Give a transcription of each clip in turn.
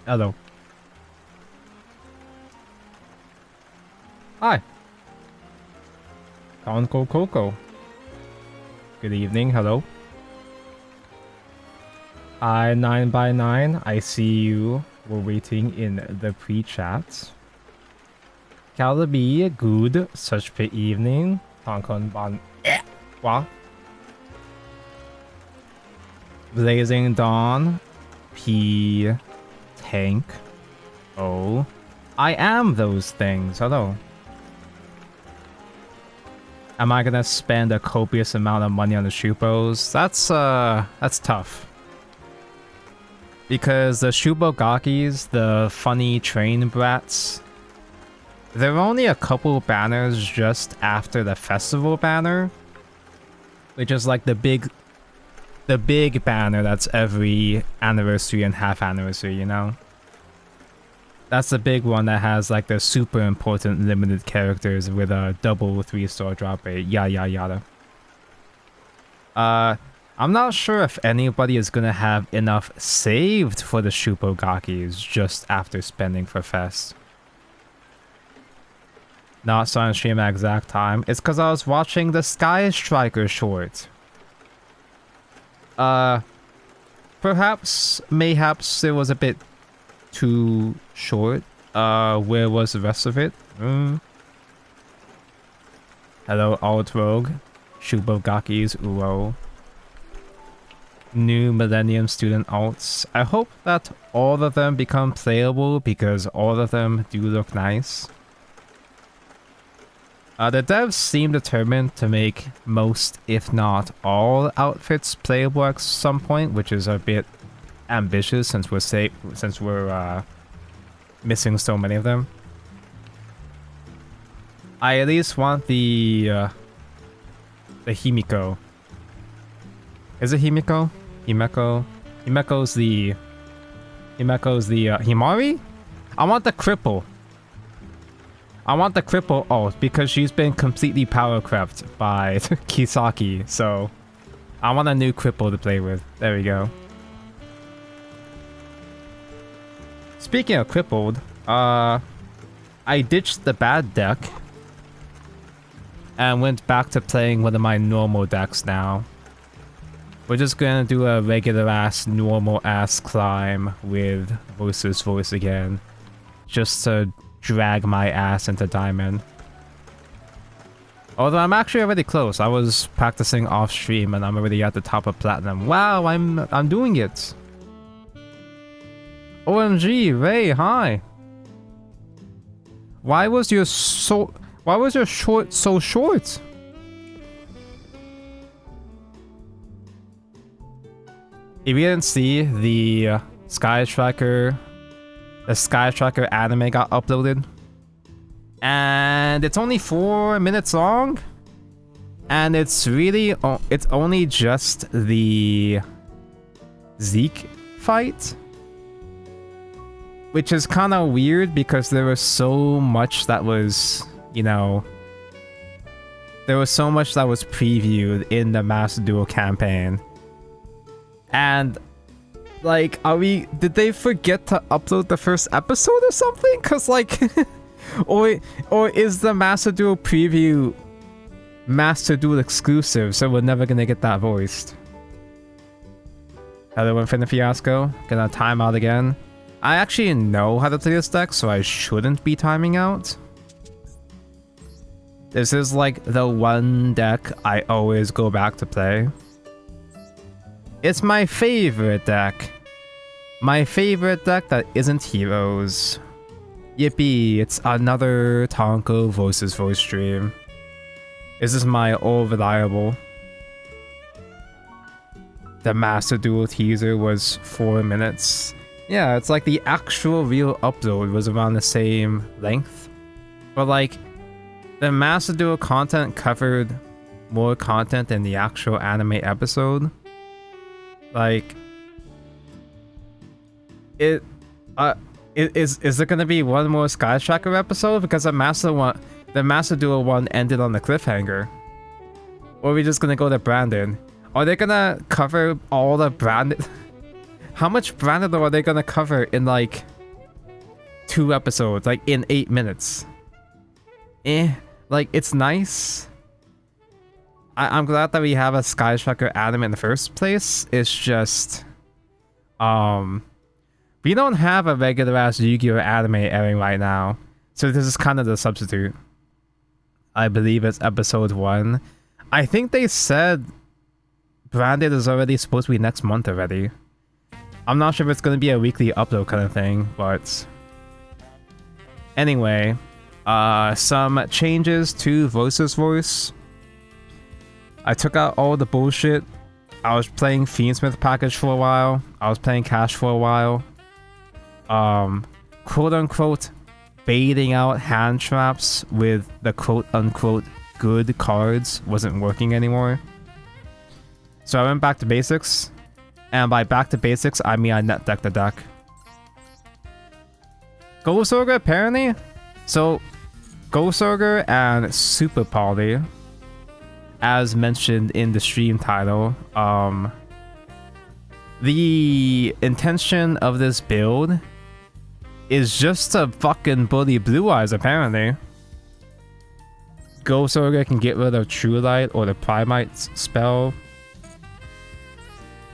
Hello. Hi. Conco Coco. Good evening, hello. Hi, 9x9. I see you were waiting in the pre-chat. Calabi, good. Such good evening. Concon Bon. What? Blazing Dawn. P. Tank. Oh. I am those things. Hello. Am I gonna spend a copious amount of money on the Shupos? That's tough. Because the Shubogakis, the funny train brats, there are only a couple banners just after the festival banner, which is like the big banner that's every anniversary and half anniversary, you know? That's the big one that has like the super important limited characters with a double 3-star drop rate, yada yada. I'm not sure if anybody is gonna have enough saved for the Shupogakis just after spending for Fest. Not on stream at exact time. It's because I was watching the Sky Striker short. Perhaps, mayhaps it was a bit too short. Where was the rest of it? Hello, Alt Rogue. Shubogakis, Uo. New Millennium Student Alts. I hope that all of them become playable because all of them do look nice. The devs seem determined to make most, if not all, outfits playable at some point, which is a bit ambitious since we're missing so many of them. I at least want the Himiko. Is it Himiko? Himeko's the Himari? I want the cripple. I want the cripple alt because she's been completely power crept by Kisaki, so I want a new cripple to play with. There we go. Speaking of crippled, I ditched the bad deck and went back to playing one of my normal decks now. We're just gonna do a regular ass, normal ass climb with Voiceless Voice again, just to drag my ass into Diamond. Although I'm actually already close. I was practicing off stream and I'm already at the top of Platinum. Wow, I'm doing it. OMG, Ray, hi. Why was your short so short? If you didn't see, the Sky Tracker anime got uploaded. And it's only 4 minutes long. And it's only just the Zeke fight. Which is kind of weird because there was so much that was, you know... There was so much that was previewed in the Master Duel campaign. And... like, did they forget to upload the first episode or something? Cause like, or is the Master Duel preview Master Duel exclusive, so we're never gonna get that voiced? Hello, Infinite Fiasco. Gonna time out again. I actually know how to play this deck, so I shouldn't be timing out. This is like the one deck I always go back to play. It's my favorite deck. My favorite deck that isn't Heroes. Yippee, it's another Tonko Voices voice stream. This is my all reliable. The Master Duel teaser was 4 minutes. Yeah, it's like the actual real upload was around the same length. But like, the Master Duel content covered more content than the actual anime episode. Like, is there gonna be one more Sky Tracker episode? Because the Master Duel one ended on the cliffhanger. Or are we just gonna go to Brandon? Are they gonna cover all the Brandon? How much Brandon are they gonna cover in like 2 episodes? Like in 8 minutes? Like, it's nice. I'm glad that we have a Sky Tracker anime in the first place. It's just, we don't have a regular ass Yu-Gi-Oh anime airing right now, so this is kind of the substitute. I believe it's episode 1. I think they said Branded is already supposed to be next month already. I'm not sure if it's going to be a weekly upload kind of thing, but anyway, some changes to Voiceless voice. I took out all the bullshit. I was playing Fiendsmith package for a while. I was playing Cash for a while. Quote unquote baiting out hand traps with the quote unquote good cards wasn't working anymore. So I went back to basics. And by back to basics, I mean I net decked the deck. Ghost Ogre apparently? So, Ghost Ogre and Super Poly, as mentioned in the stream title, the intention of this build is just to fucking bully Blue Eyes apparently. Ghost Ogre can get rid of True Light or the Primite spell.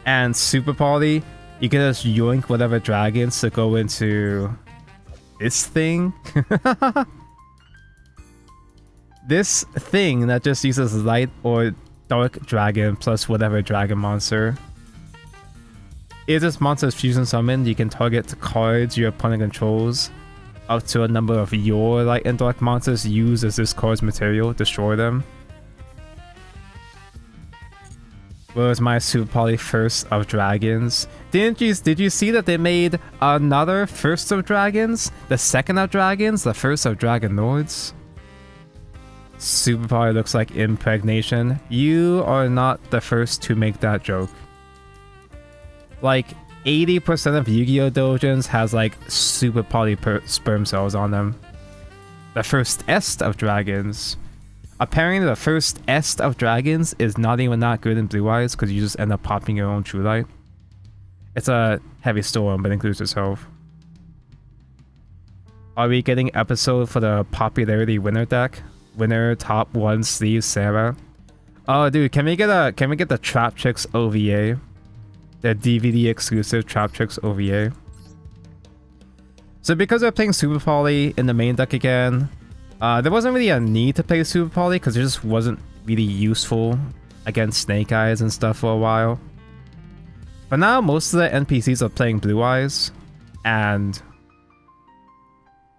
And Super Poly, you can just yoink whatever dragons to go into this thing. This thing that just uses light or dark dragon plus whatever dragon monster. If this monster is fusion summoned, you can target cards your opponent controls up to a number of your light and dark monsters used as this card's material, destroy them. Where was my Super Poly First of Dragons? Did you see that they made another First of Dragons? The Second of Dragons? The First of Dragon Lords? Super Poly looks like impregnation. You are not the first to make that joke. Like, 80% of Yu-Gi-Oh! Dojins has like Super Poly sperm cells on them. The First Est of Dragons. Apparently the First Est of Dragons is not even that good in Blue Eyes because you just end up popping your own True Light. It's a heavy storm, but includes yourself. Are we getting episode for the popularity winner deck? Winner top 1 sleeve Sarah. Oh dude, can we get the Trap Chicks OVA? The DVD exclusive Trap Chicks OVA. So because we're playing Super Poly in the main deck again, there wasn't really a need to play Super Poly because it just wasn't really useful against Snake Eyes and stuff for a while. But now most of the NPCs are playing Blue Eyes, and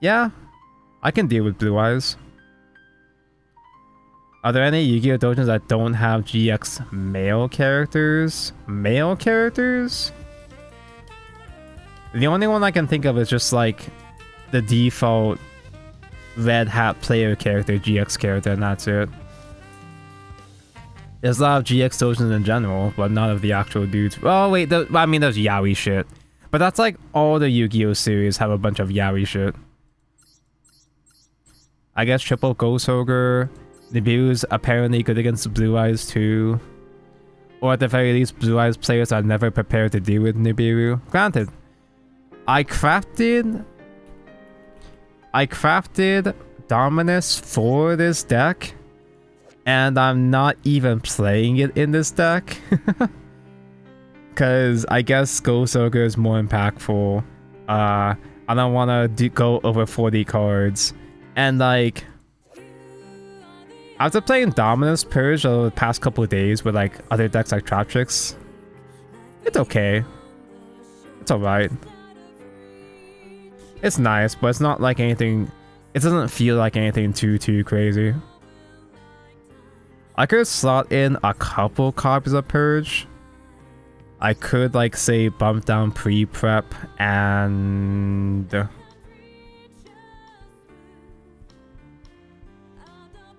yeah, I can deal with Blue Eyes. Are there any Yu-Gi-Oh! Dojins that don't have GX male characters? Male characters? The only one I can think of is just like the default Red Hat player character, GX character, and that's it. There's a lot of GX Dojins in general, but none of the actual dudes. Oh wait, I mean there's Yaoi shit. But that's like all the Yu-Gi-Oh! Series have a bunch of Yaoi shit. I guess triple Ghost Ogre. Nibiru's apparently good against Blue Eyes too. Or at the very least, Blue Eyes players are never prepared to deal with Nibiru. Granted, I crafted Dominus for this deck, and I'm not even playing it in this deck. Because I guess Ghost Ogre is more impactful. I don't want to go over 40 cards. And like, after playing Dominus Purge over the past couple of days with like other decks like Trap Tricks, it's okay. It's alright. It's nice, but it's not like anything. It doesn't feel like anything too crazy. I could slot in a couple copies of Purge. I could like say bump down pre-prep and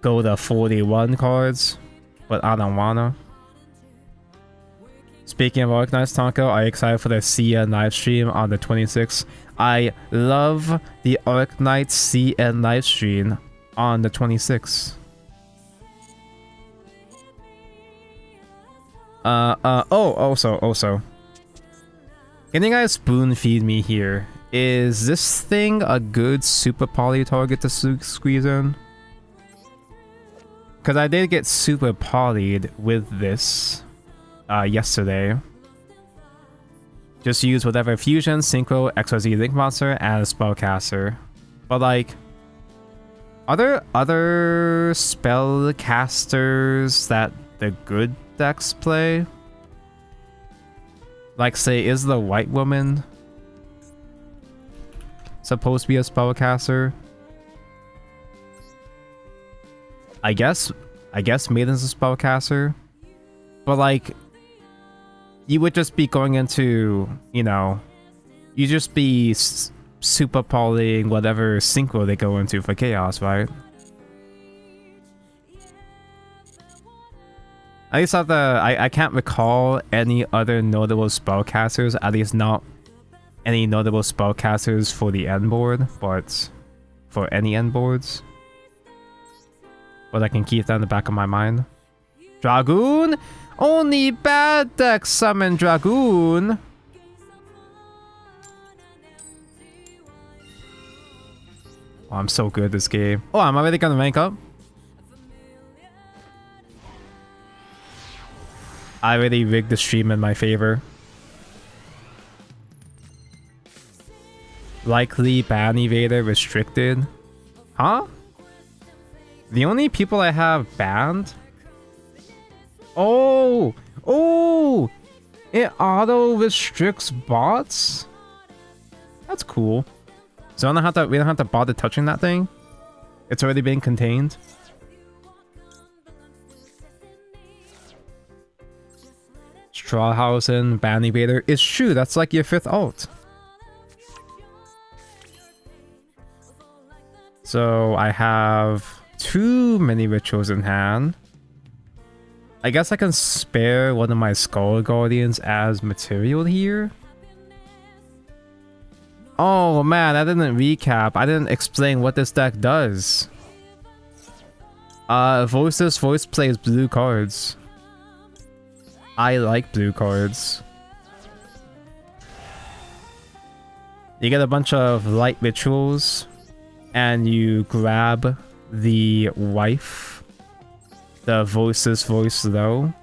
go to 41 cards, but I don't wanna. Speaking of Organized Tonko, are you excited for the CN live stream on the 26th? I love the Arc Knight CN live stream on the 26th. Also. Can you guys spoon feed me here? Is this thing a good super poly target to squeeze in? Because I did get super polyed with this yesterday. Just use whatever fusion, synchro, XYZ link monster, and a spellcaster. But like, are there other spellcasters that the good decks play? Like, say, is the White Woman supposed to be a spellcaster? I guess Maiden's a spellcaster, but like, you would just be going into, you know, you just be super polying whatever synchro they go into for chaos, right? At least I can't recall any other notable spellcasters, at least not any notable spellcasters for the end board, but for any end boards. But I can keep that in the back of my mind. Dragoon? Only bad decks summon Dragoon! Oh, I'm so good at this game. Oh, I'm already gonna rank up? I already rigged the stream in my favor. Likely ban evader restricted. Huh? The only people I have banned? Oh! Oh! It auto restricts bots? That's cool. So we don't have to bother touching that thing? It's already been contained? Strawhausen, ban evader. It's true, that's like your 5th ult. So I have too many rituals in hand. I guess I can spare one of my Skull Guardians as material here. Oh man, I didn't recap. I didn't explain what this deck does. Voiceless Voice plays blue cards. I like blue cards. You get a bunch of light rituals, and you grab the wife, the Voiceless Voice low.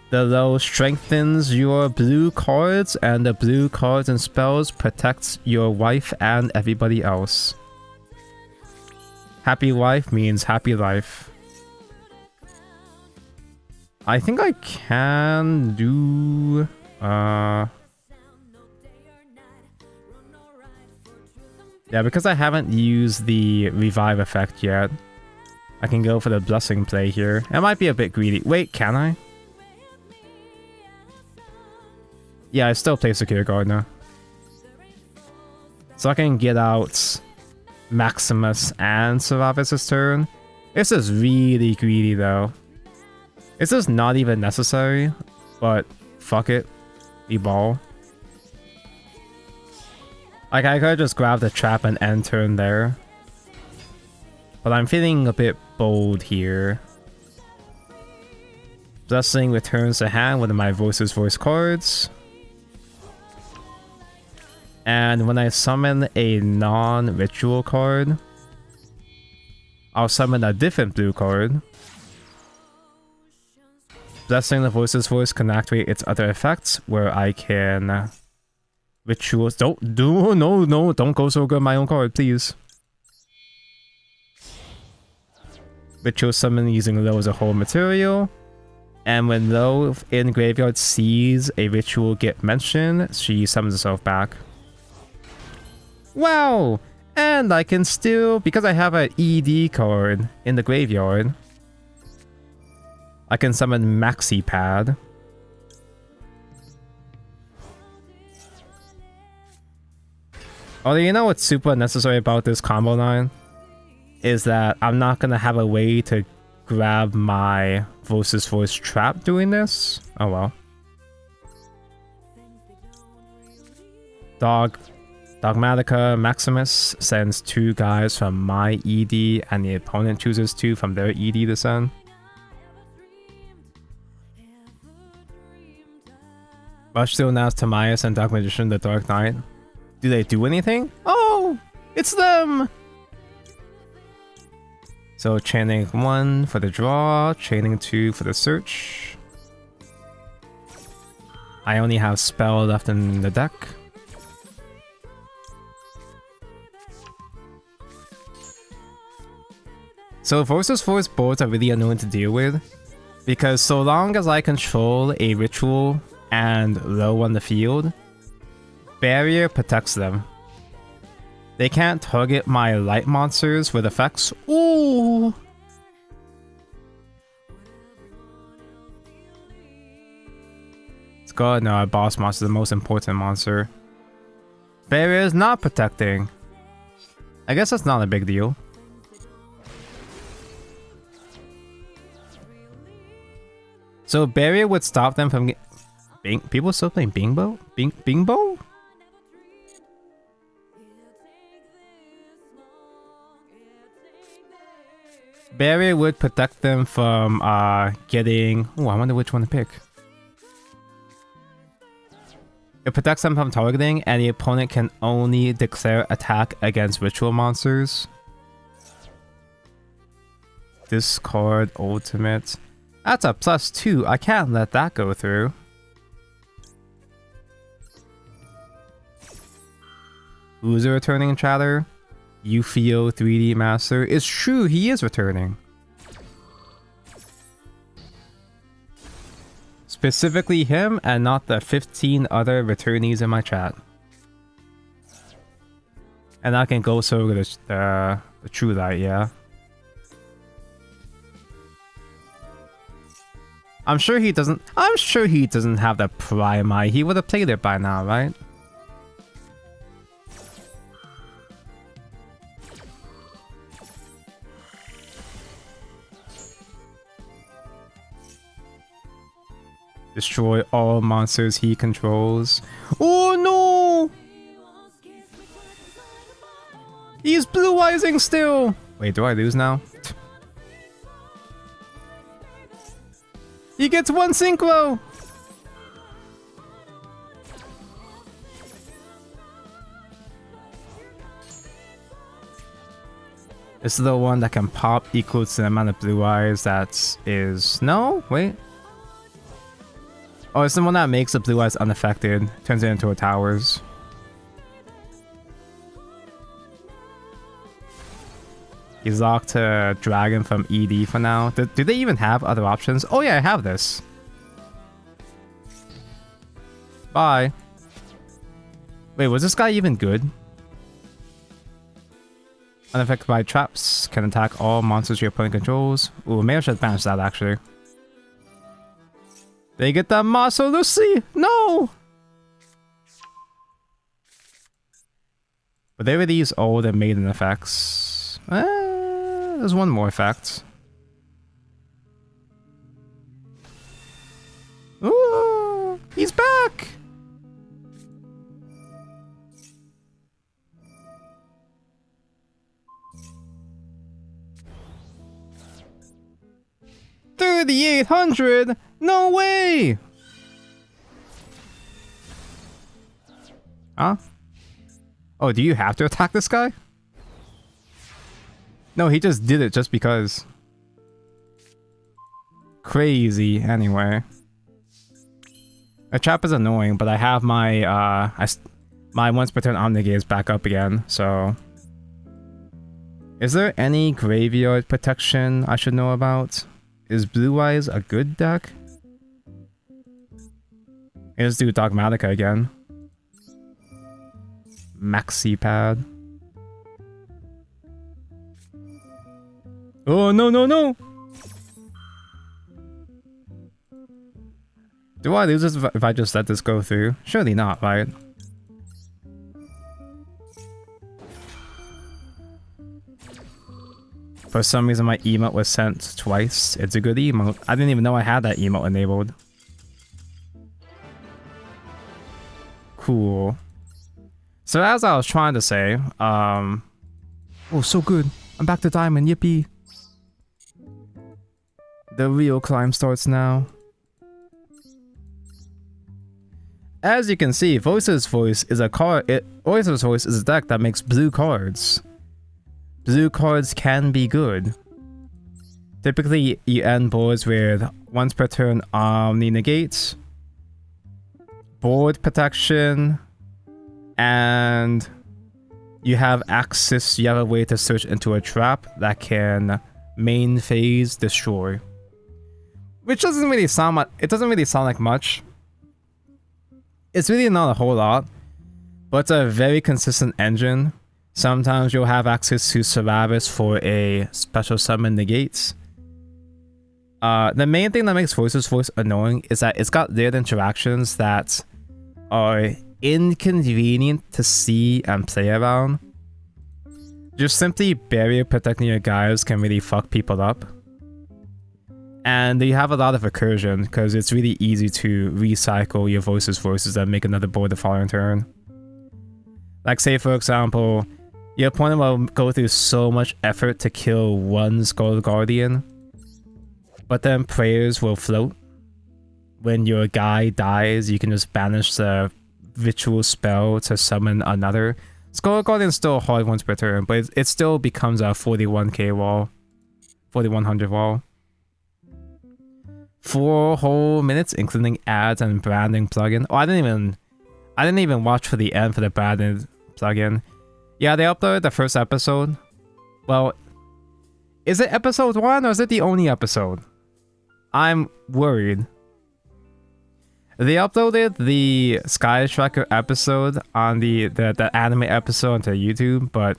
The low strengthens your blue cards, and the blue cards and spells protects your wife and everybody else. Happy wife means happy life. I think I can do... Yeah, because I haven't used the revive effect yet, I can go for the blessing play here. It might be a bit greedy. Wait, can I? Yeah, I still play Secure Gardener. So I can get out Maximus and Serapis' turn. This is really greedy though. This is not even necessary, but fuck it. We ball. Like, I could just grab the trap and end turn there. But I'm feeling a bit bold here. Blessing returns to hand one of my Voiceless Voice cards. And when I summon a non-ritual card, I'll summon a different blue card. Blessing the Voiceless Voice can activate its other effects, where I can Rituals. Don't go so good my own card, please. Ritual summon using Lo as a whole material. And when Lo in graveyard sees a ritual get mentioned, she summons herself back. Wow! And I can still, because I have an ED card in the graveyard, I can summon Maxi Pad. Although you know what's super unnecessary about this combo line? Is that I'm not gonna have a way to grab my Voiceless Voice trap doing this. Oh well. Dogmatica Maximus sends 2 guys from my ED and the opponent chooses 2 from their ED to send. Rush still now Timaeus and Dark Magician the Dark Knight. Do they do anything? Oh! It's them! So chaining 1 for the draw, chaining 2 for the search. I only have spell left in the deck. So Voiceless Voice boards are really annoying to deal with, because so long as I control a ritual and Lo on the field, Barrier protects them. They can't target my light monsters with effects. Ooh! It's good. No, our boss monster is the most important monster. Barrier is not protecting. I guess that's not a big deal. So Barrier would stop them from people still playing Bingbo? Bingbo? Barrier would protect them from getting... Oh, I wonder which one to pick. It protects them from targeting, and the opponent can only declare attack against ritual monsters. Discard ultimate. That's a +2. I can't let that go through. Who's a returning chatter? Ufio 3D Master. It's true, he is returning. Specifically him and not the 15 other returnees in my chat. And I can go so the True Light, yeah. I'm sure he doesn't have the Prime Eye. He would have played it by now, right? Destroy all monsters he controls. Oh no! He's blue-eyesing still! Wait, do I lose now? He gets 1 synchro! This is the one that can pop equal to the amount of blue eyes that is... No? Wait. Oh, it's the one that makes the blue eyes unaffected. Turns it into a towers. He's locked to Dragon from ED for now. Do they even have other options? Oh yeah, I have this. Bye. Wait, was this guy even good? Unaffected by traps. Can attack all monsters your opponent controls. Ooh, maybe I should banish that actually. They get that Maso Lucy! No! But they already used all the maiden effects. There's one more effect. Ooh! He's back! $3,800? No way! Huh? Oh, do you have to attack this guy? No, he just did it just because. Crazy, anyway. A trap is annoying, but I have my, My once per turn Omnigate is back up again, so... Is there any graveyard protection I should know about? Is Blue Eyes a good deck? Let's do Dogmatica again. Maxi Pad. Oh, no, no, no! Do I lose this if I just let this go through? Surely not, right? For some reason my emote was sent twice. It's a good emote. I didn't even know I had that emote enabled. Cool. So as I was trying to say, oh, so good. I'm back to diamond, yippee. The real climb starts now. As you can see, Voiceless Voice is a Voiceless Voice is a deck that makes blue cards. Blue cards can be good. Typically, you end boards with once per turn Omni Negates, board protection, and you have access, you have a way to search into a trap that can main phase destroy. Which doesn't really sound like, it doesn't really sound like much. It's really not a whole lot, but it's a very consistent engine. Sometimes you'll have access to Cerberus for a special summon negates. The main thing that makes Voiceless Voice annoying is that it's got layered interactions that are inconvenient to see and play around. Just simply barrier protecting your guys can really fuck people up. And you have a lot of recursion because it's really easy to recycle your Voiceless Voices and make another board the following turn. Like say for example, your opponent will go through so much effort to kill one Skull Guardian, but then prayers will float. When your guy dies, you can just banish the ritual spell to summon another. Skull Guardian's still hard once per turn, but it still becomes a 41k wall. 4100 wall. 4 whole minutes, including ads and branding plugin. Oh, I didn't even watch for the end for the branded plugin. Yeah, they uploaded the first episode. Well, is it episode 1 or is it the only episode? I'm worried. They uploaded the Sky Striker episode on the anime episode onto YouTube, but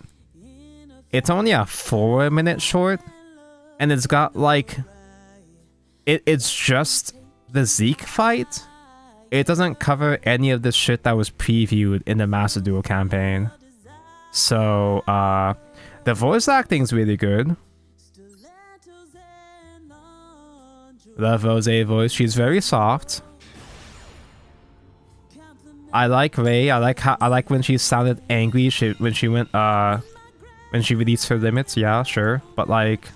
it's only a 4-minute short, and it's got like it's just the Zeke fight. It doesn't cover any of the shit that was previewed in the Master Duel campaign. So, the voice acting's really good. Love Rose voice. She's very soft. I like Ray. I like when she sounded angry. When she released her limits. Yeah, sure. But like,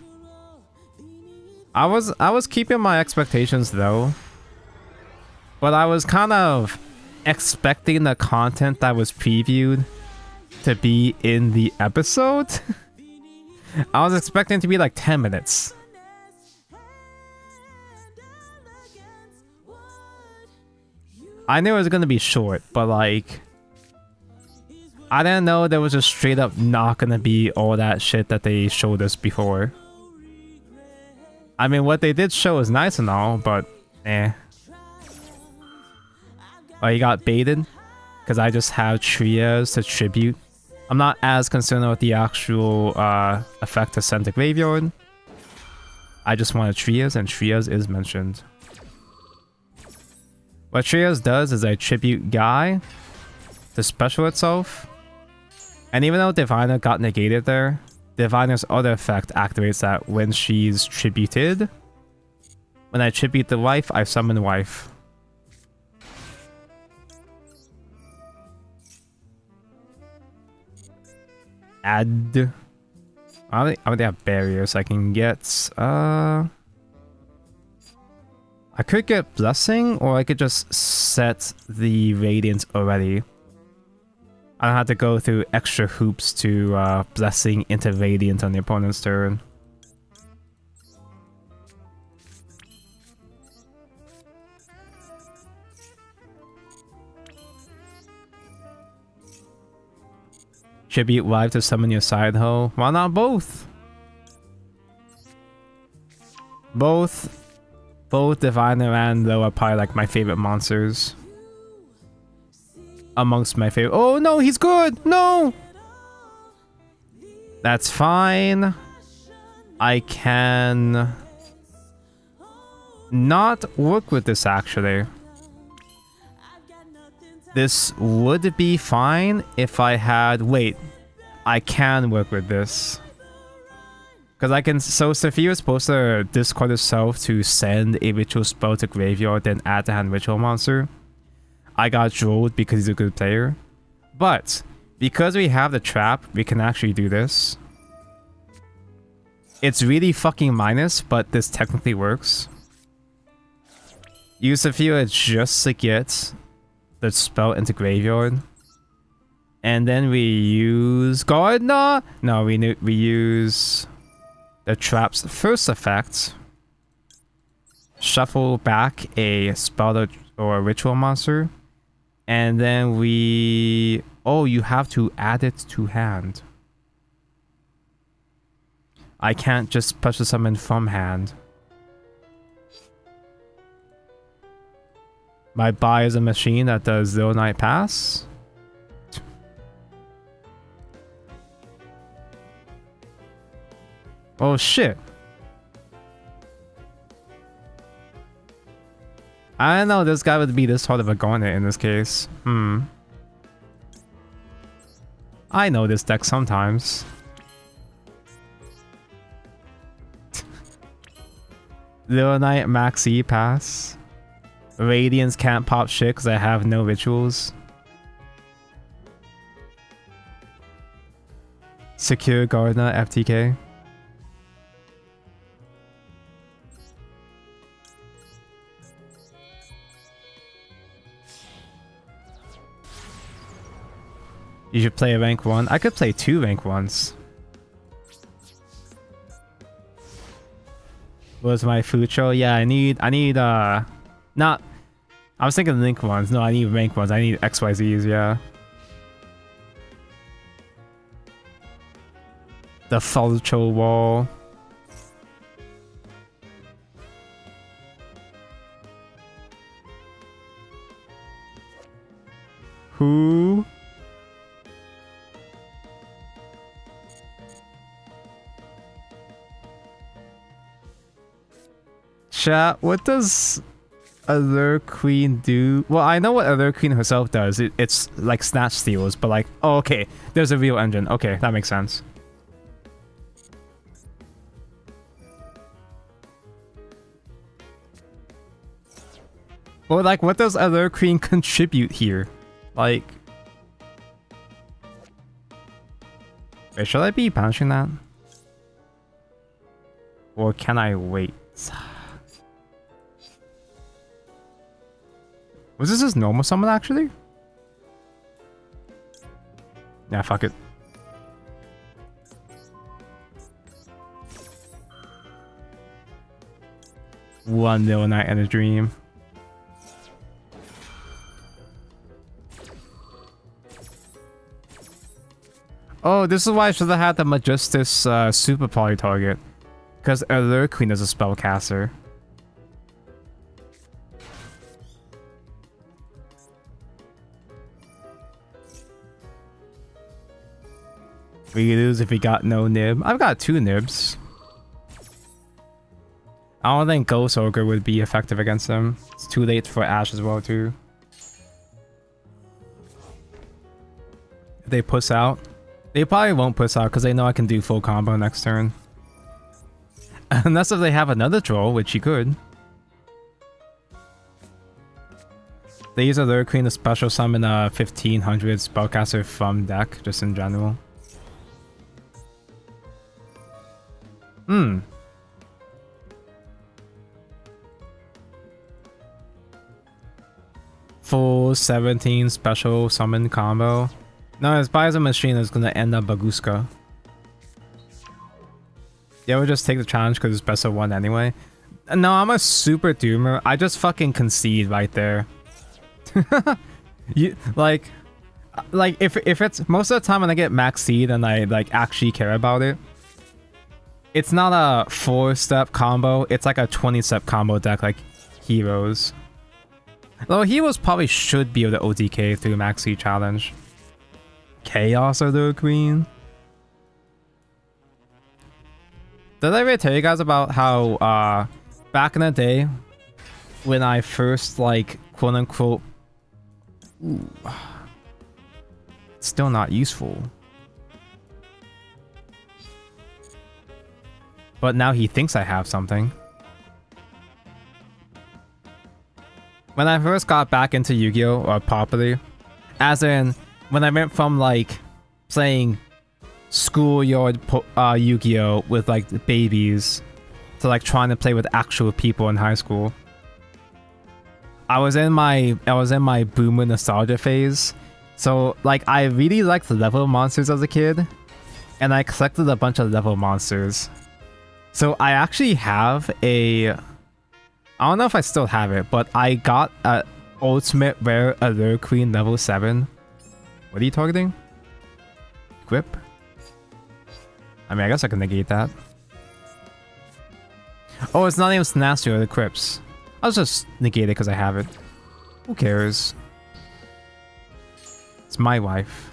I was keeping my expectations though. But I was kind of expecting the content that was previewed to be in the episode. I was expecting it to be like 10 minutes. I knew it was gonna be short, but like, I didn't know there was just straight up not gonna be all that shit that they showed us before. I mean, what they did show is nice and all, but eh. Oh, you got baited? Because I just have Trias to tribute. I'm not as concerned with the actual effect to send to graveyard. I just want a Trias, and Trias is mentioned. What Trias does is a tribute Guy to special itself. And even though Diviner got negated there, Diviner's other effect activates that when she's tributed. When I tribute the wife, I summon wife. Add. I would have barriers I can get. I could get Blessing, or I could just set the Radiance already. I don't have to go through extra hoops to Blessing into Radiant on the opponent's turn. Tribute live to summon your side hoe. Why not both? Both Diviner and Low are probably like my favorite monsters. Amongst my favorite. Oh no, he's good! No! That's fine. I can not work with this actually. This would be fine if I had... Wait, I can work with this. Because I can... So Sophia was supposed to discard herself to send a ritual spell to graveyard, then add to hand ritual monster. I got trolled because he's a good player. But, because we have the trap, we can actually do this. It's really fucking minus, but this technically works. Use Sophia just to get the spell into graveyard. And then we use Gardener. No, we use the trap's first effect. Shuffle back a spell or a ritual monster. And then we... Oh, you have to add it to hand. I can't just special summon from hand. My buy is a machine that does Zero Night Pass. Oh shit. I don't know this guy would be this hard of a garnet in this case. I know this deck sometimes. Zero Night Max E Pass. Radiance can't pop shit because I have no rituals. Secure Gardener FTK. You should play a rank 1. I could play 2 rank 1s. Was my Fucho? Yeah, I need not... I was thinking link 1s. No, I need rank 1s. I need XYZs, yeah. The Fulcho wall. Who? Chat, what does Other Queen do? Well, I know what Other Queen herself does. It's like snatch steals, but like, oh, okay, there's a real engine. Okay, that makes sense. Or like, what does Other Queen contribute here? Like, wait, should I be banishing that? Or can I wait? Was this his normal summon, actually? Yeah, fuck it. One little night and a dream. Oh, this is why I should have had the Magistus Super Poly target. Because Allure Queen is a spellcaster. We lose if we got no nib. I've got 2 nibs. I don't think Ghost Ogre would be effective against them. It's too late for Ash as well, too. If they push out. They probably won't push out because they know I can do full combo next turn. Unless if they have another troll, which you could. They use Allure Queen to special summon a 1500 spellcaster from deck, just in general. Full 17 special summon combo. No, his Bison Machine is gonna end up Baguska. Yeah, we'll just take the challenge because it's best of 1 anyway. No, I'm a super doomer. I just fucking concede right there. You like, Like, if it's most of the time when I get max seed and I like actually care about it, it's not a 4-step combo. It's like a 20-step combo deck, like Heroes. Though Heroes probably should be able to OTK through max seed challenge. Chaos or the Queen. Did I ever tell you guys about how back in the day when I first like quote unquote it's still not useful. But now he thinks I have something. When I first got back into Yu-Gi-Oh! Properly, as in when I went from like playing schoolyard Yu-Gi-Oh! With like the babies to like trying to play with actual people in high school. I was in my boomer nostalgia phase. So like I really liked level monsters as a kid, and I collected a bunch of level monsters. So I actually have I don't know if I still have it, but I got a ultimate rare Allure Queen level 7. What are you targeting? Equip? I mean, I guess I can negate that. Oh, it's not even Snatcher or the Crips. I'll just negate it because I have it. Who cares? It's my wife.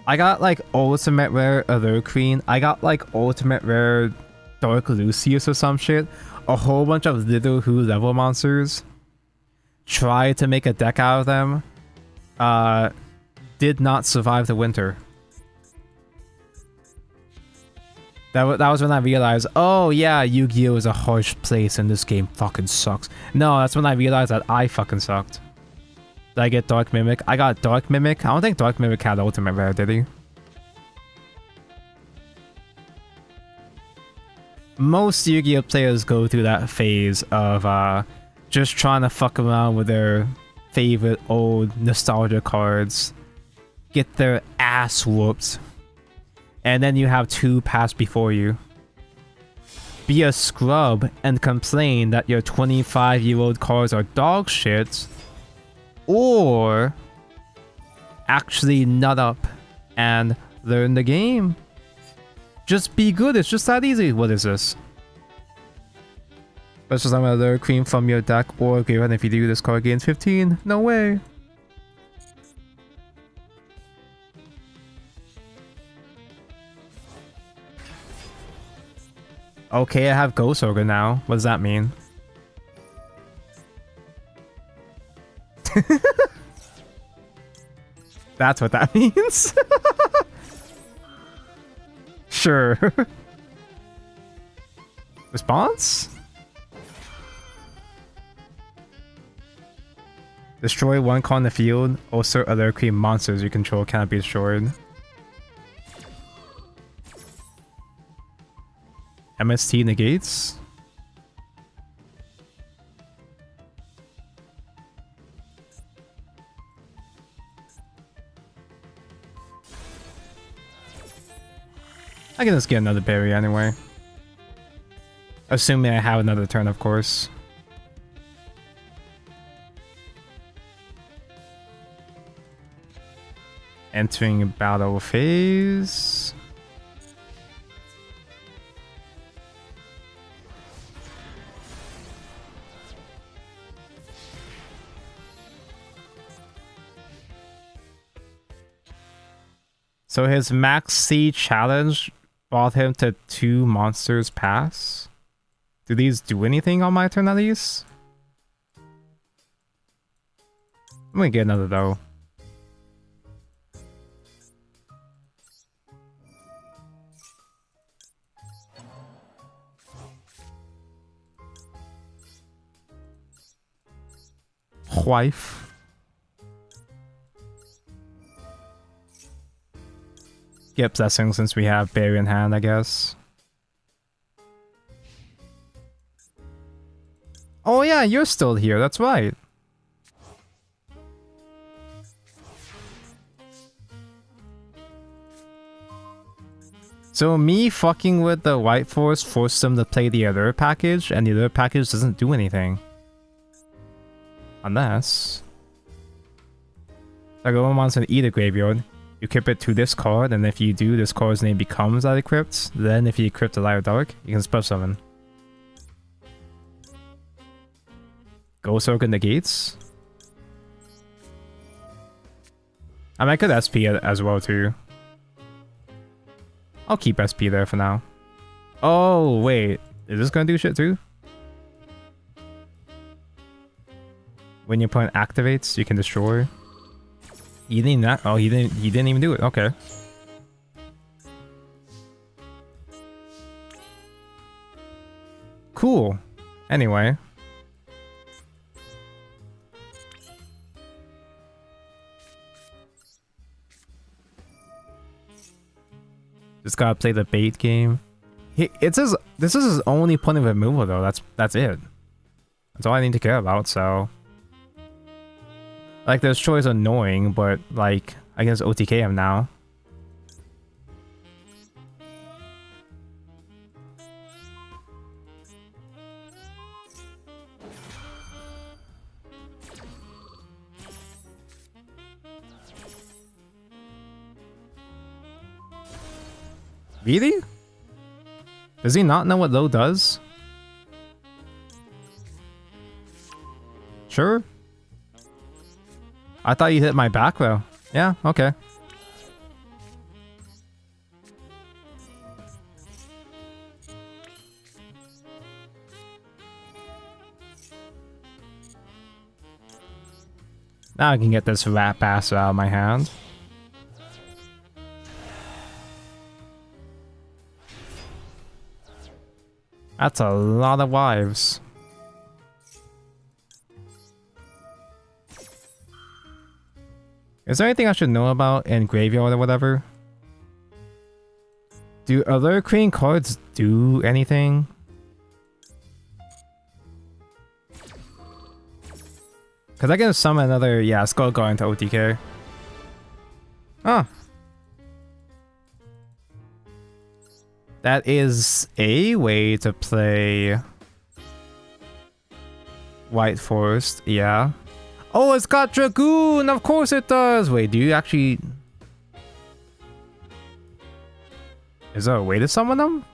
I got like ultimate rare Allure Queen. I got like ultimate rare Dark Lucius or some shit. A whole bunch of Little Who level monsters. Tried to make a deck out of them. Did not survive the winter. That was when I realized, oh yeah, Yu-Gi-Oh! Is a harsh place and this game fucking sucks. No, that's when I realized that I fucking sucked. Did I get Dark Mimic? I got Dark Mimic. I don't think Dark Mimic had ultimate rare, did he? Most Yu-Gi-Oh! Players go through that phase of just trying to fuck around with their favorite old nostalgia cards. Get their ass whooped. And then you have 2 pass before you. Be a scrub and complain that your 25-year-old cards are dog shit. Or actually nut up and learn the game. Just be good, it's just that easy. What is this? Special summon Allure Queen from your deck or graveyard if you do this card gains 15. No way. Okay, I have Ghost Ogre now. What does that mean? That's what that means? Sure. Response? Destroy 1 card in the field. Also, other cream monsters you control cannot be destroyed. MST negates. I can just get another berry anyway. Assuming I have another turn, of course. Entering battle phase. So his max C challenge brought him to 2 monsters pass. Do these do anything on my turn at least? I'm gonna get another though. Wife. Get Blessing since we have Berry in hand, I guess. Oh yeah, you're still here, that's right. So me fucking with the White Force forced them to play the other package, and the other package doesn't do anything. Unless... Like, one wants to eat a graveyard. You equip it to this card, and if you do, this card's name becomes that equipped. Then if you equip the Light of Dark, you can spell summon. Ghost Orc negates. I mean, I could SP it as well, too. I'll keep SP there for now. Oh, wait. Is this gonna do shit, too? When your opponent activates, you can destroy. He didn't that. Oh, he didn't even do it. Okay. Cool. Anyway. Just gotta play the bait game. This is his only point of removal though. That's it. That's all I need to care about. So. Like, this choice annoying, but, like, I can just OTK him now. Really? Does he not know what low does? Sure. I thought you hit my back though. Yeah, okay. Now I can get this rat bastard out of my hand. That's a lot of wives. Is there anything I should know about in Graveyard or whatever? Do other Queen cards do anything? Because I can summon another, yeah, Skull Guard into OTK. Oh. That is a way to play White Forest, yeah. Oh, it's got Dragoon! Of course it does! Wait, do you actually... Is there a way to summon them?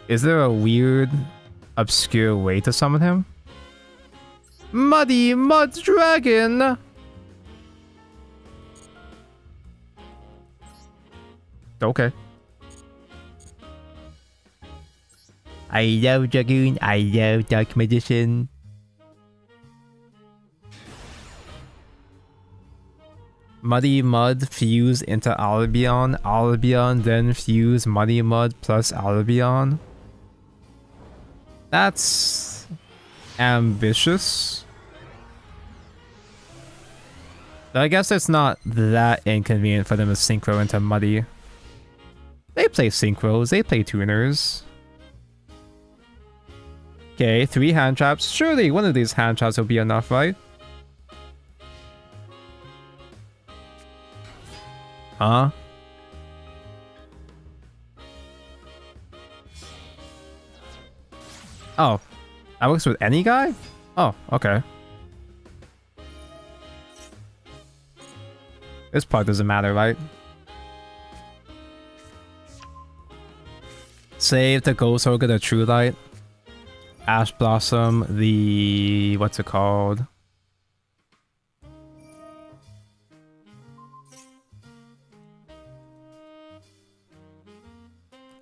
Is there a weird, obscure way to summon him? Muddy Mud Dragon! Okay. I love Dragoon, I love Dark Magician. Muddy Mud fuse into Albion, Albion then fuse Muddy Mud plus Albion. That's ambitious. But I guess it's not that inconvenient for them to synchro into Muddy. They play synchros, they play tuners. Okay, 3 hand traps. Surely one of these hand traps will be enough, right? Huh? Oh, that works with any guy? Oh, okay. This part doesn't matter, right? Save the Ghost Orchid, the True Light. Ash Blossom, the... what's it called?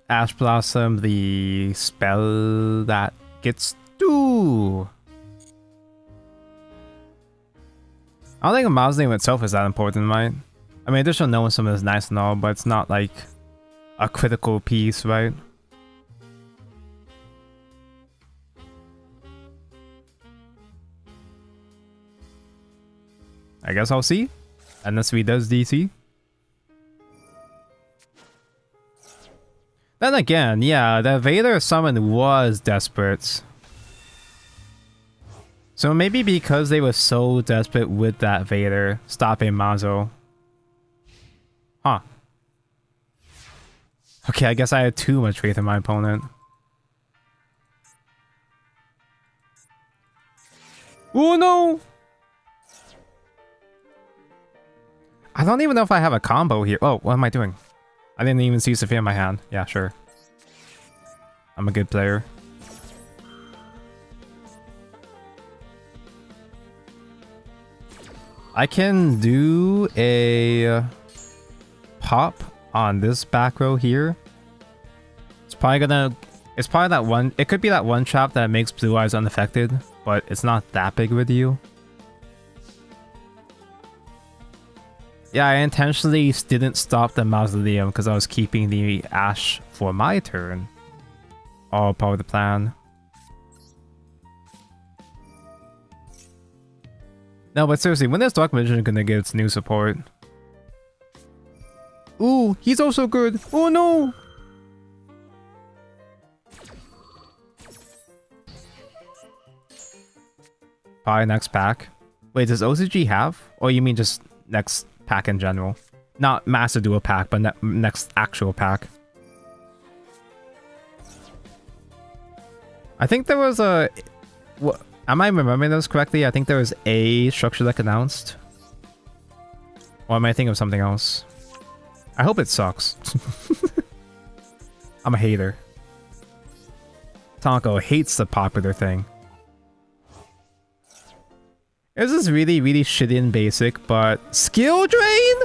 Ash Blossom, the spell that gets... Ooh! I don't think a mouse name itself is that important, right? I mean, additional knowing something is nice and all, but it's not like a critical piece, right? I guess I'll see. Unless he does DC. Then again, yeah, the Vader summon was desperate. So maybe because they were so desperate with that Vader stopping Mazo. Huh. Okay, I guess I had too much faith in my opponent. Oh no! I don't even know if I have a combo here. Oh, what am I doing? I didn't even see Sophia in my hand. Yeah, sure. I'm a good player. I can do a pop on this back row here. It's probably that one. It could be that one trap that makes Blue Eyes unaffected, but it's not that big of a deal. Yeah, I intentionally didn't stop the Mausoleum because I was keeping the Ash for my turn. All part of the plan. No, but seriously, when is Dark Magician gonna get its new support? Ooh, he's also good. Oh no! Probably next pack. Wait, does OCG have? Or you mean just next pack in general? Not Master Duel pack, but next actual pack. I think there was a... What? Am I remembering those correctly? I think there was a structure deck announced. Or am I thinking of something else? I hope it sucks. I'm a hater. Tonko hates the popular thing. This is really, really shitty and basic, but... Skill Drain?!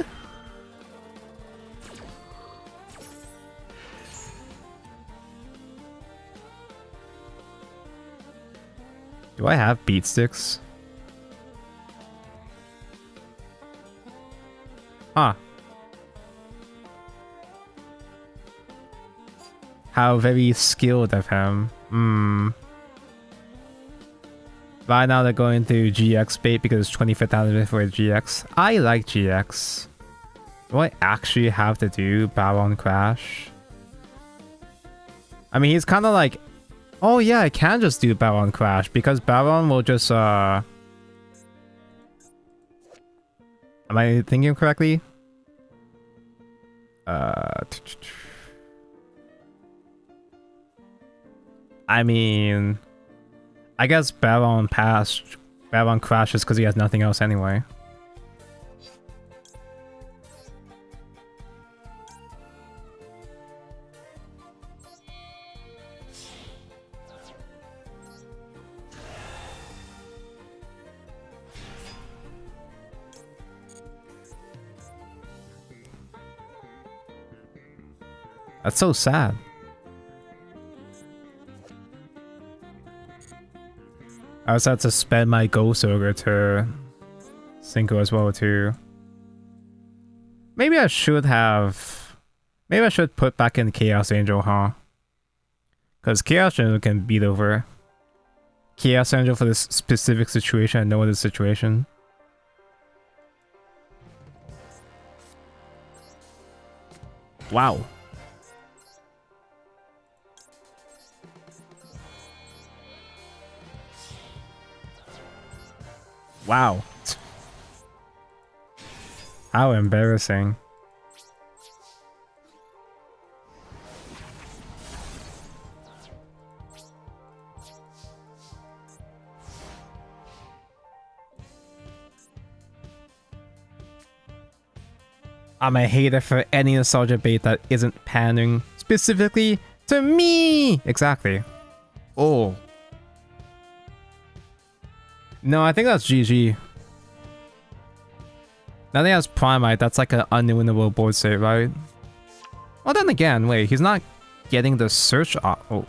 Do I have beat sticks? Huh. How very skilled of him. Right now they're going through GX bait because it's 25th anniversary for GX. I like GX. Do I actually have to do Baron Crash? I mean, he's kind of like... Oh yeah, I can just do Baron Crash because Baron will just Am I thinking correctly? I mean, I guess Baron crashes because he has nothing else anyway. That's so sad. I also had to spend my Ghost Ogre to Cinco as well too. Maybe I should put back in Chaos Angel, huh? Because Chaos Angel can beat over Chaos Angel for this specific situation and no other situation. Wow. Wow. How embarrassing. I'm a hater for any nostalgia bait that isn't pandering specifically to me! Exactly. Oh. No, I think that's GG. Now that he has Primite, that's like an unwinnable board state, right? Well, then again, wait, he's not getting the search oh.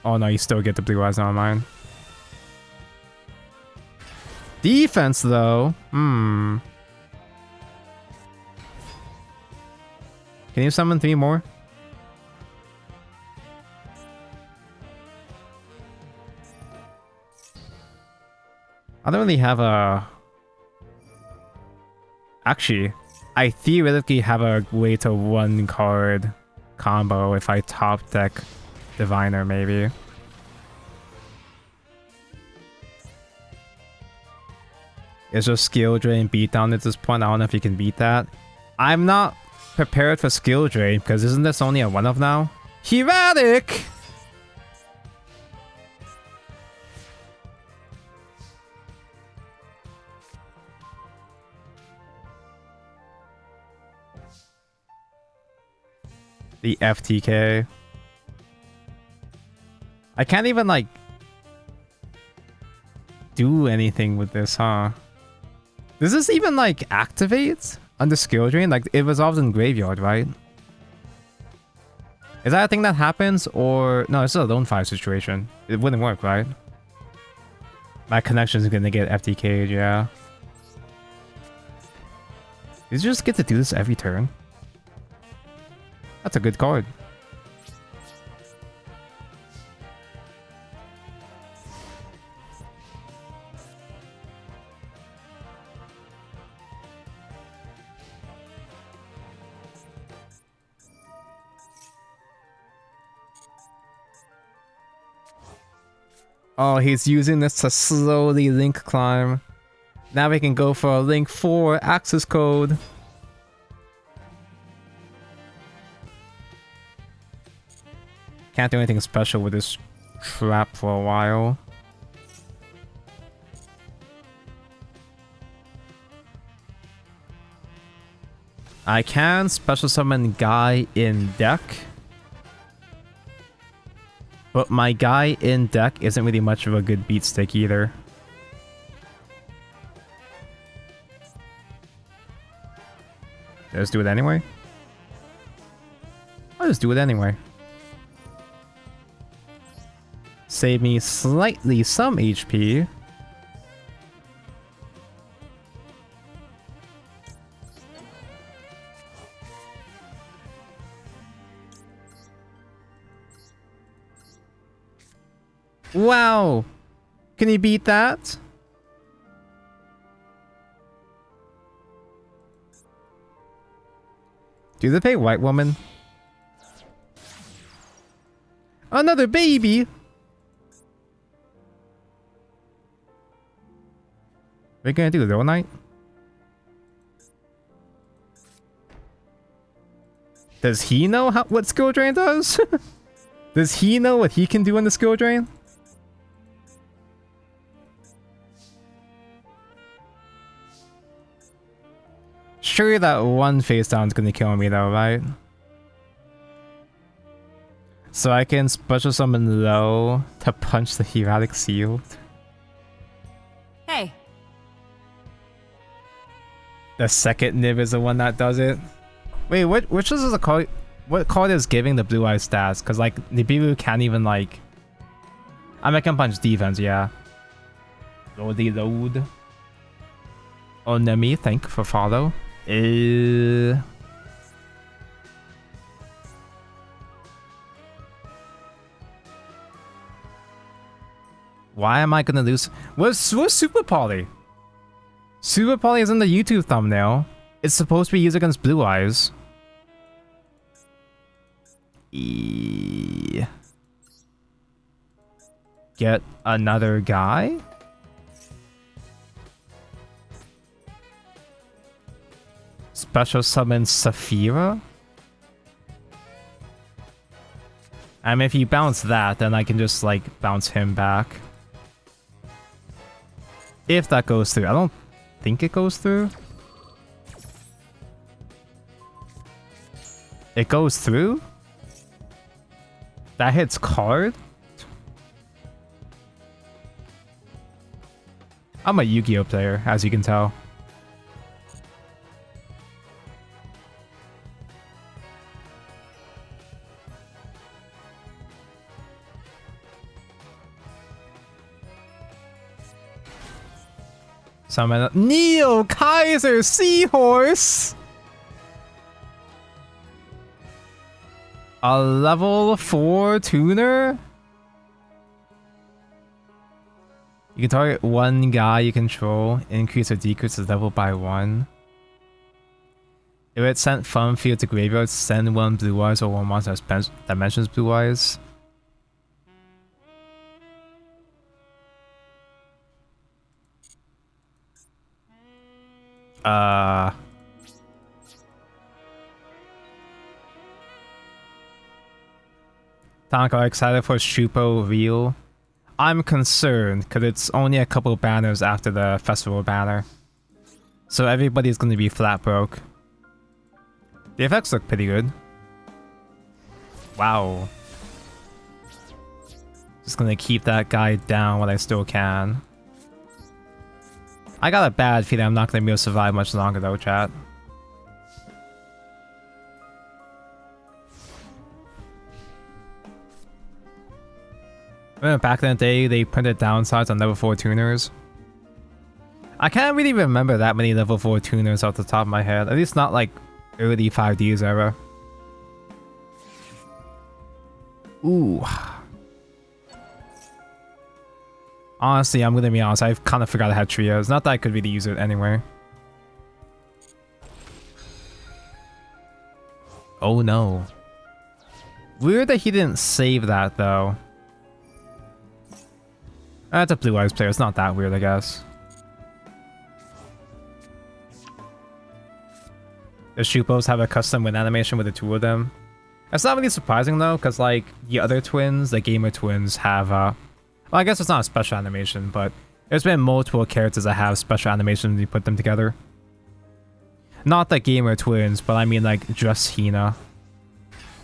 Oh no, you still get the Blue Eyes, never mind. Defense, though. Can you summon 3 more? I don't really have a... Actually, I theoretically have a way to 1-card combo if I top deck Diviner, maybe. It's just Skill Drain beatdown at this point. I don't know if you can beat that. I'm not prepared for Skill Drain because isn't this only a 1-of now? Erratic! The FTK. I can't even, like, do anything with this, huh? Does this even, like, activate under skill drain? Like, it resolves in graveyard, right? Is that a thing that happens, or... No, it's a lone fire situation. It wouldn't work, right? My connection is gonna get FTK'd, yeah. Did you just get to do this every turn? That's a good card. Oh, he's using this to slowly link climb. Now we can go for a link 4 access code. Can't do anything special with this trap for a while. I can special summon guy in deck. But my guy in deck isn't really much of a good beat stick either. Let's do it anyway. I'll just do it anyway. Save me slightly some HP. Wow! Can you beat that? Do they pay white woman? Another baby! What are you gonna do, though, Knight? Does he know what skill drain does? Does he know what he can do in the skill drain? Surely that one face down is gonna kill me though, right? So I can special summon low to punch the Hieratic Shield. Hey. The second Nib is the one that does it. Wait, which is the card? What card is giving the blue eye stats? Cause like Nibiru can't even like. I can punch defense, yeah. Loady load. Onemi, thank you for follow. Why am I gonna lose? What's Super Poly? Super Poly is in the YouTube thumbnail. It's supposed to be used against Blue Eyes. Get another guy? Special summon Saphira? I mean, if you bounce that, then I can just, like, bounce him back. If that goes through. I don't think it goes through. It goes through? That hits card? I'm a Yu-Gi-Oh player, as you can tell. Summon Neo Kaiser Seahorse! A level 4 tuner? You can target one guy you control, increase or decrease his level by 1. If it sent from field to graveyard, send one blue eyes or one monster that mentions blue eyes. Tanaka excited for Shupo Real. I'm concerned because it's only a couple banners after the festival banner, so everybody's going to be flat broke. The effects look pretty good. Wow. Just gonna keep that guy down when I still can. I got a bad feeling I'm not gonna be able to survive much longer though, chat. Remember back in the day, they printed downsides on level 4 tuners. I can't really remember that many level 4 tuners off the top of my head. At least not like early 5Ds era. Ooh. Honestly, I'm gonna be honest, I kind of forgot I had trios. Not that I could really use it anyway. Oh no. Weird that he didn't save that though. That's a Blue Eyes player, it's not that weird, I guess. The Shupos have a custom win animation with the two of them. That's not really surprising though, because like the other twins, the Gamer twins, have well, I guess it's not a special animation, but there's been multiple characters that have special animations when you put them together. Not the Gamer twins, but I mean like just Hina.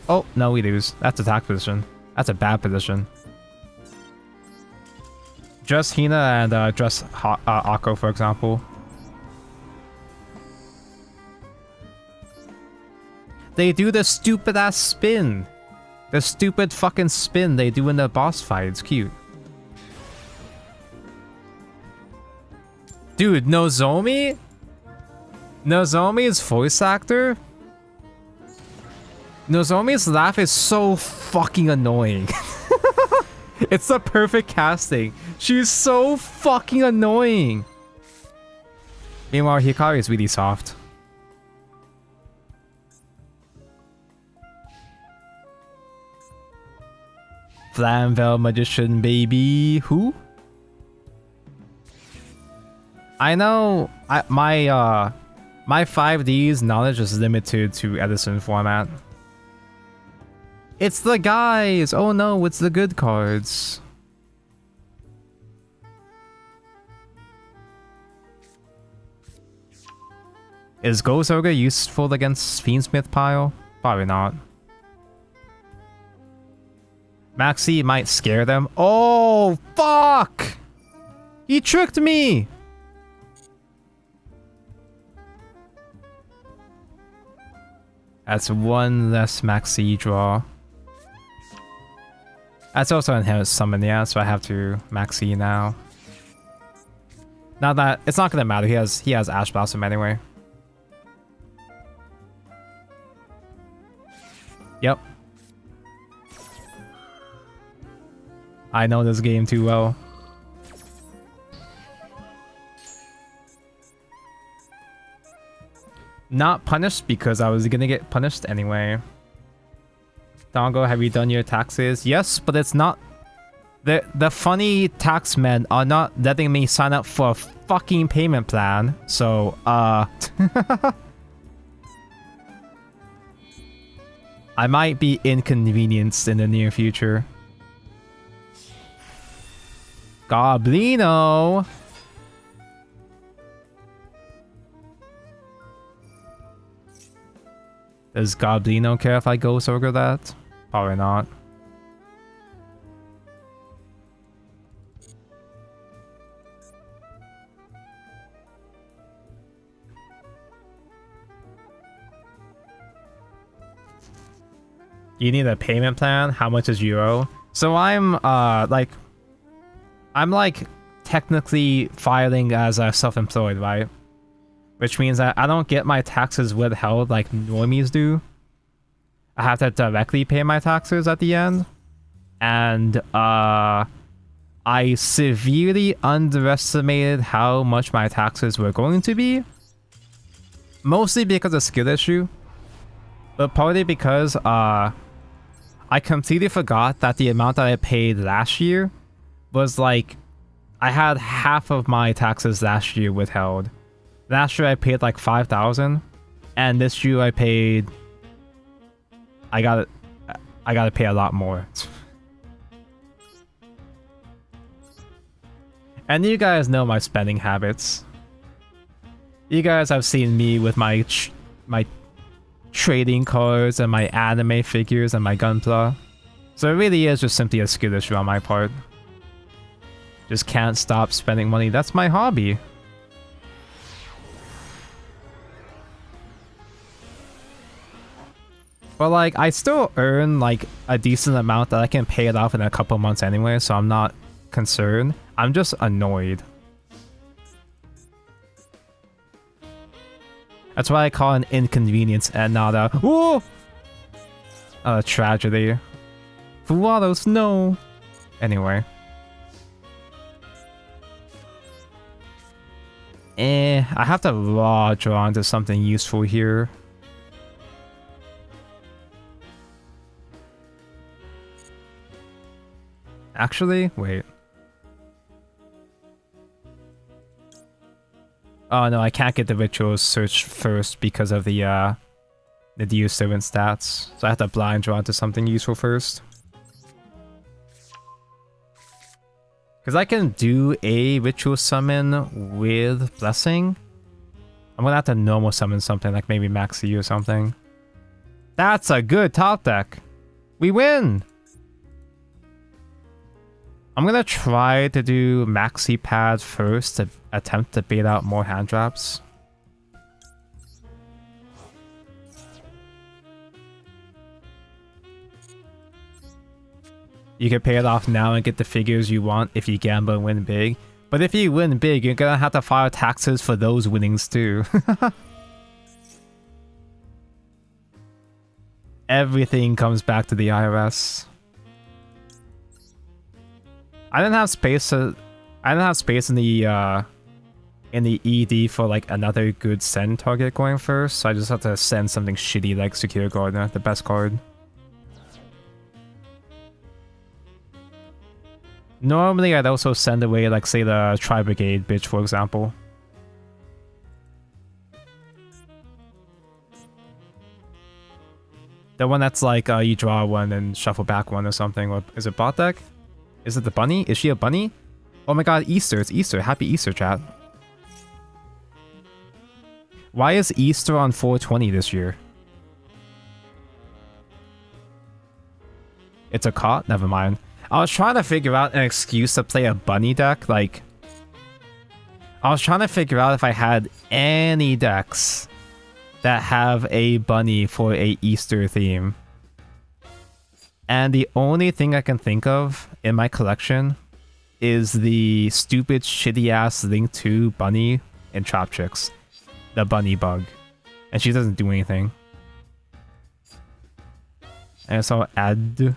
Oh, no, we lose. That's attack position. That's a bad position. Just Hina and just Akko, for example. They do the stupid ass spin. The stupid fucking spin they do in the boss fight. It's cute. Dude, Nozomi? Nozomi's voice actor? Nozomi's laugh is so fucking annoying. It's the perfect casting. She's so fucking annoying. Meanwhile, Hikari is really soft. Flamvel Magician baby. Who? I know my 5D's knowledge is limited to Edison format. It's the guys! Oh no, it's the good cards. Is Ghost Ogre useful against Fiendsmith Pile? Probably not. Maxi might scare them. Oh, fuck! He tricked me! That's one less Maxi draw. That's also an inherent summon, yeah, so I have to Maxi now. Now that it's not gonna matter, he has Ash Blossom anyway. Yep. I know this game too well. Not punished because I was gonna get punished anyway. Dongo, have you done your taxes? Yes, but it's not... The funny tax men are not letting me sign up for a fucking payment plan, so, I might be inconvenienced in the near future. Goblino! Does Goblino care if I Ghost Ogre that? Probably not. You need a payment plan? How much is Euro? So I'm technically filing as self-employed, right? Which means that I don't get my taxes withheld like normies do. I have to directly pay my taxes at the end. And I severely underestimated how much my taxes were going to be. Mostly because of skill issue. But partly because I completely forgot that the amount that I paid last year was like... I had half of my taxes last year withheld. Last year I paid like 5,000, and this year I paid... I gotta pay a lot more. And you guys know my spending habits. You guys have seen me with my trading cards and my anime figures and my gunpla. So it really is just simply a skill issue on my part. Just can't stop spending money. That's my hobby. But like, I still earn like a decent amount that I can pay it off in a couple months anyway, so I'm not concerned. I'm just annoyed. That's why I call it an inconvenience and not a tragedy. Fuados, no. Anyway. I have to raw draw into something useful here. Actually, wait. Oh no, I can't get the rituals search first because of the Deus Servant stats. So I have to blind draw into something useful first. Because I can do a ritual summon with blessing. I'm gonna have to normal summon something like maybe Maxi or something. That's a good top deck. We win! I'm gonna try to do Maxi Pad first to attempt to bait out more hand traps. You can pay it off now and get the figures you want if you gamble and win big. But if you win big, you're gonna have to file taxes for those winnings too. Everything comes back to the IRS. I didn't have space in the ED for like another good send target going first, so I just have to send something shitty like Secure Gardener, the best card. Normally I'd also send away like say the Tri Brigade bitch, for example. The one that's like you draw one and shuffle back one or something. Or is it bot deck? Is it the bunny? Is she a bunny? Oh my god, Easter. It's Easter. Happy Easter, chat. Why is Easter on 420 this year? It's a cot? Never mind. I was trying to figure out an excuse to play a bunny deck. Like, I was trying to figure out if I had any decks that have a bunny for a Easter theme. And the only thing I can think of in my collection is the stupid shitty ass Link 2 bunny in Trap Chicks. The bunny bug. And she doesn't do anything. And so add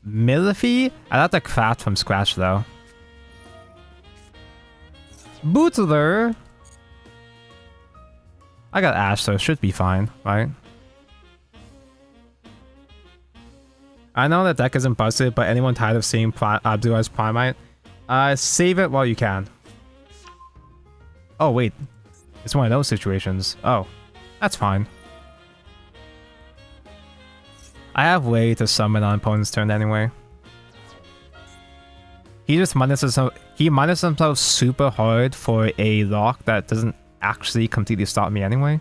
Millify? I'd have to craft from scratch though. Bootler! I got Ash, so it should be fine, right? I know that deck isn't busted, but anyone tired of seeing Blue Eyes Primite? Save it while you can. Oh wait, it's one of those situations. Oh, that's fine. I have way to summon on opponent's turn anyway. He just minuses himself super hard for a lock that doesn't actually completely stop me anyway.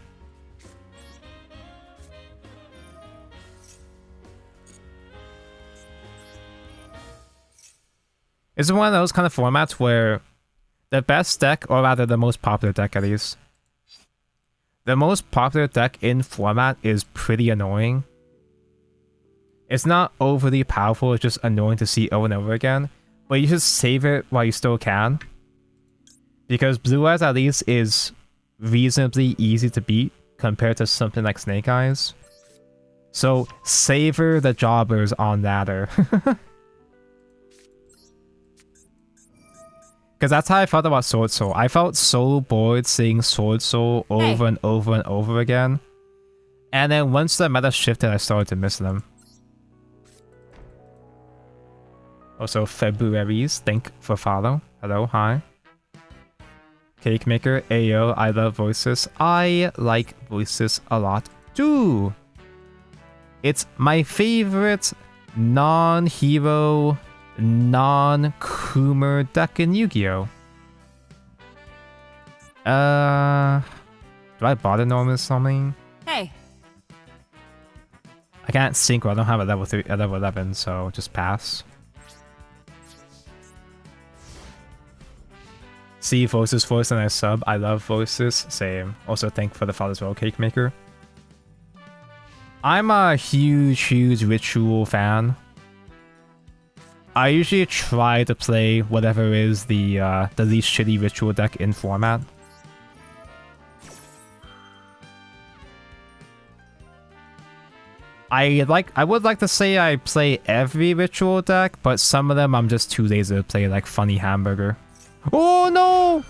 It's one of those kind of formats where the best deck, or rather the most popular deck at least, the most popular deck in format is pretty annoying. It's not overly powerful, it's just annoying to see over and over again, but you should save it while you still can. Because Blue Eyes at least is reasonably easy to beat compared to something like Snake Eyes. So savor the jobbers on ladder. Because that's how I felt about Sword Soul. I felt so bored seeing Sword Soul over and over and over again. And then once the meta shifted, I started to miss them. Also, February's, thank for follow. Hello, hi. Cake Maker, Ayo, I love Voiceless. I like Voiceless a lot too. It's my favorite non-hero, non-Coomer deck in Yu-Gi-Oh! Do I Do I bother Norman something? Hey. I can't sync. I don't have a level 3, a level 11, so just pass. See Voices voice and I sub. I love Voices. Same. Also, thank for the Father's Well Cake Maker. I'm a huge Ritual fan. I usually try to play whatever is the least shitty Ritual deck in format. I would like to say I play every Ritual deck, but some of them I'm just too lazy to play, like Funny Hamburger. Oh no!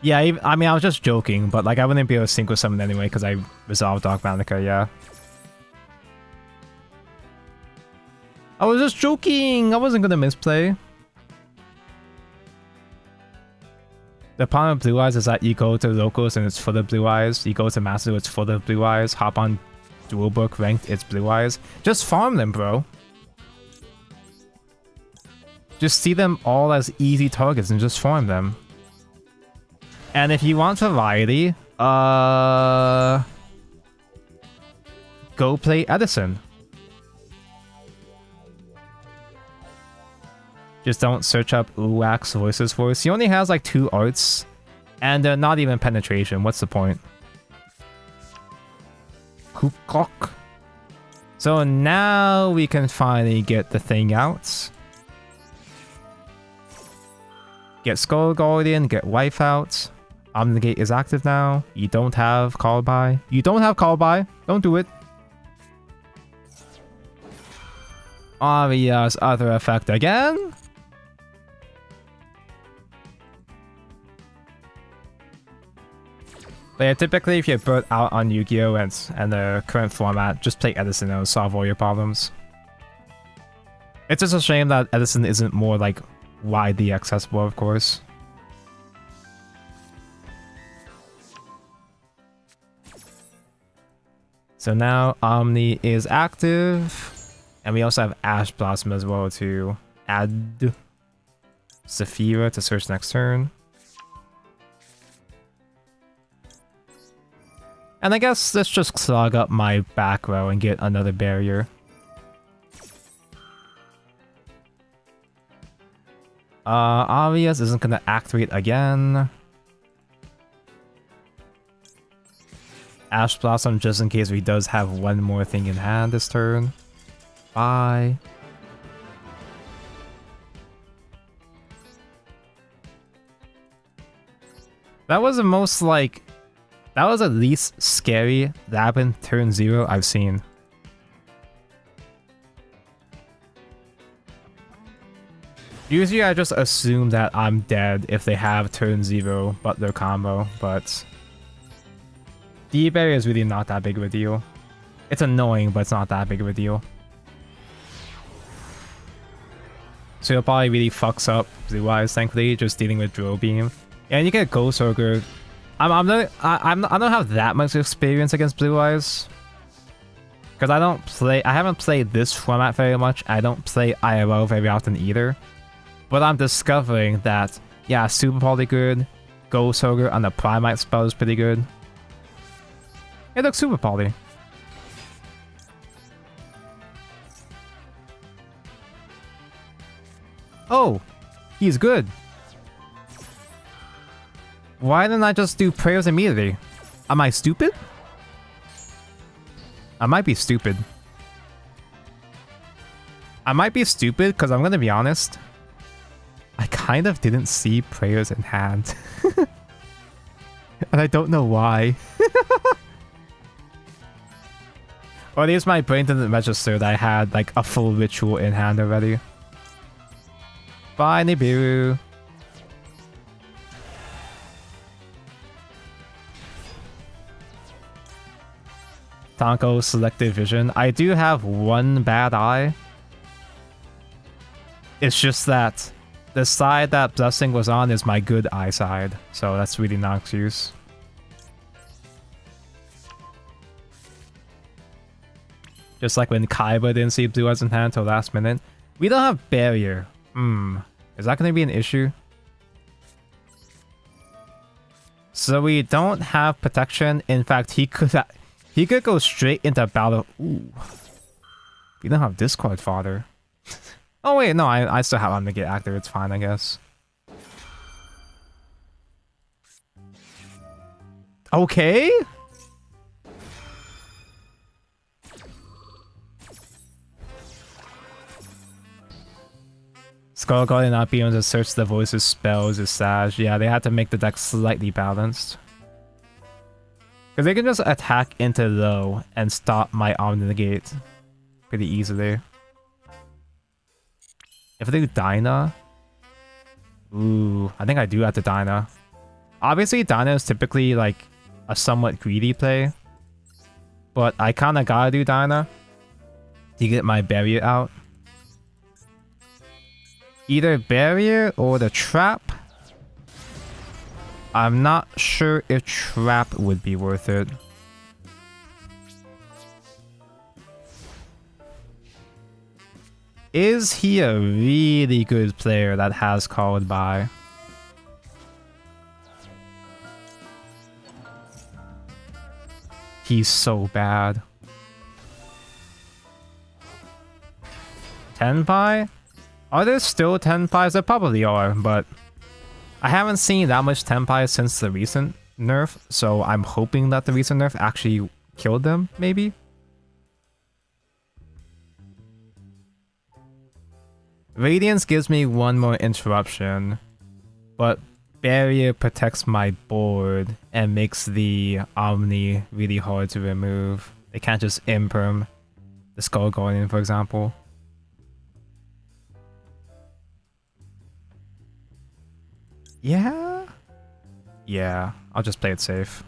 Yeah, I mean, I was just joking, but like I wouldn't be able to sync with someone anyway because I resolved Dogmanica, yeah. I was just joking! I wasn't gonna misplay. The problem with Blue Eyes is that you go to locals and it's full of Blue Eyes. You go to Master, it's full of Blue Eyes. Hop on Dual Book ranked, it's Blue Eyes. Just farm them, bro. Just see them all as easy targets and just farm them. And if you want variety, go play Edison. Just don't search up Uwax Voices voice. He only has like 2 arts, and they're not even penetration. What's the point? Cook. So now we can finally get the thing out. Get Skull Guardian, get Wife out. Omnigate is active now. You don't have Call By. You don't have Call By. Don't do it. Aria's other effect again. But yeah, typically if you're burnt out on Yu-Gi-Oh! And the current format, just play Edison and it'll solve all your problems. It's just a shame that Edison isn't more like widely accessible, of course. So now Omni is active. And we also have Ash Blossom as well to add Saphira to search next turn. And I guess let's just clog up my back row and get another barrier. Arias isn't gonna activate again. Ash Blossom just in case he does have one more thing in hand this turn. Bye. That was the most like... That was the least scary that happened turn 0 I've seen. Usually I just assume that I'm dead if they have turn 0 Butler combo, but... D-Barrier is really not that big of a deal. It's annoying, but it's not that big of a deal. So it probably really fucks up Blue Eyes, thankfully, just dealing with Drill Beam. And you get Ghost Ogre. I don't have that much experience against Blue Eyes. Because I haven't played this format very much. I don't play IRL very often either. But I'm discovering that, yeah, Super Poly good. Ghost Ogre on the Primite spell is pretty good. It looks Super Poly. Oh, he's good. Why didn't I just do prayers immediately? Am I stupid? I might be stupid. I might be stupid because I'm gonna be honest. I kind of didn't see prayers in hand. And I don't know why. Or at least my brain didn't register that I had like a full ritual in hand already. Bye, Nibiru. Tonko Selective Vision. I do have one bad eye. It's just that the side that Blessing was on is my good eye side, so that's really not an excuse. Just like when Kaiba didn't see Blue Eyes in hand till last minute. We don't have Barrier. Is that going to be an issue? So we don't have protection. In fact, he could go straight into battle. Ooh. We don't have discard fodder. Oh wait, no, I still have him to get active. It's fine, I guess. Okay. Skull Guardian not being able to search the voices spells is sad. Yeah, they had to make the deck slightly balanced. Because they can just attack into low and stop my Omnigate pretty easily. If they do Dyna... Ooh, I think I do have to Dyna. Obviously, Dyna is typically like a somewhat greedy play. But I kinda gotta do Dyna to get my barrier out. Either barrier or the trap. I'm not sure if trap would be worth it. Is he a really good player that has called by? He's so bad. Tenpai? Are there still Tenpais? There probably are, but I haven't seen that much Tenpai since the recent nerf, so I'm hoping that the recent nerf actually killed them, maybe? Radiance gives me one more interruption, but Barrier protects my board and makes the Omni really hard to remove. They can't just imperm the Skull Guardian, for example. Yeah? Yeah, I'll just play it safe.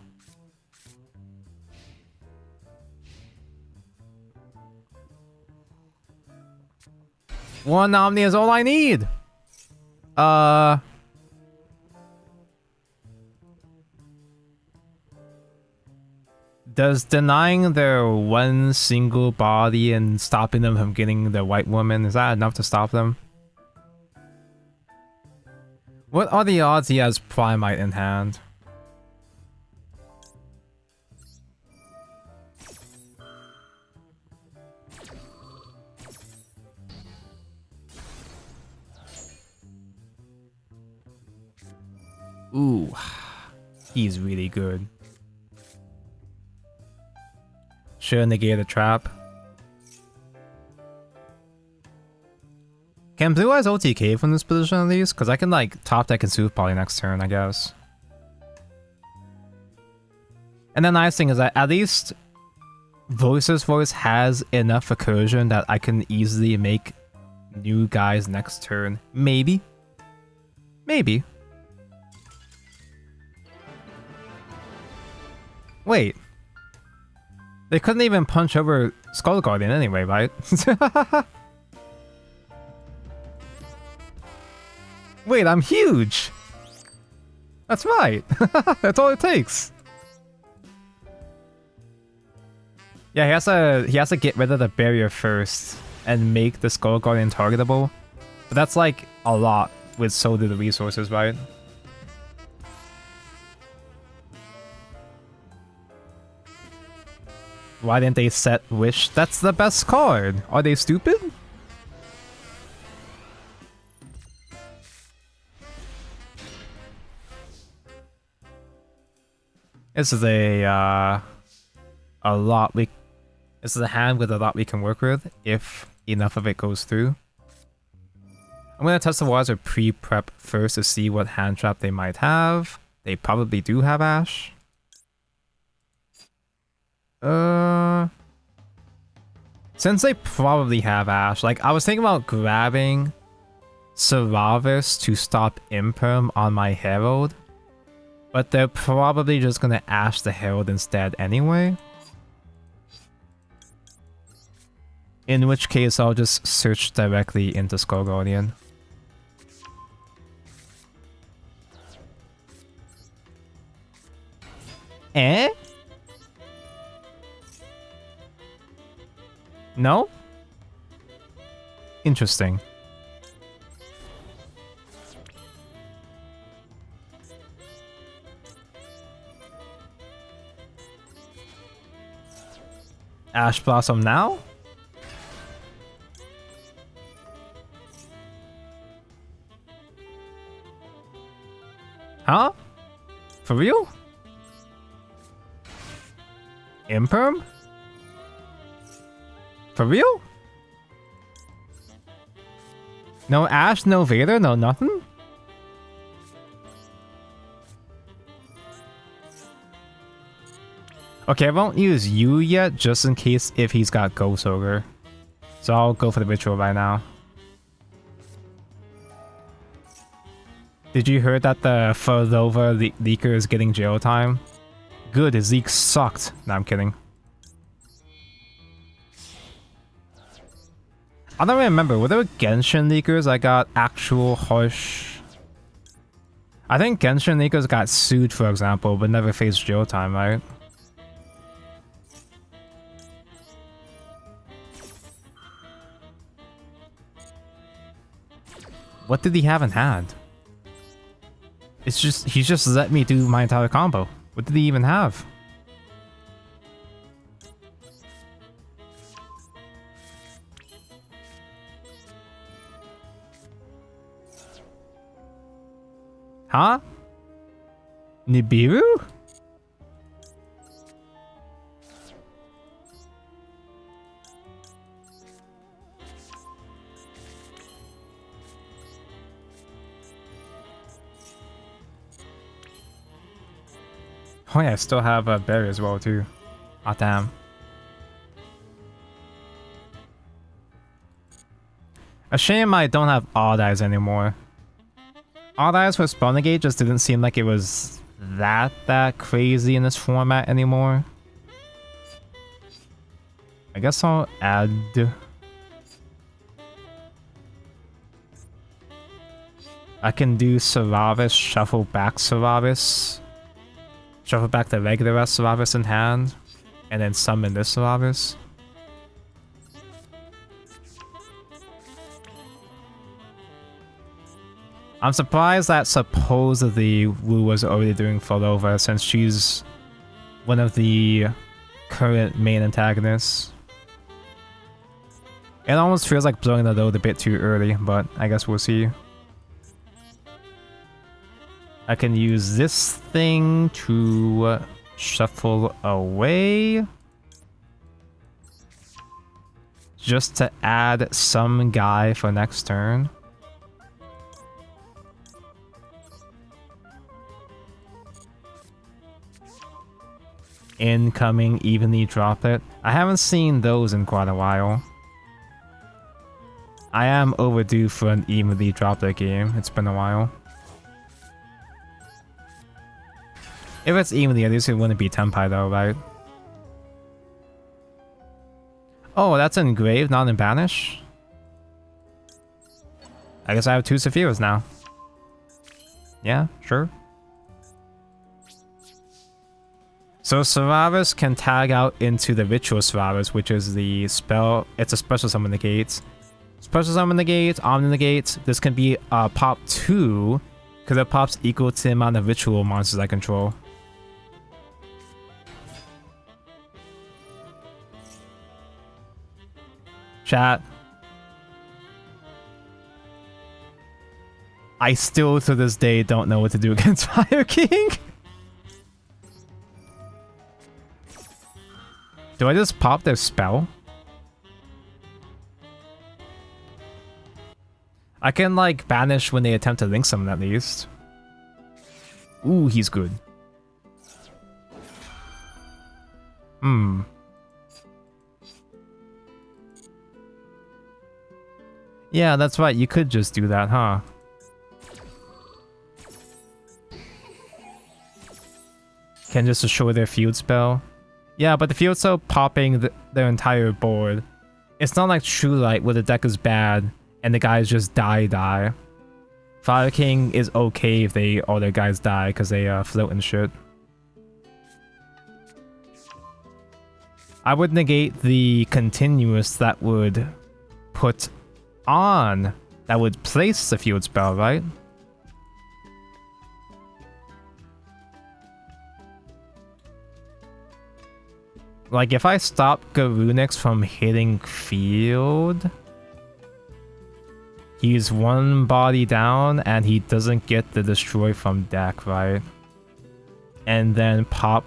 One Omni is all I need! Does denying their one single body and stopping them from getting the white woman, is that enough to stop them? What are the odds he has Primite in hand? Ooh, he's really good. Should negate a trap. Can Blue Eyes OTK from this position at least? Because I can like top deck and Sooth Poly next turn, I guess. And the nice thing is that at least Voiceless Voice has enough recursion that I can easily make new guys next turn. Maybe. Maybe. Wait. They couldn't even punch over Skull Guardian anyway, right? Wait, I'm huge! That's right! That's all it takes! Yeah, he has to get rid of the barrier first and make the Skull Guardian targetable. But that's like a lot with so little resources, right? Why didn't they set Wish? That's the best card! Are they stupid? This is a lot we... This is a hand with a lot we can work with, if enough of it goes through. I'm gonna test the waters of pre-prep first to see what hand trap they might have. They probably do have Ash. Since they probably have Ash, like, I was thinking about grabbing Seravis to stop Imperm on my Herald. But they're probably just gonna Ash the Herald instead anyway. In which case, I'll just search directly into Skull Guardian. Eh? No? Interesting. Ash Blossom now? Huh? For real? Imperm? For real? No Ash, no Vader, no nothing? Okay, I won't use you yet, just in case if he's got Ghost Ogre. So I'll go for the ritual right now. Did you hear that the Furlova leaker is getting jail time? Good, his leak sucked. No, I'm kidding. I don't remember, were there Genshin leakers that got actual harsh... I think Genshin leakers got sued, for example, but never faced jail time, right? What did he have in hand? It's just, he's just let me do my entire combo. What did he even have? Huh? Nibiru? Oh yeah, I still have a berry as well too. Ah damn. A shame I don't have Odd Eyes anymore. Odd Eyes for Spawnegate just didn't seem like it was that crazy in this format anymore. I guess I'll add... I can do Seravis, shuffle back Seravis. Shuffle back the regular Seravis in hand, and then summon this Seravis. I'm surprised that supposedly Wu was already doing Furlova since she's one of the current main antagonists. It almost feels like blowing the load a bit too early, but I guess we'll see. I can use this thing to shuffle away. Just to add some guy for next turn. Incoming evenly droplet. I haven't seen those in quite a while. I am overdue for an evenly droplet game. It's been a while. If it's evenly, at least it wouldn't be Tenpai though, right? Oh, that's engraved, not in Banish? I guess I have two Sephiras now. Yeah, sure. So Seravis can tag out into the Ritual Seravis, which is the spell. It's a special summon negates. Special summon negates, Omni negates. This can be pop 2, because it pops equal to the amount of ritual monsters I control. Chat. I still to this day don't know what to do against Fire King. Do I just pop their spell? I can like banish when they attempt to link summon at least. Ooh, he's good. Hmm. Yeah, that's right. You could just do that, huh? Can just destroy their field spell. Yeah, but the field spell popping their entire board. It's not like True Light where the deck is bad and the guys just die. Fire King is okay if all their guys die because they float and shit. I would negate the continuous that would put on, that would place the field spell, right? Like, if I stop Garunix from hitting field, he's one body down and he doesn't get the destroy from deck, right? And then pop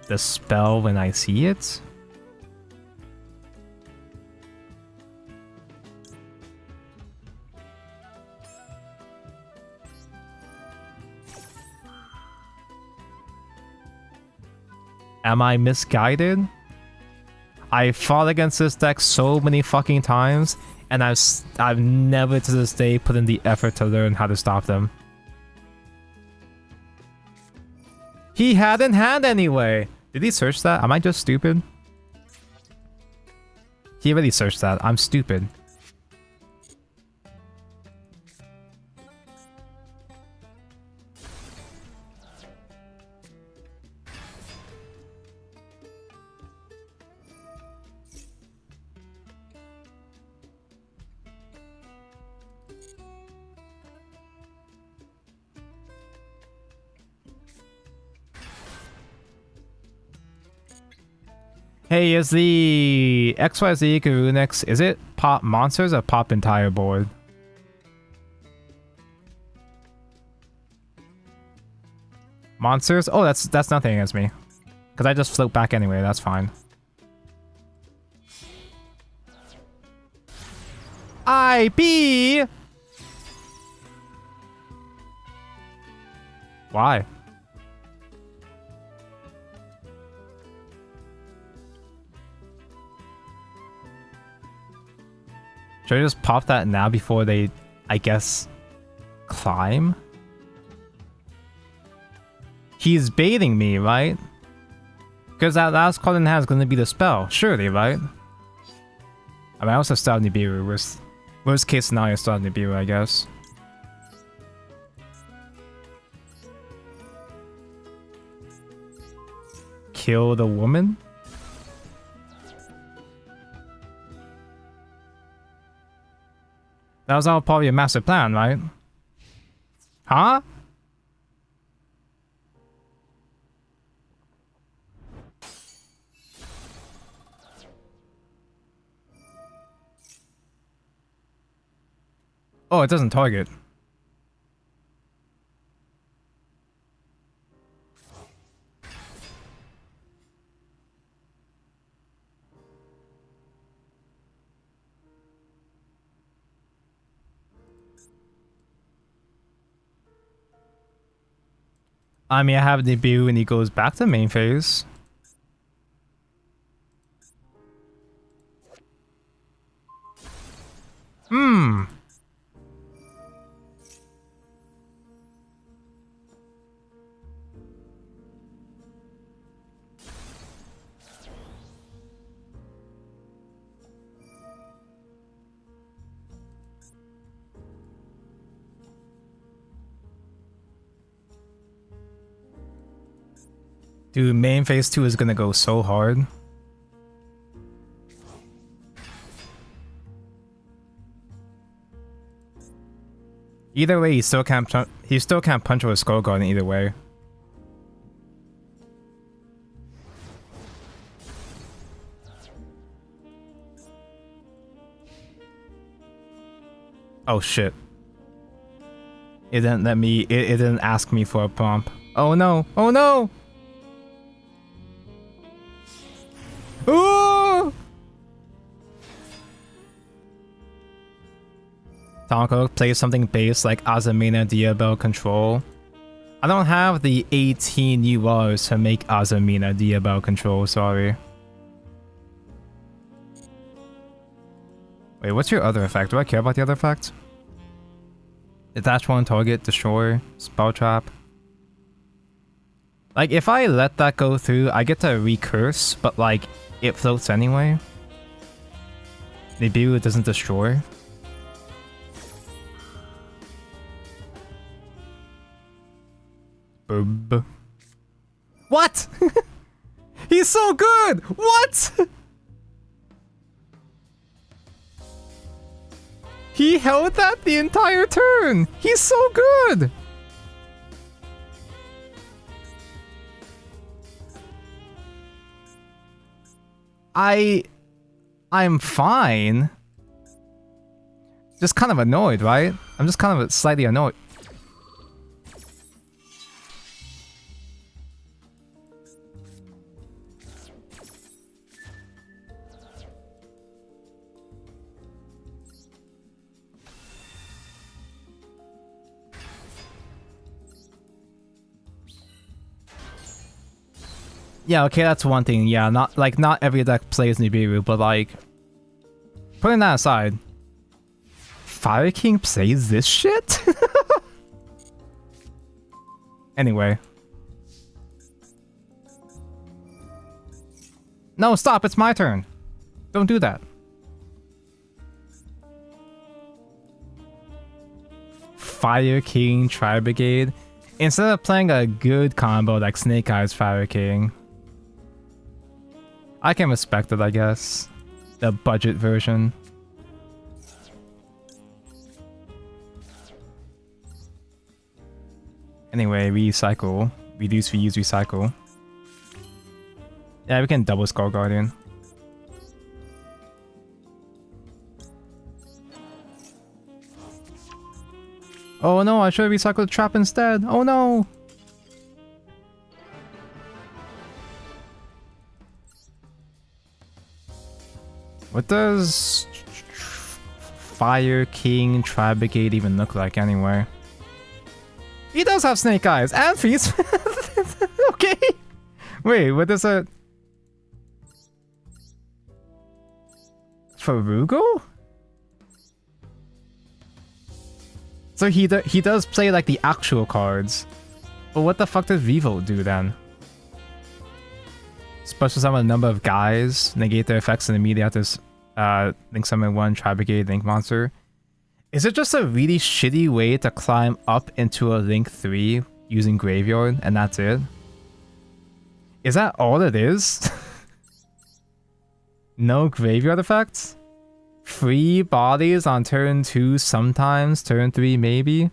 the spell when I see it? Am I misguided? I fought against this deck so many fucking times, and I've never to this day put in the effort to learn how to stop them. He had in hand anyway! Did he search that? Am I just stupid? He already searched that. I'm stupid. Hey, is the XYZ Garunix, is it pop monsters or pop entire board? Monsters? Oh, that's nothing against me. Because I just float back anyway, that's fine. IB! Why? Should I just pop that now before they, I guess, climb? He's baiting me, right? Because that last card in hand is going to be the spell, surely, right? I mean, I also start Nibiru. Worst case scenario, start Nibiru, I guess. Kill the woman? That was all probably a master plan, right? Huh? Oh, it doesn't target. I mean, I have debut and he goes back to main phase. Dude, main phase 2 is gonna go so hard. Either way, he still can't punch with a Skull Garden either way. Oh shit. It didn't let me, it didn't ask me for a prompt. Oh no, oh no! Ooh! Tonko plays something base like Azamina Diabel Control. I don't have the 18 URs to make Azamina Diabel Control, sorry. Wait, what's your other effect? Do I care about the other effect? Detach one, target, destroy, spell trap. Like, if I let that go through, I get to recurse, but like, it floats anyway. Maybe it doesn't destroy. Boob. What? He's so good! What? He held that the entire turn! He's so good! I'm fine. Just kind of annoyed, right? I'm just kind of slightly annoyed. Yeah, okay, that's one thing. Yeah, not every deck plays Nibiru, but like putting that aside, Fire King plays this shit? Anyway. No, stop, it's my turn. Don't do that. Fire King, Tri Brigade. Instead of playing a good combo like Snake Eyes Fire King, I can respect it, I guess. The budget version. Anyway, recycle. Reduce, reuse, recycle. Yeah, we can double Skull Guardian. Oh no, I should have recycled Trap instead. Oh no! What does Fire King Tri Brigade even look like anyway? He does have Snake Eyes and Feast. Okay. Wait, what does a Farugo? So he does play like the actual cards. But what the fuck does Revolt do then? Special summon a number of guys, negate their effects, and immediately have to link summon one Tri Brigade Link monster. Is it just a really shitty way to climb up into a Link 3 using Graveyard and that's it? Is that all it is? No Graveyard effects? Free bodies on turn 2 sometimes, turn 3 maybe?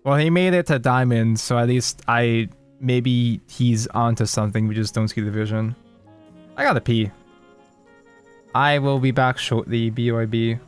Well, he made it to Diamond, so at least maybe he's onto something, we just don't see the vision. I gotta pee. I will be back shortly, BYB.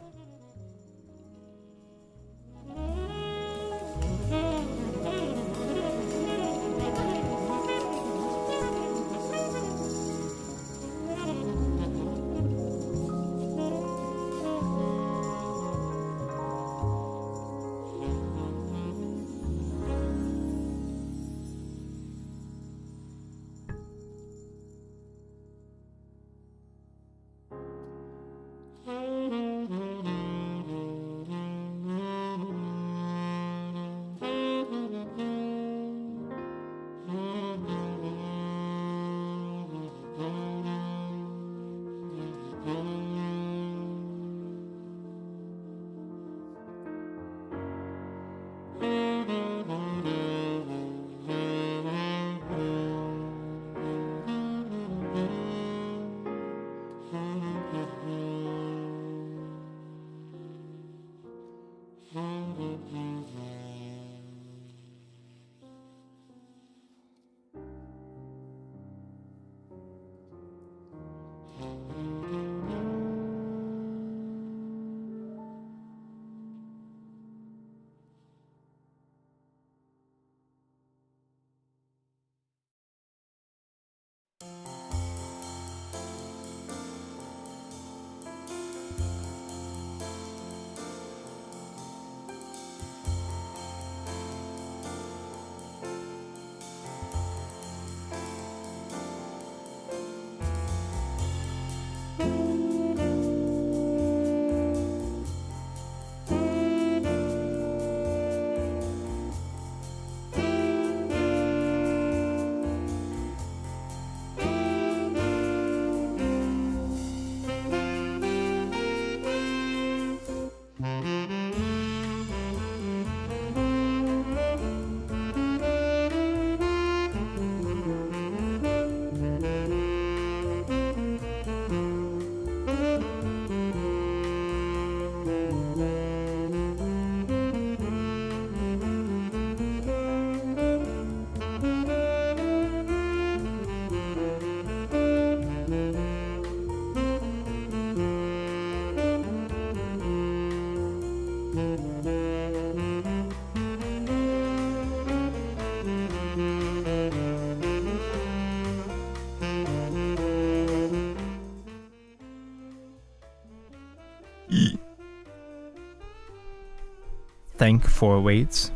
Thank for waits.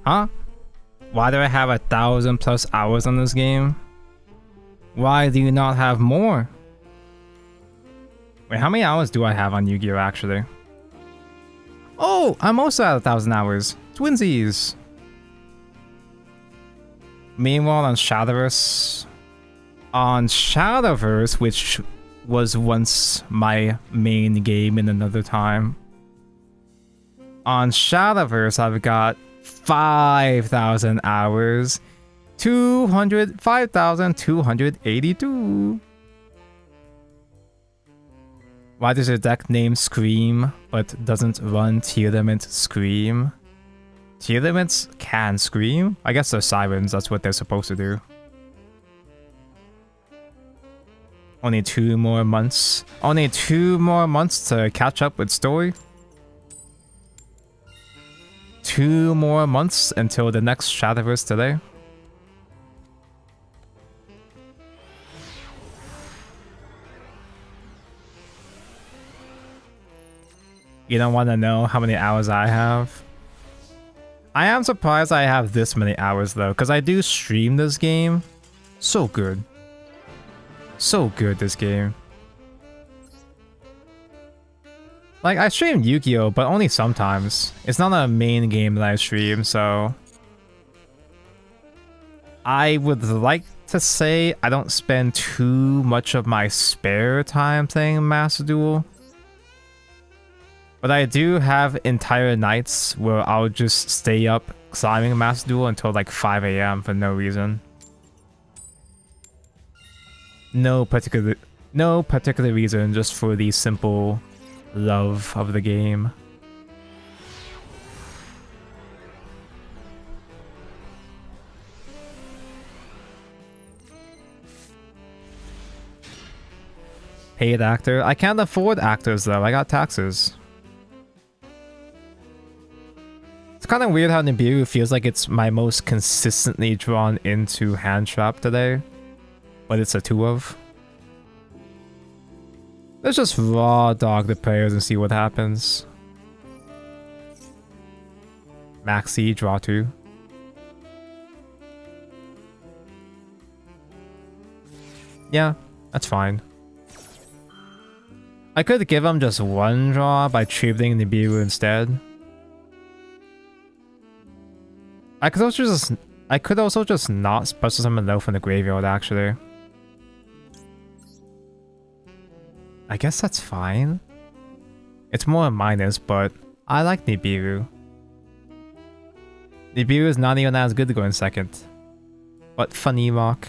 Huh? Why do I have 1,000+ hours on this game? Why do you not have more? Wait, how many hours do I have on Yu-Gi-Oh actually? Oh, I'm also at 1,000 hours. Twinsies. Meanwhile, on Shadowverse, which was once my main game in another time, on Shadowverse, I've got 5,000 hours, 5,282. Why does your deck name Scream, but doesn't run Teardament Scream? Teardaments can scream? I guess they're sirens, that's what they're supposed to do. Only 2 more months. Only 2 more months to catch up with story. 2 more months until the next Shadowverse today. You don't want to know how many hours I have? I am surprised I have this many hours though, because I do stream this game. So good. So good, this game. Like, I stream Yu-Gi-Oh, but only sometimes. It's not a main game that I stream, so... I would like to say I don't spend too much of my spare time playing Master Duel. But I do have entire nights where I'll just stay up climbing Master Duel until like 5 AM for no reason. No particular reason, just for the simple love of the game. Paid actor? I can't afford actors though, I got taxes. It's kind of weird how Nibiru feels like it's my most consistently drawn into hand trap today. But it's a 2 of. Let's just raw dog the players and see what happens. Maxi, draw 2. Yeah, that's fine. I could give him just 1 draw by tributing Nibiru instead. I could also just not special summon low from the graveyard actually. I guess that's fine. It's more a minus, but I like Nibiru. Nibiru is not even as good to go in second. But funny rock.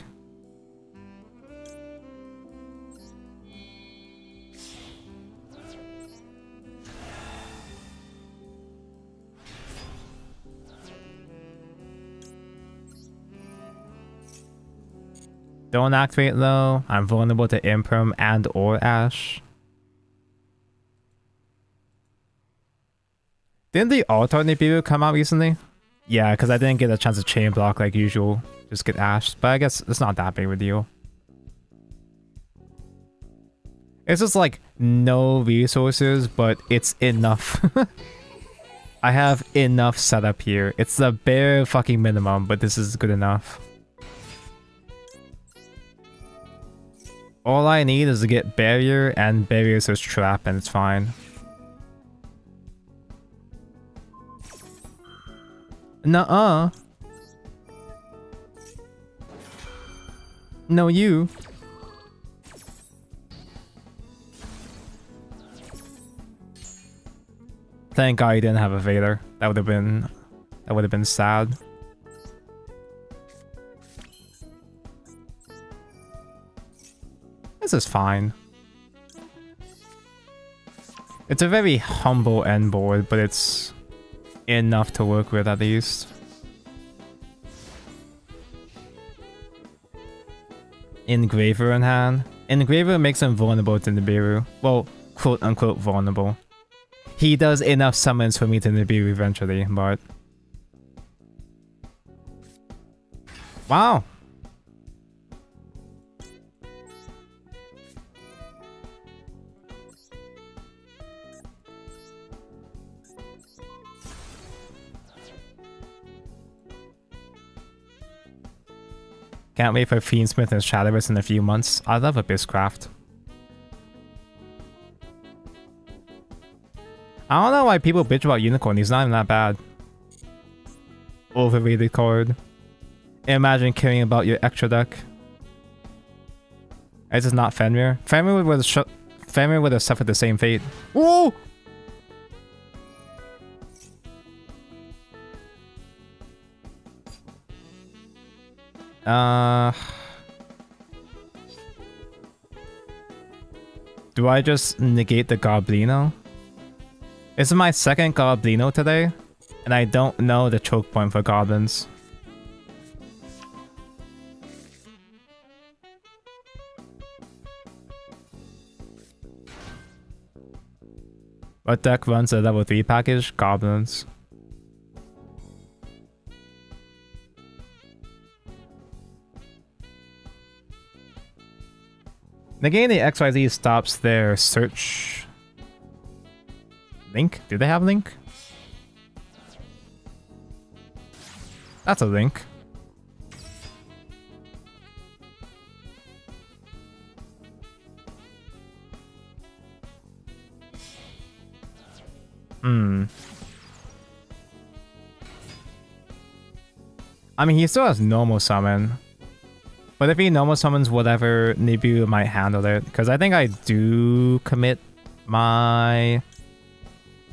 Don't activate though. I'm vulnerable to Imperm and or Ash. Didn't the Altar Nibiru come out recently? Yeah, because I didn't get a chance to chain block like usual. Just get Ash. But I guess it's not that big of a deal. It's just like no resources, but it's enough. I have enough setup here. It's the bare fucking minimum, but this is good enough. All I need is to get Barrier, and Barrier says Trap, and it's fine. Nuh-uh. No, you. Thank God you didn't have a Vader. That would have been sad. This is fine. It's a very humble end board, but it's enough to work with at least. Engraver in hand. Engraver makes him vulnerable to Nibiru. Well, quote unquote vulnerable. He does enough summons for me to Nibiru eventually, but... Wow! Can't wait for Fiendsmith and Shadowverse in a few months. I love Abysscraft. I don't know why people bitch about Unicorn. He's not even that bad. Overrated card. Imagine caring about your extra deck. This is not Fenrir. Fenrir would have suffered the same fate. Whoa! Do I just negate the Goblino? This is my second Goblino today, and I don't know the choke point for goblins. What deck runs a level 3 package? Goblins. Negating the XYZ stops their search. Link? Do they have Link? That's a Link. I mean, he still has normal summon. But if he normal summons whatever, Nibiru might handle it. Because I think I do commit my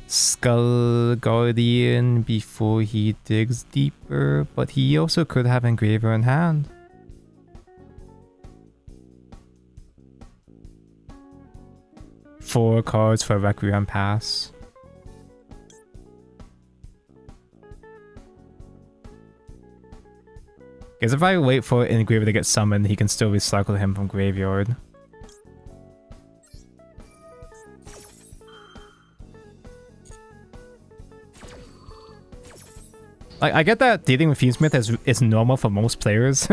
Skull Guardian before he digs deeper. But he also could have Engraver in hand. Four cards for Requiem Pass. Because if I wait for Engraver to get summoned, he can still recycle him from graveyard. Like, I get that dealing with Fiendsmith is normal for most players.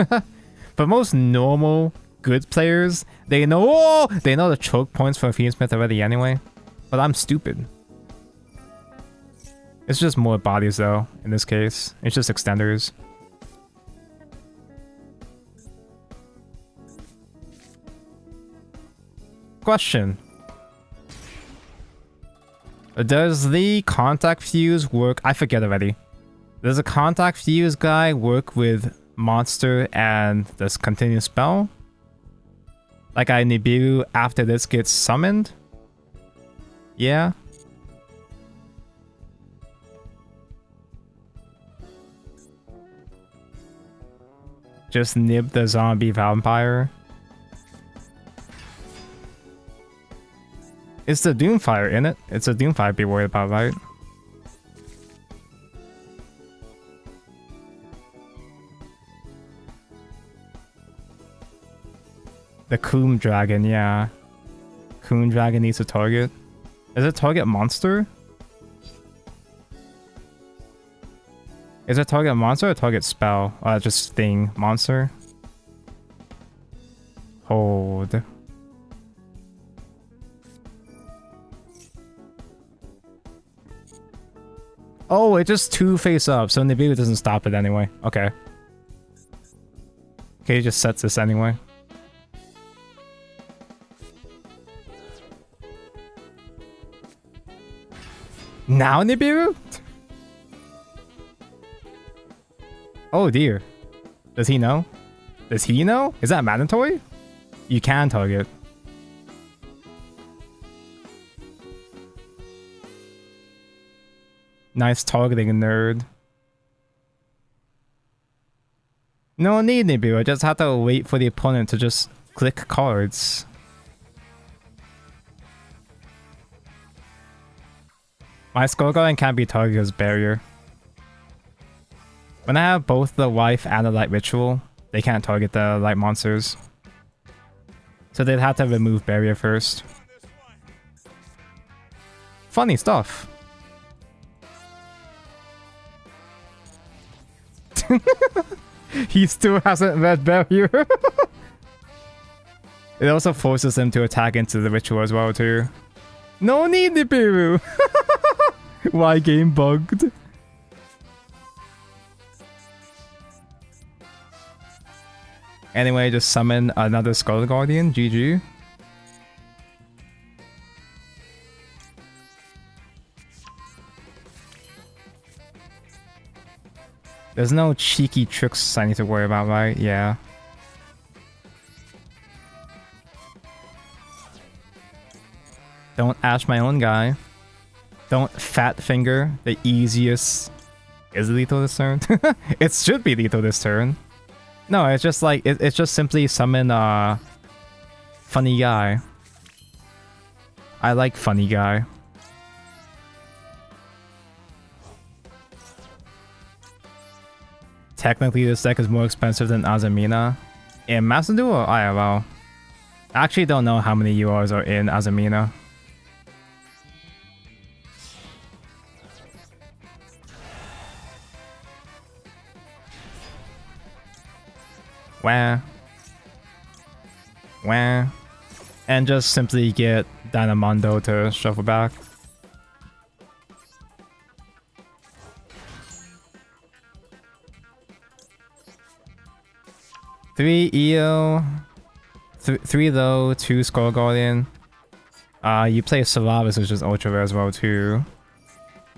For most normal, good players, they know the choke points for Fiendsmith already anyway. But I'm stupid. It's just more bodies though, in this case. It's just extenders. Question. Does the contact fuse work? I forget already. Does the contact fuse guy work with monster and this continuous spell? Like I Nibiru after this gets summoned? Yeah. Just nib the zombie vampire. It's the Doomfire in it. It's a Doomfire to be worried about, right? The Coom Dragon, yeah. Coom Dragon needs a target. Is it target monster? Is it target monster or target spell? Just thing. Monster? Hold. Oh, it just two face up, so Nibiru doesn't stop it anyway. Okay. Okay, he just sets this anyway. Now Nibiru? Oh dear. Does he know? Does he know? Is that mandatory? You can target. Nice targeting, nerd. No need, Nibiru. I just have to wait for the opponent to just click cards. My Skull Guardian can't be targeted as barrier. When I have both the wife and the light ritual, they can't target the light monsters. So they'd have to remove barrier first. Funny stuff. He still hasn't read barrier. It also forces him to attack into the ritual as well too. No need, Nibiru. Why game bugged? Anyway, just summon another Skull Guardian. GG. There's no cheeky tricks I need to worry about, right? Yeah. Don't ash my own guy. Don't fat finger the easiest. Is it lethal this turn? It should be lethal this turn. No, it's just like it's just simply summon funny guy. I like funny guy. Technically, this deck is more expensive than Azamina. In Master Duel or IRL? I actually don't know how many URs are in Azamina. Wah. Wah. And just simply get Dynamondo to shuffle back. Three EO, three though, 2 Skull Guardian. You play Solaris, which is ultra rare as well too.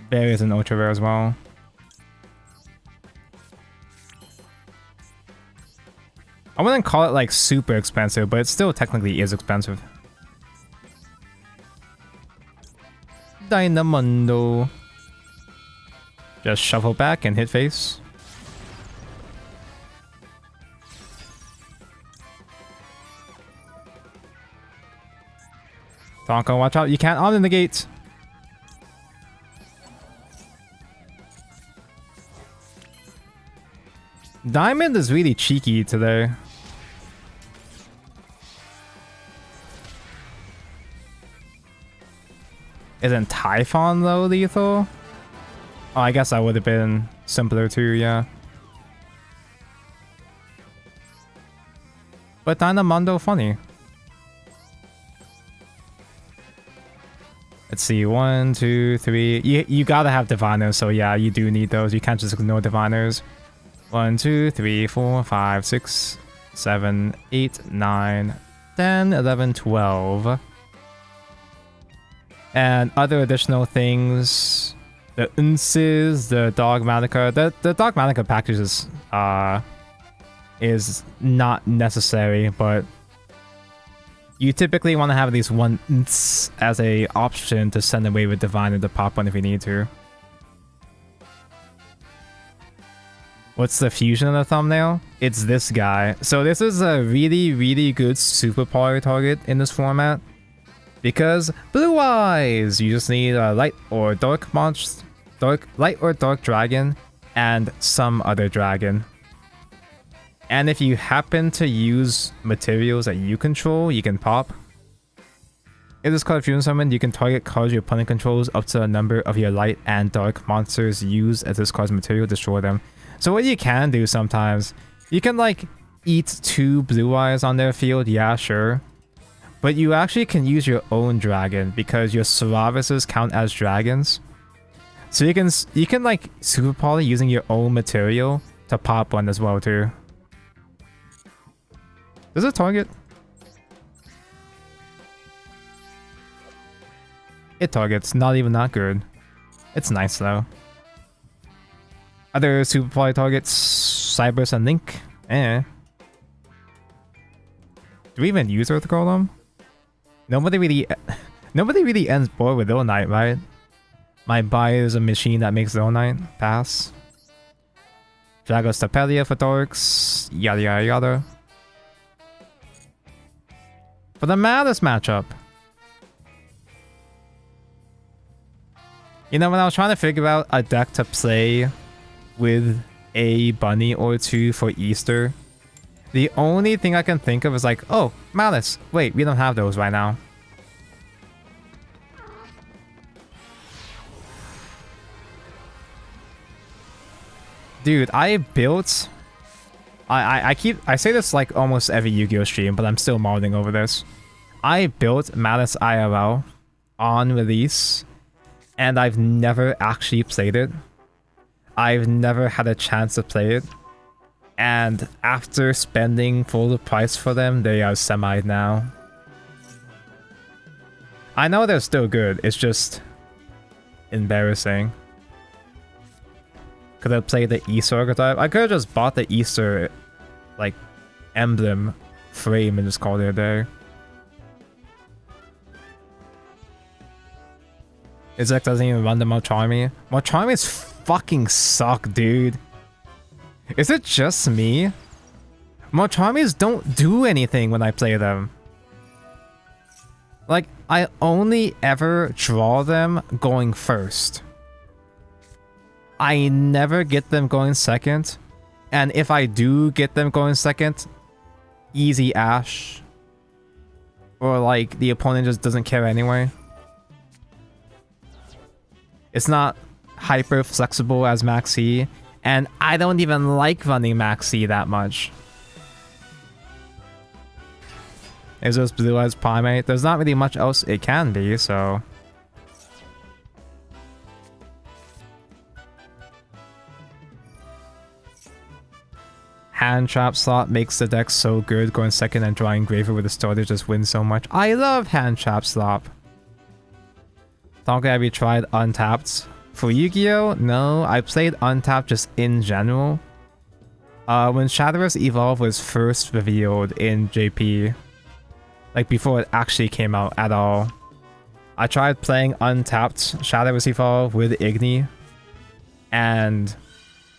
Berry is an ultra rare as well. I wouldn't call it like super expensive, but it still technically is expensive. Dynamondo. Just shuffle back and hit face. Tonko, watch out, you can't on in the gate. Diamond is really cheeky today. Isn't Typhon though lethal? Oh, I guess that would have been simpler too, yeah. But Dynamondo funny. Let's see, 1, 2, 3. You gotta have diviners, so yeah, you do need those. You can't just ignore diviners. 1, 2, 3, 4, 5, 6, 7, 8, 9, 10, 11, 12. And other additional things. The Unces, the Dogmatica. The Dogmatica package is not necessary, but you typically want to have at least one as a option to send away with Diviner to pop one if you need to. What's the fusion of the thumbnail? It's this guy. So this is a really, really good super power target in this format. Because Blue Eyes! You just need a light or dark monster, light or dark dragon, and some other dragon. And if you happen to use materials that you control, you can pop. If this card fusion summoned, you can target cards your opponent controls up to a number of your light and dark monsters used as this card's material, destroy them. So what you can do sometimes, you can like eat 2 Blue Eyes on their field, yeah, sure. But you actually can use your own dragon because your Solarises count as dragons. So you can like super poly using your own material to pop one as well too. Does it target? It targets, not even that good. It's nice though. Other super poly targets, Cybers and Link. Eh. Do we even use Earth Golem? Nobody really ends board with Knight, right? My buy is a machine that makes Knight pass. Dragos Tapelia for Dorks, yada yada yada. For the Madness matchup. You know, when I was trying to figure out a deck to play with a bunny or 2 for Easter, the only thing I can think of is like, oh, Malice. Wait, we don't have those right now. Dude, I built... I say this like almost every Yu-Gi-Oh stream, but I'm still modding over this. I built Malice IRL on release, and I've never actually played it. I've never had a chance to play it. And after spending full price for them, they are semi'd now. I know they're still good, it's just embarrassing. Could have played the Easter archetype. I could have just bought the Easter, like, emblem frame and just called it a day. Izek doesn't even run the Mochami. Mochamis fucking suck, dude. Is it just me? Mochamis don't do anything when I play them. Like, I only ever draw them going first. I never get them going second. And if I do get them going second, easy Ash. Or like, the opponent just doesn't care anyway. It's not hyper flexible as Maxi. And I don't even like running Maxi that much. Is this blue as Primate? There's not really much else it can be, so... Hand Trap slot makes the deck so good, going second and drawing Graver with the starter just wins so much. I love Hand Trap slot. Tonka, have you tried Untapped? For Yu-Gi-Oh? No, I played Untapped just in general. When Shadowverse Evolve was first revealed in JP, like before it actually came out at all, I tried playing Untapped Shadowverse Evolve with Igni, and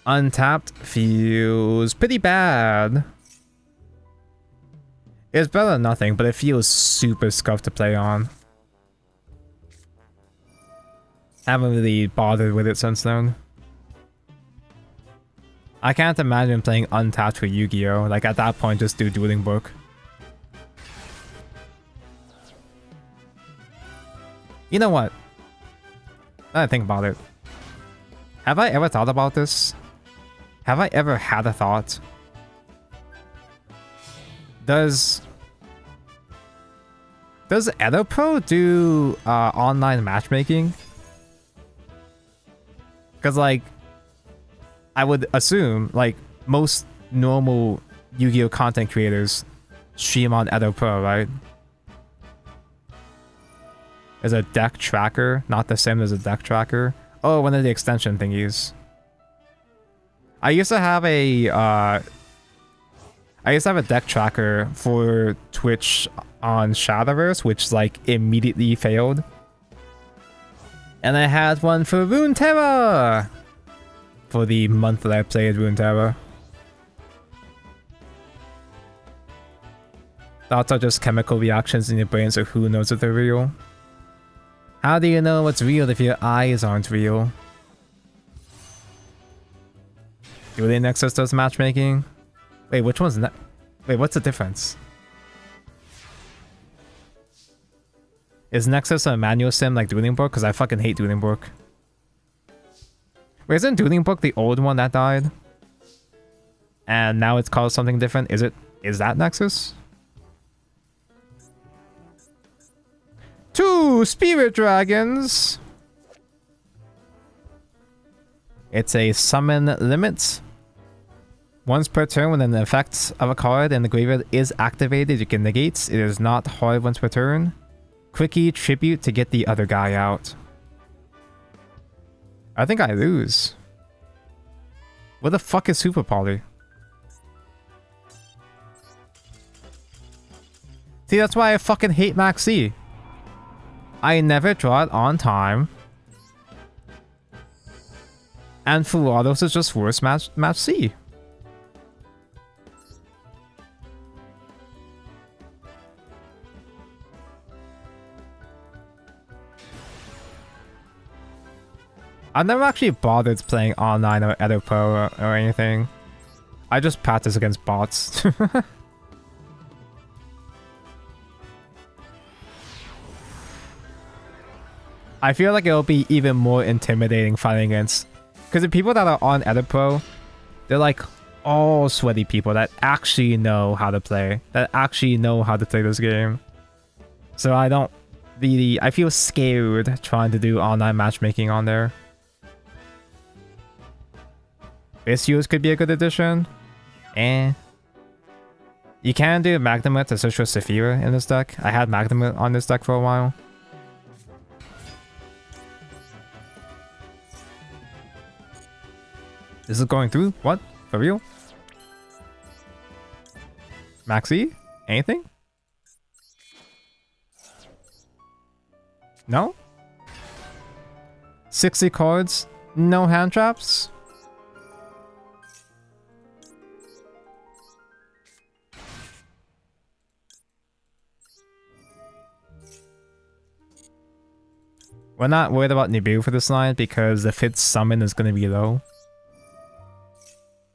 Untapped feels pretty bad. It's better than nothing, but it feels super scuffed to play on. Haven't really bothered with it since then. I can't imagine playing Untapped for Yu-Gi-Oh! Like at that point, just do Dueling Book. You know what? Now I think about it. Have I ever thought about this? Have I ever had a thought? Does EdoPro do online matchmaking? Because, like, I would assume, like, most normal Yu-Gi-Oh! Content creators stream on EdoPro, right? Is a deck tracker not the same as a deck tracker? Oh, one of the extension thingies. I used to have a deck tracker for Twitch on Shadowverse, which, like, immediately failed. And I had one for Runeterra! For the month that I played Runeterra. Thoughts are just chemical reactions in your brain, so who knows if they're real? How do you know what's real if your eyes aren't real? Dueling Nexus does matchmaking? Wait, which one's that? Wait, what's the difference? Is Nexus a manual sim like Dueling Book? Because I fucking hate Dueling Book. Wait, isn't Dueling Book the old one that died? And now it's called something different? Is that Nexus? 2 Spirit Dragons! It's a summon limit. Once per turn, when an effect of a card in the graveyard is activated, you can negate. It is not hard once per turn. Quickie tribute to get the other guy out. I think I lose. What the fuck is Super Poly? See, that's why I fucking hate Maxi. I never draw it on time. And Fulados is just worse match C. I've never actually bothered playing online or EdoPro or anything. I just practice against bots. I feel like it'll be even more intimidating fighting against... Because the people that are on EdoPro, they're like all sweaty people that actually know how to play. That actually know how to play this game. So I don't really... I feel scared trying to do online matchmaking on there. Issues could be a good addition. Eh. You can do Magnamut to search for Saphira in this deck. I had Magnamut on this deck for a while. This is going through? What? For real? Maxi? Anything? No? 60 cards? No hand traps? We're not worried about Nibiru for this line because the 5th summon is going to be low.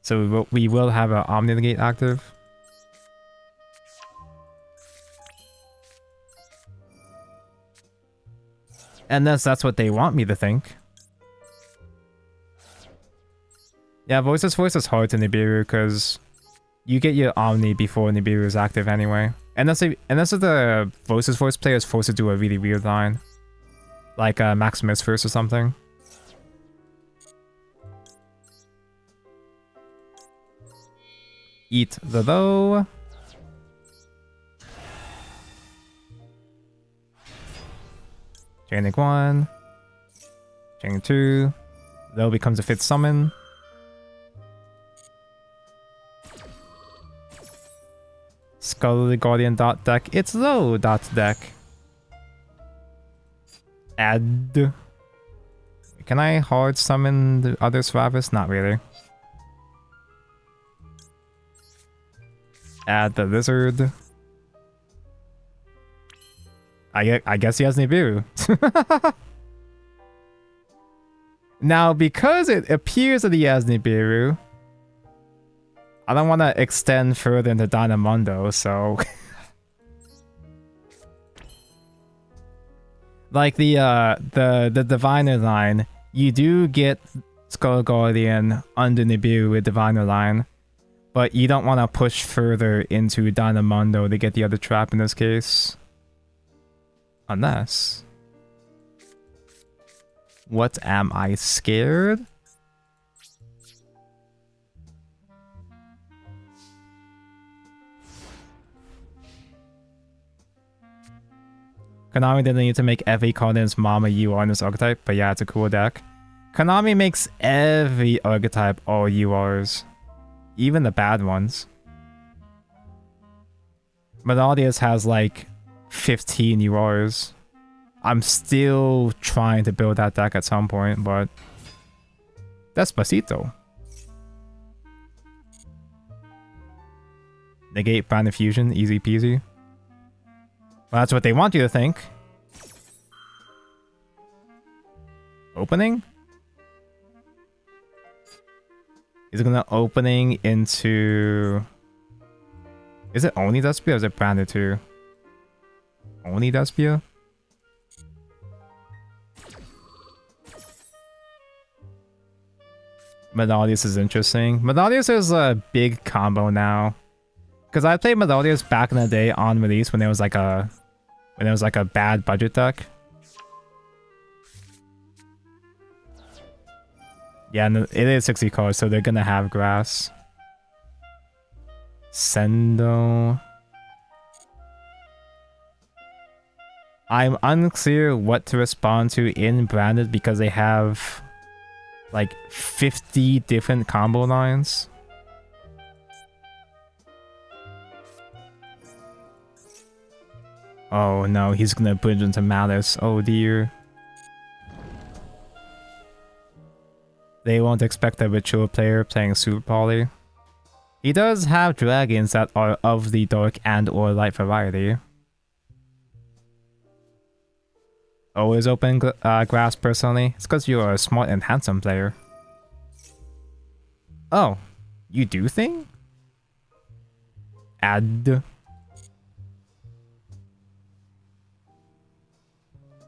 So we will have an Omni Negate active. Unless that's what they want me to think. Yeah, Voiceless Voice is hard to Nibiru because you get your Omni before Nibiru is active anyway. Unless if the Voiceless Voice player is forced to do a really weird line. Like Maximus first or something. Eat the low. Chaining 1. Chaining 2. Low becomes a 5th summon. Skull Guardian dot deck. It's low dot deck. Add. Can I hard summon the other survivors? Not really. Add the lizard. I guess he has Nibiru. Now, because it appears that he has Nibiru, I don't want to extend further into Dynamundo, so... Like the Diviner line, you do get Skull Guardian under Nibiru with Diviner line, but you don't want to push further into Dynamundo to get the other trap in this case. Unless... What am I scared? Konami didn't need to make every card in its Mama UR in this archetype, but yeah, it's a cool deck. Konami makes every archetype all URs. Even the bad ones. Melodius has like 15 URs. I'm still trying to build that deck at some point, but... Despacito. Negate Branded Fusion, easy peasy. Well, that's what they want you to think. Opening? Is it gonna opening into... Is it only Despia or is it branded too? Only Despia? Melodius is interesting. Melodius is a big combo now. Because I played Melodius back in the day on release when it was like a bad budget deck. Yeah, and it is 60 cards, so they're gonna have grass. Sendo. I'm unclear what to respond to in branded because they have like 50 different combo lines. Oh no, he's gonna bridge into Malice. Oh dear. They won't expect a ritual player playing Super Poly. He does have dragons that are of the dark and or light variety. Always open grass personally. It's because you're a smart and handsome player. Oh, you do think? Add.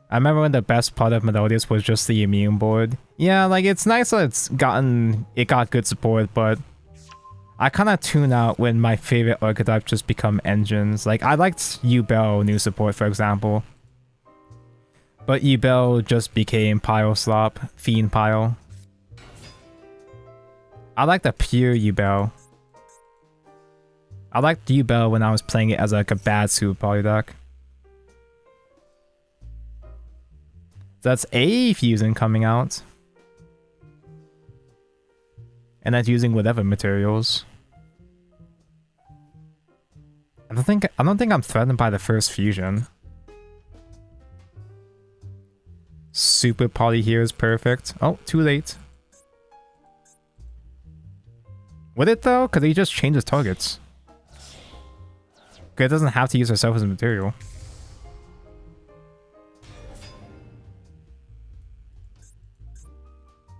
I remember when the best part of Melodius was just the immune board. Yeah, like it's nice that it got good support, but I kind of tune out when my favorite archetypes just become engines. Like I liked Yubel new support, for example. But Yubel just became Pile Slop, Fiend Pile. I like the pure Yubel. I liked duel when I was playing it as like a bad super poly deck. That's a fusion coming out. And that's using whatever materials. I don't think I'm threatened by the first fusion. Super poly here is perfect. Oh, too late. Would it though? Because he just changes targets. Okay, it doesn't have to use herself as a material.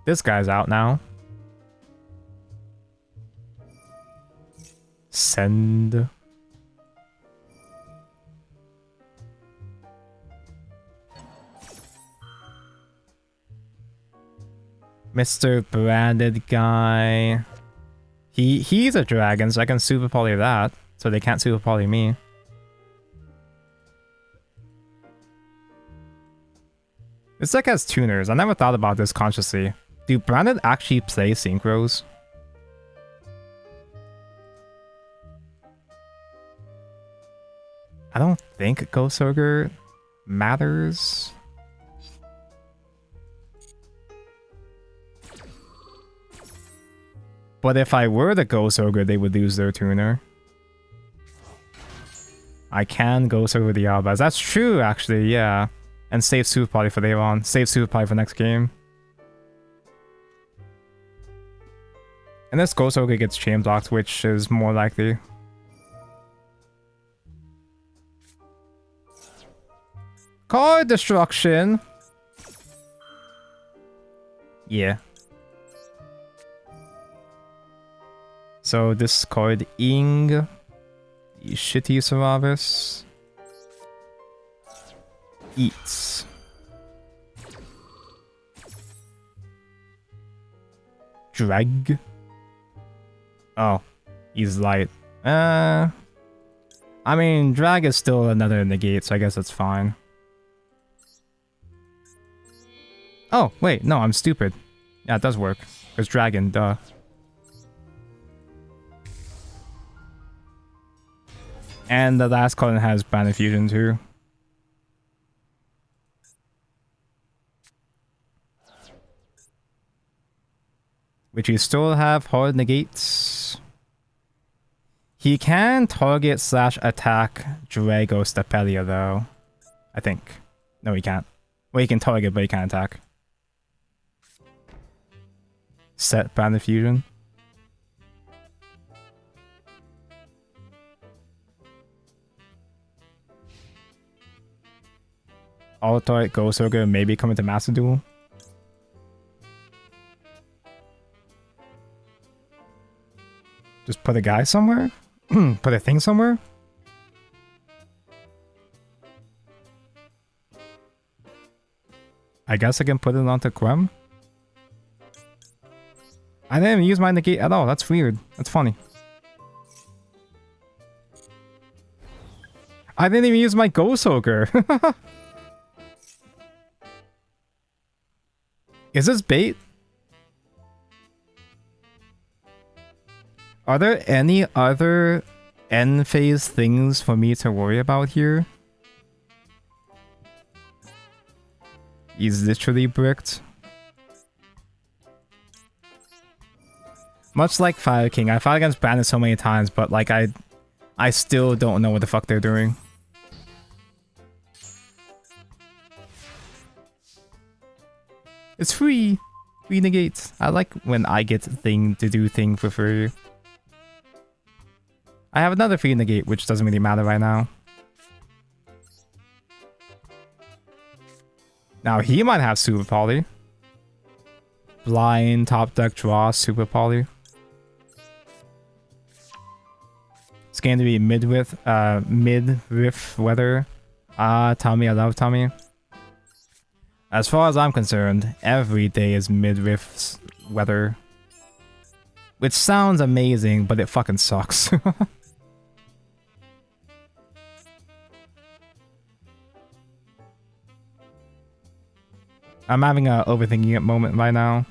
This guy's out now. Send. Mr. Branded guy. He's a dragon, so I can super poly that. So they can't super poly me. This deck has tuners. I never thought about this consciously. Do Branded actually play synchros? I don't think Ghost Ogre matters. But if I were the Ghost Ogre, they would lose their tuner. I can Ghost Ogre the Albaz. That's true, actually, yeah. And save Super Poly for later on. Save Super Poly for next game. And this Ghost Ogre gets chain blocked, which is more likely. Card destruction! Yeah. So discard Ing. The shitty Seravis. Eats. Drag. Oh, he's light. I mean, drag is still another negate, so I guess that's fine. Oh, wait, no, I'm stupid. Yeah, it does work. There's dragon, duh. And the last card has Bandit Fusion too. Which you still have hard negates. He can target / attack Drago Stapelia though. I think. No, he can't. Well, he can target, but he can't attack. Set Bandit Fusion. All-target Ghost Ogre maybe coming to Master Duel. Just put a guy somewhere? Put a thing somewhere? I guess I can put it onto Quem. I didn't even use my negate at all. That's weird. That's funny. I didn't even use my Ghost Ogre. Is this bait? Are there any other end phase things for me to worry about here? He's literally bricked. Much like Fire King, I fought against Bandit so many times, but like I still don't know what the fuck they're doing. It's free! Free negates. I like when I get to do thing for free. I have another free negate, which doesn't really matter right now. Now he might have Super Poly. Blind, top deck draw, Super Poly. It's going to be midriff weather. Tommy, I love Tommy. As far as I'm concerned, every day is midriff weather. Which sounds amazing, but it fucking sucks. I'm having a overthinking it moment right now.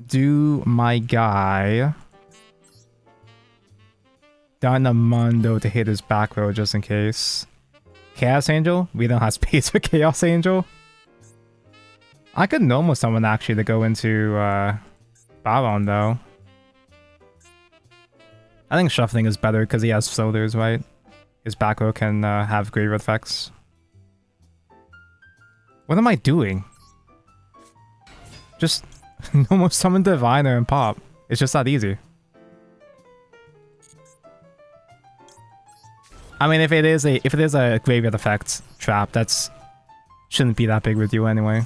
do my guy Dynamondo to hit his back row just in case. Chaos Angel? We don't have space for Chaos Angel. I could normal summon actually to go into Baron though. I think Shuffling is better because he has floaters, right? His back row can have graveyard effects. What am I doing? Just normal summon Diviner and pop. It's just that easy. I mean, if it is a graveyard effect trap, that's shouldn't be that big with you anyway.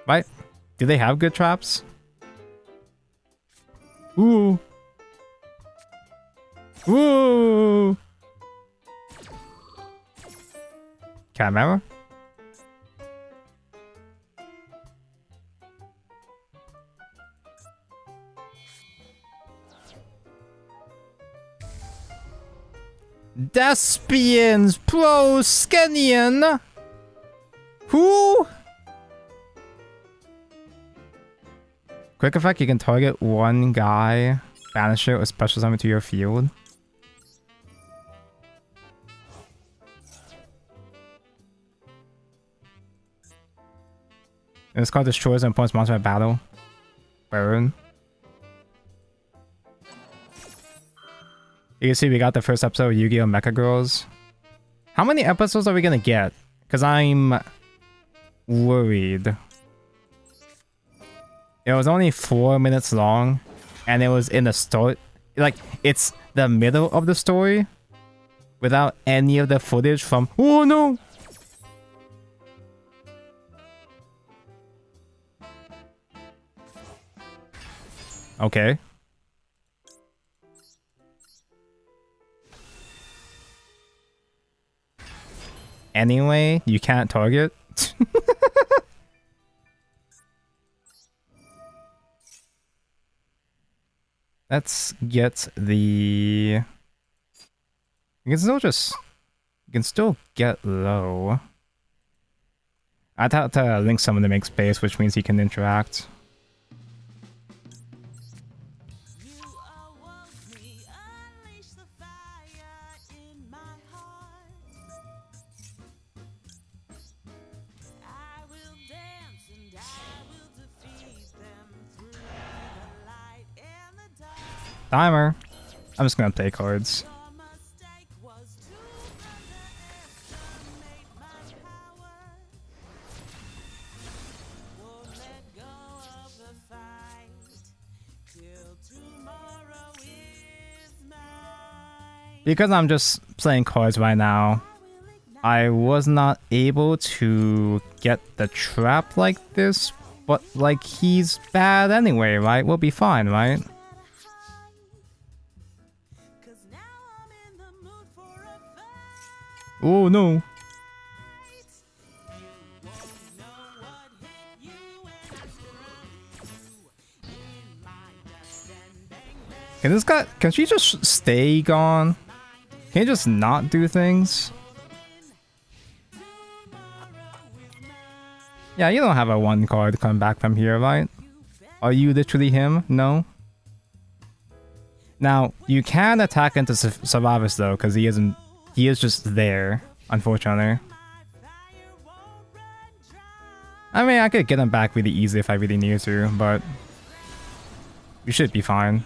Right? Do they have good traps? Ooh. Ooh. Camera? Despians Pro Skenian. Who? Quick effect, you can target one guy, banish it, or special summon to your field. And this card destroys an opponent's monster at battle. Burn. You can see we got the first episode of Yu-Gi-Oh! Mecha Girls. How many episodes are we gonna get? Because I'm worried. It was only 4 minutes long, and it was in the story. Like, it's the middle of the story without any of the footage from. Oh no! Okay. Anyway, you can't target. Let's get the. You can still get low. I'd have to link someone to make space, which means he can interact. Timer. I'm just gonna play cards. Because I'm just playing cards right now, I was not able to get the trap like this, but like he's bad anyway, right? We'll be fine, right? Oh no. Can she just stay gone? Can you just not do things? Yeah, you don't have a 1 card come back from here, right? Are you literally him? No? Now, you can attack into Survivors though, because he is just there, unfortunately. I mean, I could get him back really easy if I really need to, but we should be fine.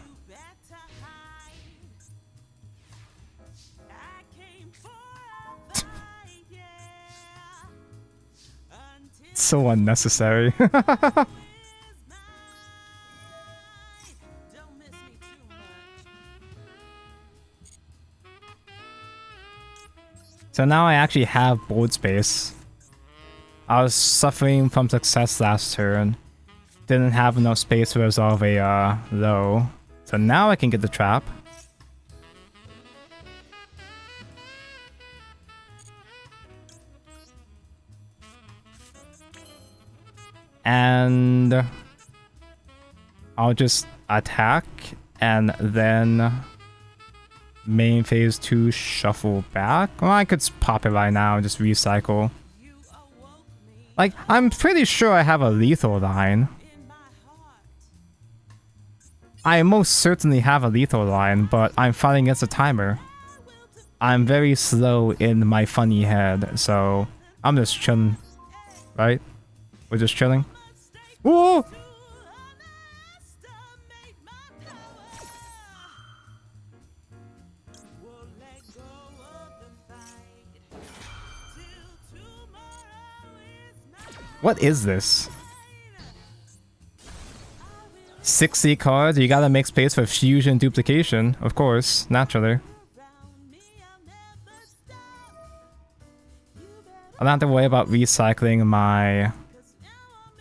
It's so unnecessary. So now I actually have board space. I was suffering from success last turn. Didn't have enough space to resolve a low. So now I can get the trap. And I'll just attack and then main phase 2 shuffle back. Well, I could pop it right now and just recycle. Like, I'm pretty sure I have a lethal line. I most certainly have a lethal line, but I'm fighting against a timer. I'm very slow in my funny head, so I'm just chilling, right? We're just chilling. Whoa! What is this? 60 cards? You gotta make space for fusion duplication, of course, naturally. I don't have to worry about recycling my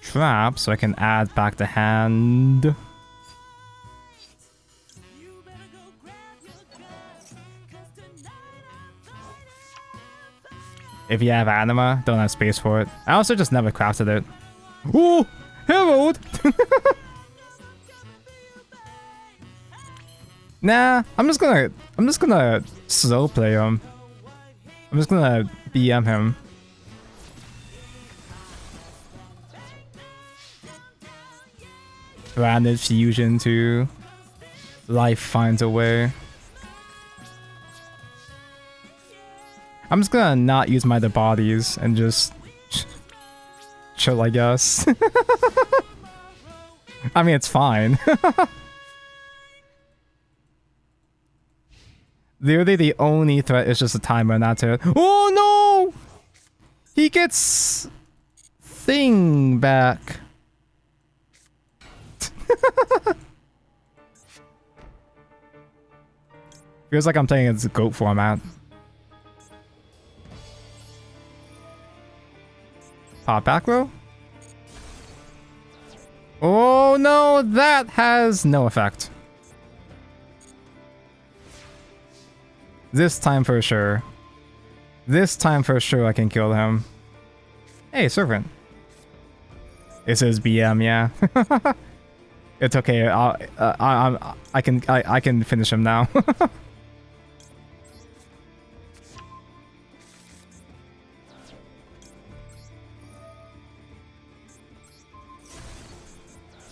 trap, so I can add back the hand. If you have anima, don't have space for it. I also just never crafted it. Ooh! Herald! Nah, I'm just gonna slow play him. I'm just gonna BM him. Branded fusion too. Life finds a way. I'm just gonna not use my other bodies and just chill, I guess. I mean, it's fine. Literally the only threat is just a timer, not to— Oh no! He gets thing back. Feels like I'm playing its GOAT format. Pop back row? Oh no, that has no effect. This time for sure. This time for sure I can kill him. Hey, servant. It says BM, yeah. It's okay. I can finish him now.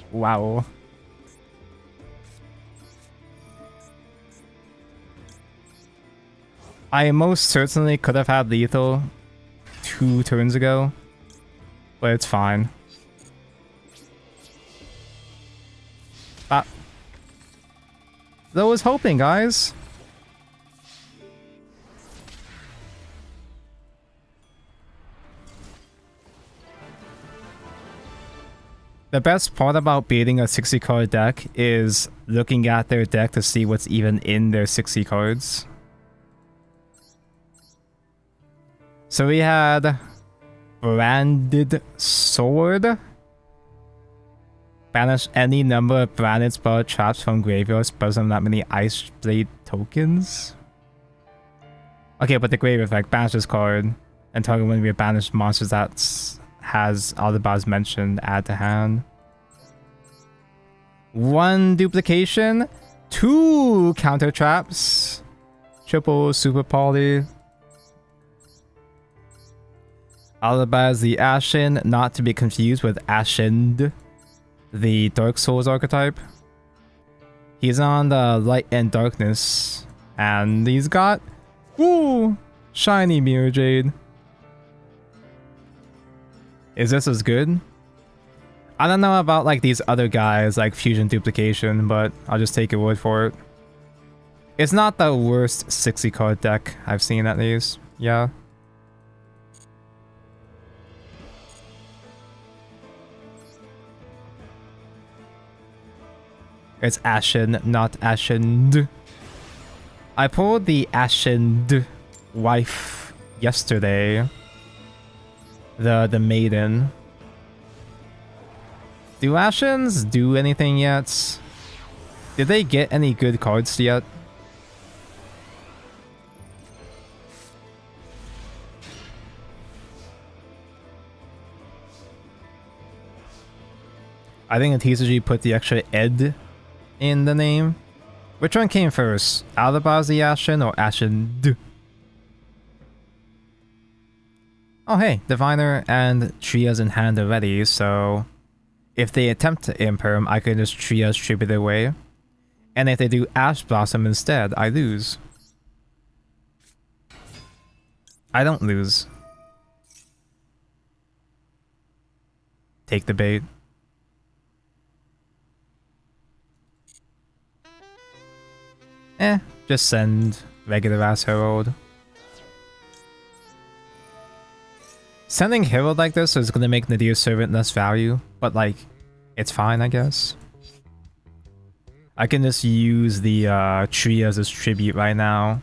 Wow. I most certainly could have had lethal 2 turns ago, but it's fine. I was hoping, guys. The best part about beating a 60 card deck is looking at their deck to see what's even in their 60 cards. So we had Branded Sword. Banish any number of branded spell traps from graveyards, but them that many Ice Blade tokens. Okay, but the grave effect, banish this card, and target when we banish monsters that has all the bars mentioned, add to hand. 1 duplication, 2 counter traps, triple super poly. Alibaz the Ashen, not to be confused with Ashened, the Dark Souls archetype. He's on the Light and Darkness, and he's got, ooh, shiny Mirror Jade. Is this as good? I don't know about like these other guys like Fusion Duplication, but I'll just take your word for it. It's not the worst 60 card deck I've seen at least, yeah. It's Ashen, not Ashened. I pulled the Ashened wife yesterday. The maiden. Do Ashens do anything yet? Did they get any good cards yet? I think the TCG put the extra ed in the name. Which one came first? Alabaz the Ashen or Ashen? Oh hey, Diviner and Trias in hand already, so if they attempt to imperm, I can just Trias Tribute away. And if they do Ash Blossom instead, I lose. I don't lose. Take the bait. Just send regular ass Herald. Sending Herald like this is gonna make Nadir's Servant less value, but like, it's fine, I guess. I can just use the Trias as tribute right now.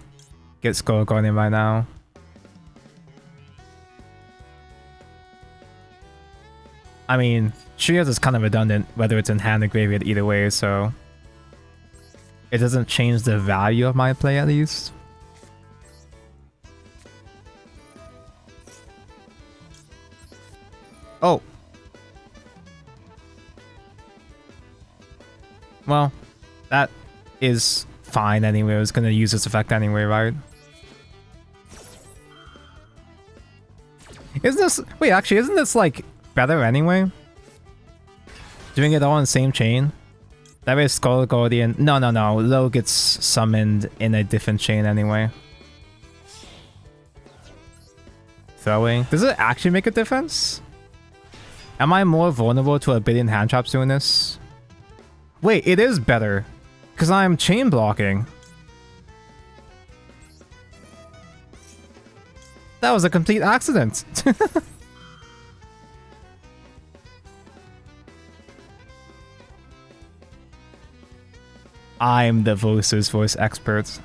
Get Skull Guardian right now. I mean, Trias is kind of redundant, whether it's in hand or graveyard either way, so it doesn't change the value of my play at least. Oh. Well, that is fine anyway. I was gonna use this effect anyway, right? Isn't this... Wait, actually, isn't this, like, better anyway? Doing it all in the same chain? That way Skull Guardian... No. Lo gets summoned in a different chain anyway. Throwing. Does it actually make a difference? Am I more vulnerable to a billion hand traps doing this? Wait, it is better. Because I'm chain blocking. That was a complete accident. I'm the voiceless voice expert.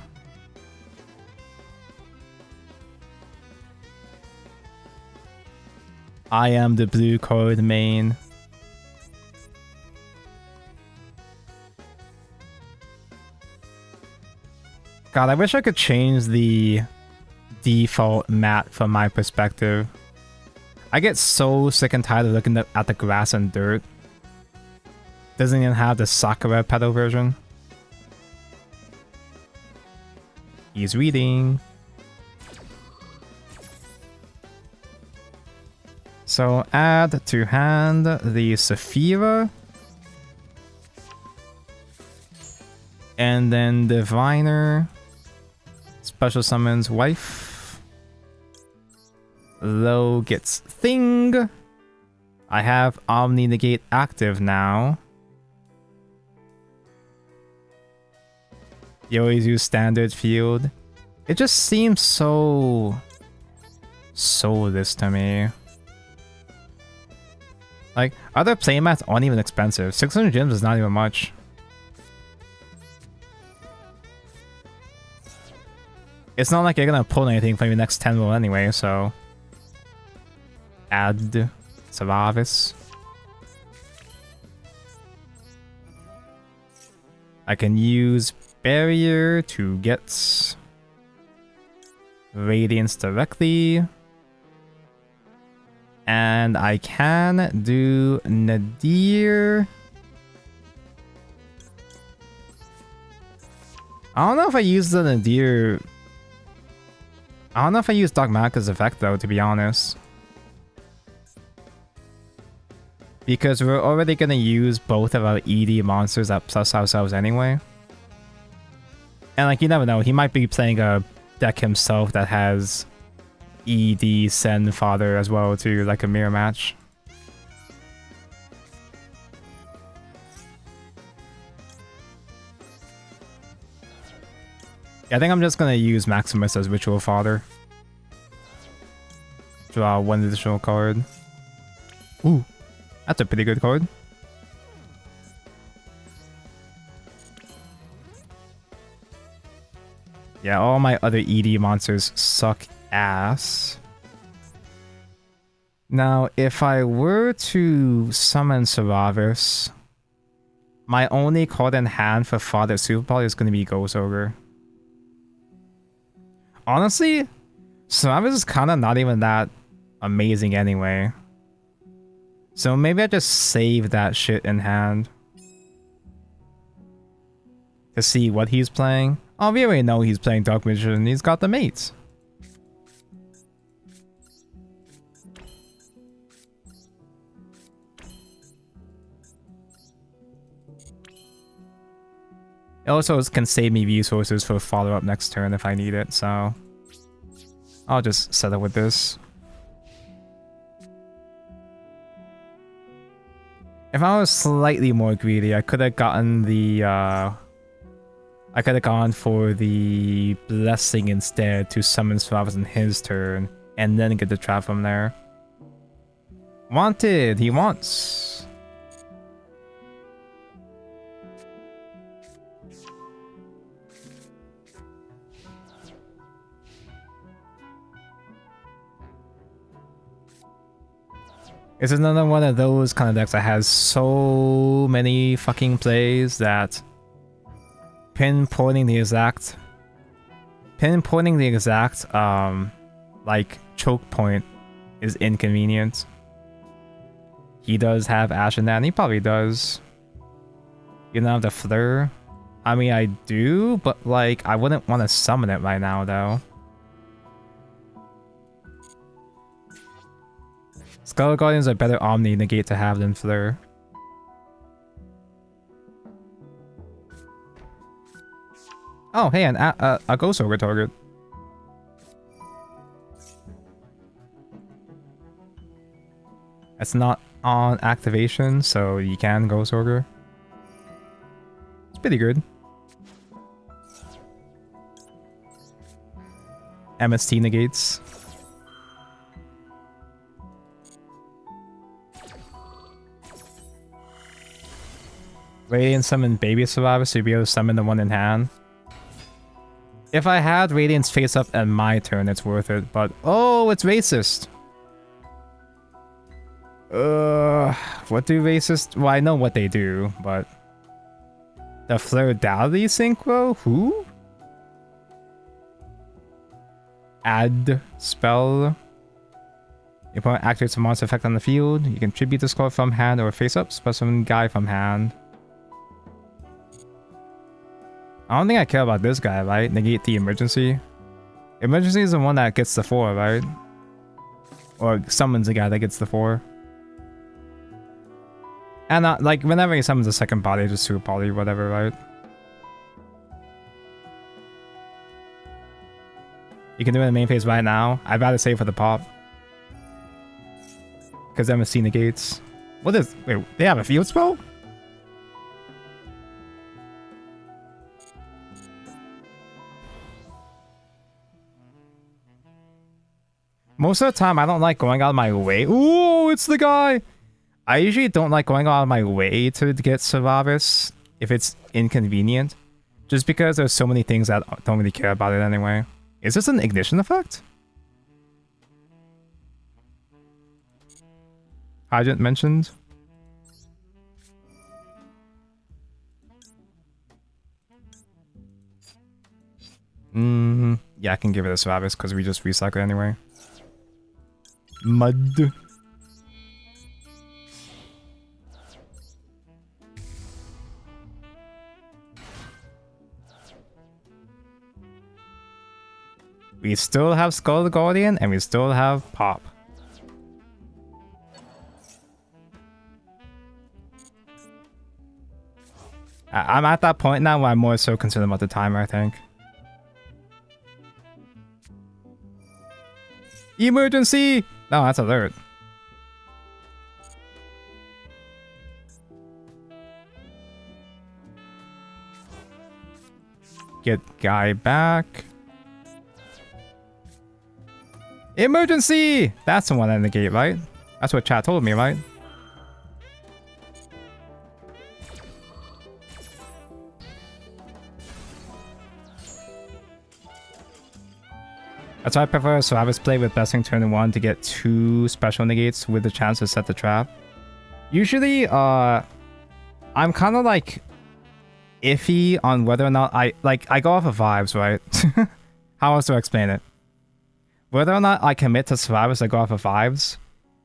I am the blue card main. God, I wish I could change the default mat from my perspective. I get so sick and tired of looking at the grass and dirt. Doesn't even have the Sakura pedal version. He's reading. So add to hand the Saphira. And then Diviner. Special summons Wife. Lo gets Thing. I have Omni Negate active now. You always use standard field. It just seems so this to me. Like, other playmats aren't even expensive. 600 gems is not even much. It's not like you're gonna pull anything from your next 10 roll anyway, so... Add Savavis. I can use Barrier to get Radiance directly. And I can do Nadir. I don't know if I use the Nadir. I don't know if I use Dogmatica's effect though, to be honest. Because we're already gonna use both of our ED monsters at plus ourselves anyway. And like, you never know, he might be playing a deck himself that has ED Send Father as well too, like a mirror match. Yeah, I think I'm just gonna use Maximus as Ritual Father. Draw one additional card. Ooh, that's a pretty good card. Yeah, all my other ED monsters suck ass. Now, if I were to summon Saravis, my only card in hand for Father Super Poly is going to be Ghost Ogre. Honestly, Saravis is kind of not even that amazing anyway. So maybe I just save that shit in hand to see what he's playing. Oh, we already know he's playing Dark Magician. He's got the mates. It also can save me resources for follow-up next turn if I need it, so I'll just settle with this. If I was slightly more greedy, I could have gotten the I could have gone for the blessing instead to summon Slavs in his turn and then get the trap from there. Wanted, he wants. It's another one of those kind of decks that has so many fucking plays that pinpointing the exact like choke point is inconvenient. He does have Ashen, he probably does. You don't have the Fleur. I mean, I do, but like I wouldn't want to summon it right now though. Skull Guardian's a better Omni negate to have than Fleur. Oh, hey, a Ghost Ogre target. It's not on activation, so you can Ghost Ogre. It's pretty good. MST negates. Radiant summon Baby Survivor so you'll be able to summon the one in hand. If I had Radiance face up at my turn, it's worth it, but oh, it's racist. What do racist? Well, I know what they do, but the Fleur-Dally Synchro? Who? Add spell. Your opponent activates a monster effect on the field. You can tribute this card from hand or face up, special summon guy from hand. I don't think I care about this guy, right? Negate the emergency. Emergency is the one that gets the 4, right? Or summons a guy that gets the 4. And like whenever he summons a second body, just super body, whatever, right? You can do it in the main phase right now. I'd rather save for the pop. Because MSC negates. What is... Wait, they have a field spell? Most of the time, I don't like going out of my way. Ooh, it's the guy! I usually don't like going out of my way to get Survivors if it's inconvenient. Just because there's so many things that don't really care about it anyway. Is this an ignition effect? Hydrant mentioned. Yeah, I can give it a Survivors because we just recycle anyway. Mud. We still have Skull Guardian and we still have Pop. I'm at that point now where I'm more so concerned about the timer, I think. Emergency! No, that's alert. Get guy back. Emergency! That's the one in the gate, right? That's what chat told me, right? That's why I prefer Survivors play with Blessing turn 1 to get 2 special negates with the chance to set the trap. Usually, I'm kind of like iffy on whether or not I go off of vibes, right? How else do I explain it? Whether or not I commit to Survivors, I go off of vibes.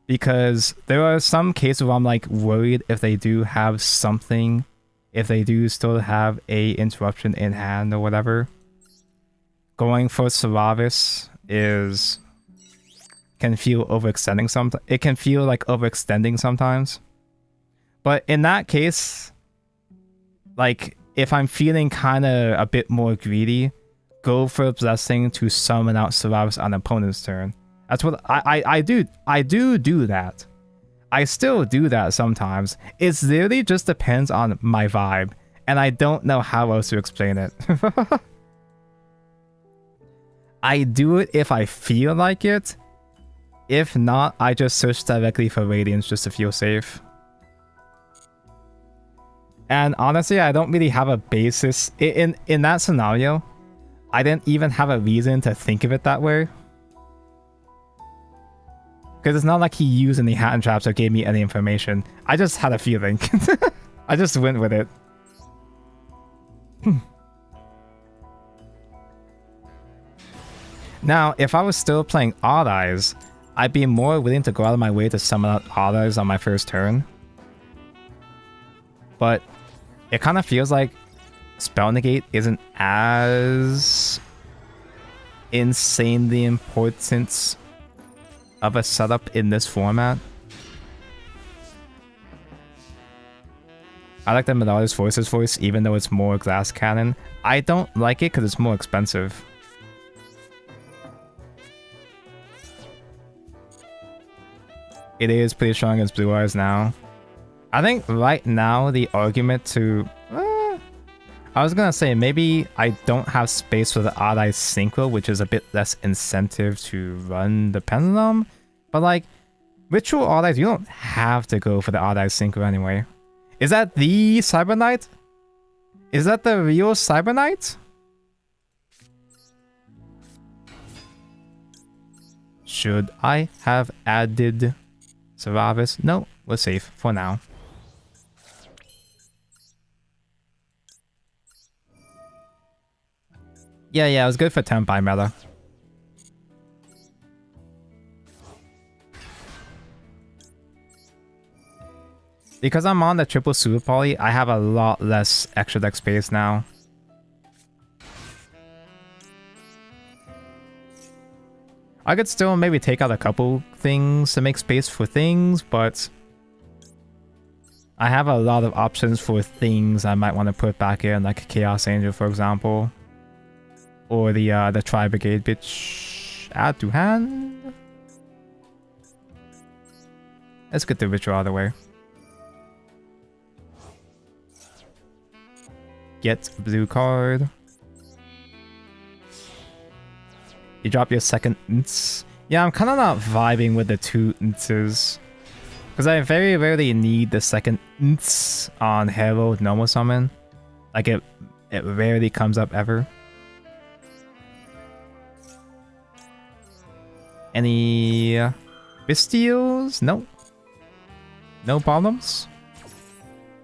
Because there are some cases where I'm like worried if they do have something, if they do still have a interruption in hand or whatever. Going for Survivors can feel overextending sometimes. It can feel like overextending sometimes. But in that case, like if I'm feeling kind of a bit more greedy, go for a blessing to summon out Solaris on opponent's turn. That's what I do. I do that. I still do that sometimes. It literally just depends on my vibe, and I don't know how else to explain it. I do it if I feel like it. If not, I just search directly for Radiance just to feel safe. And honestly, I don't really have a basis. In that scenario, I didn't even have a reason to think of it that way. Because it's not like he used any hat and traps or gave me any information. I just had a feeling. I just went with it. Now, if I was still playing Odd Eyes, I'd be more willing to go out of my way to summon out Odd Eyes on my first turn. But it kind of feels like Spell Negate isn't as insanely important of a setup in this format. I like the Melodious Voices voice, even though it's more glass cannon. I don't like it because it's more expensive. It is pretty strong against Blue Eyes now. I think right now the argument to... I was gonna say maybe I don't have space for the Odd Eye Synchro, which is a bit less incentive to run the Pendulum. But like, Ritual Odd Eyes, you don't have to go for the Odd Eye Synchro anyway. Is that the Cyber Knight? Is that the real Cyber Knight? Should I have added Solaris? No, we're safe for now. Yeah, it was good for Tempai meta. Because I'm on the triple super poly, I have a lot less extra deck space now. I could still maybe take out a couple things to make space for things, but I have a lot of options for things I might want to put back in, like Chaos Angel, for example. Or the Tri-Brigade bitch. Add to hand. Let's get the Ritual out of the way. Get blue card. You drop your second Nts. Yeah, I'm kind of not vibing with the two Nt's. Because I very rarely need the second Nts on Hero normal summon. Like it rarely comes up ever. Any Bestials? No. No problems?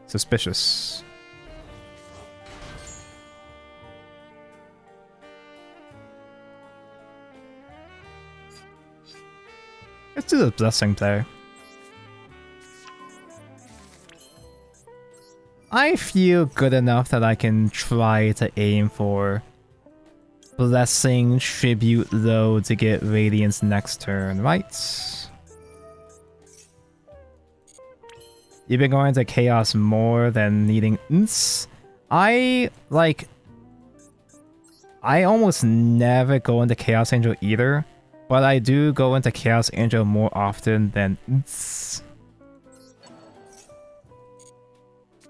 Suspicious. Let's do the blessing play. I feel good enough that I can try to aim for blessing tribute though to get Radiance next turn, right? You've been going to Chaos more than needing Nts. I almost never go into Chaos Angel either, but I do go into Chaos Angel more often than Nts.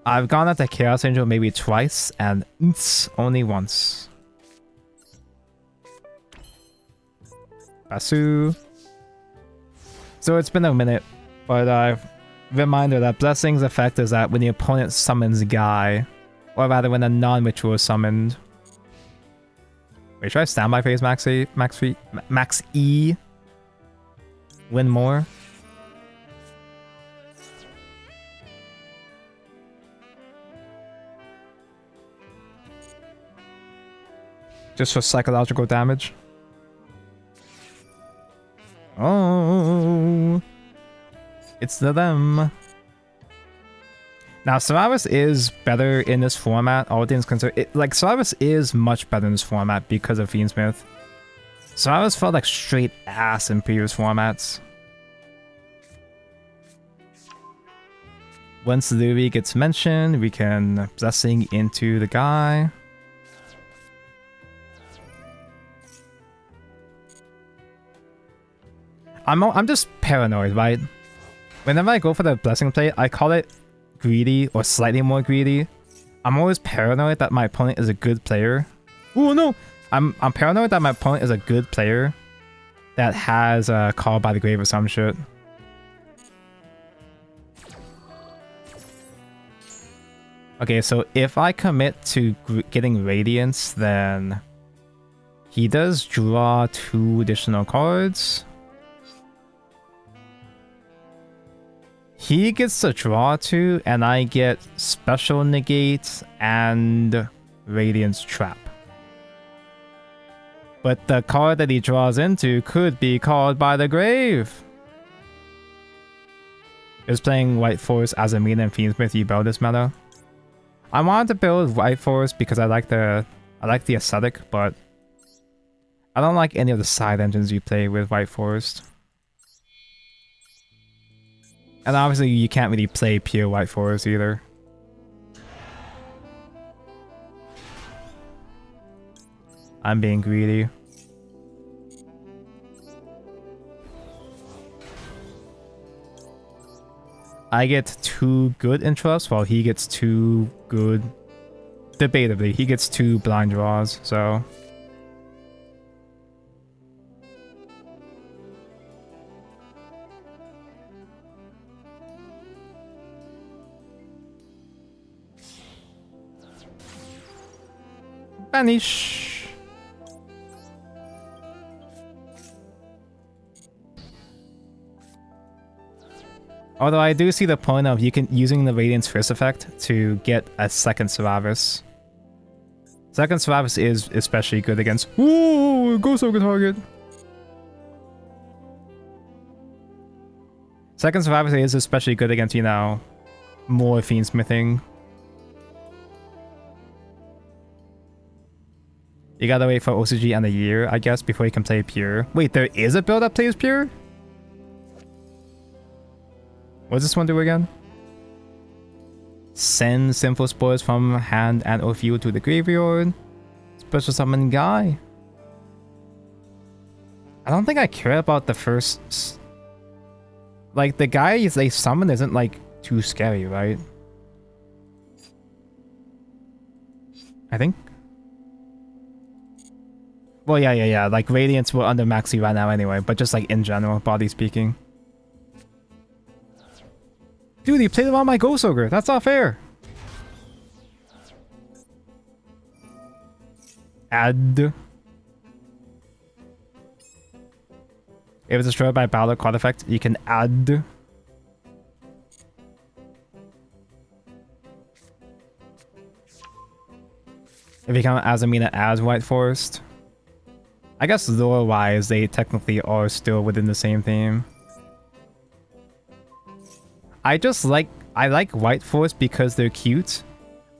I've gone into Chaos Angel maybe twice and Nts only once. Basu. So it's been a minute, but reminder that Blessing's effect is that when the opponent summons Guy, or rather when a non-ritual is summoned. Wait, should I standby phase max E? Win more? Just for psychological damage? Oh, it's them. Now, Solaris is better in this format, all things considered. Solaris is much better in this format because of Fiendsmith. Solaris felt like straight ass in previous formats. Once Louis gets mentioned, we can Blessing into the guy. I'm just paranoid, right? Whenever I go for the Blessing play, I call it greedy or slightly more greedy. I'm always paranoid that my opponent is a good player. Oh no! I'm paranoid that my opponent is a good player that has a Call by the Grave or some shit. Okay, so if I commit to getting Radiance, then he does draw 2 additional cards. He gets to draw 2, and I get Special Negate and Radiance Trap. But the card that he draws into could be Called by the Grave. He was playing White Forest as a mean and Fiendsmith. You build this meta. I wanted to build White Forest because I like the aesthetic, but I don't like any of the side engines you play with White Forest. And obviously you can't really play pure White Forest either. I'm being greedy. I get 2 good interrupts while he gets 2 good... Debatably, he gets 2 blind draws, so... Vanish! Although I do see the point of using the Radiance Fist effect to get a second Seravis. Second Seravis is especially good against... Ooh, Ghost Ogre target! Second Seravis is especially good against, you know, more Fiendsmithing. You gotta wait for OCG and a year, I guess, before you can play Pure. Wait, there is a build that plays Pure? What does this one do again? Send Sinful Spores from hand and or field to the graveyard. Special summon guy. I don't think I care about the first... Like, the guy they summon isn't, like, too scary, right? I think? Well, yeah. Like, Radiance will under Maxi right now anyway, but just, like, in general, body speaking. Dude, he played around my Ghost Ogre. That's not fair. Add. If it's destroyed by battle card effect, you can add. If you count Azamina as White Forest. I guess lore-wise, they technically are still within the same theme. I like White Forest because they're cute.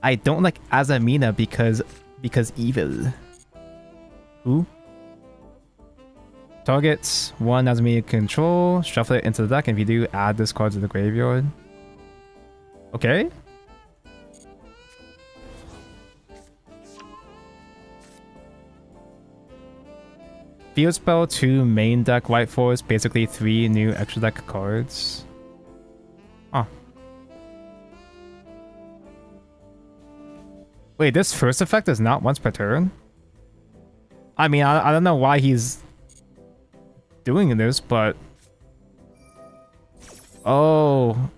I don't like Azamina because evil. Who? Targets 1 Azamina control, shuffle it into the deck, and if you do, add this card to the graveyard. Okay. Field spell 2 main deck White Forest, basically 3 new extra deck cards. Huh. Wait, this first effect is not once per turn? I mean, I don't know why he's doing this, but... Oh.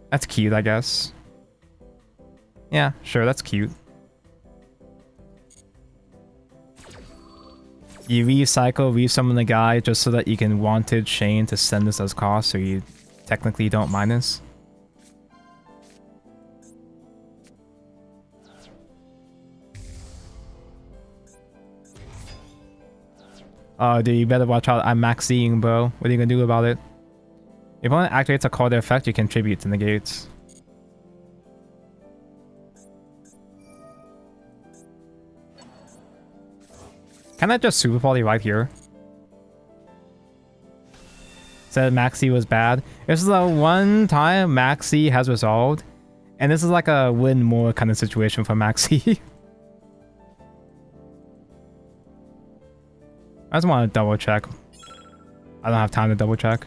That's cute, I guess. Yeah, sure, that's cute. You recycle, resummon the guy just so that you can Wanted Chain to send this as cost, so you technically don't minus. Oh, dude, you better watch out. I'm maxing, bro. What are you gonna do about it? If one activates a card effect, you can tribute to negates. Can I just super volley right here? said Maxi was bad. This is the one time Maxi has resolved, and this is like a win more kind of situation for Maxi. I just want to double check. I don't have time to double check.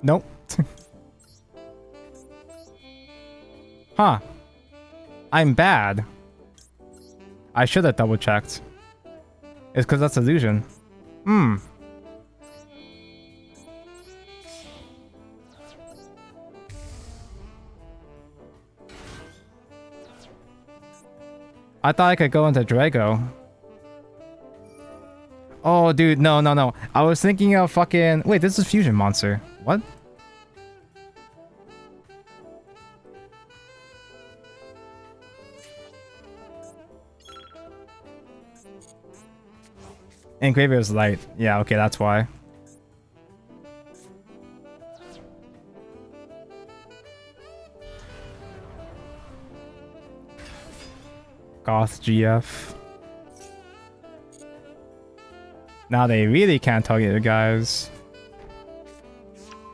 Nope. Huh. I'm bad. I should have double checked. It's because that's illusion. Hmm. I thought I could go into Drago. Oh, dude, no, no, no. I was thinking of fucking... Wait, this is Fusion Monster. What? Engraver's light. Yeah, okay, that's why. Goth GF. Now they really can't target you guys.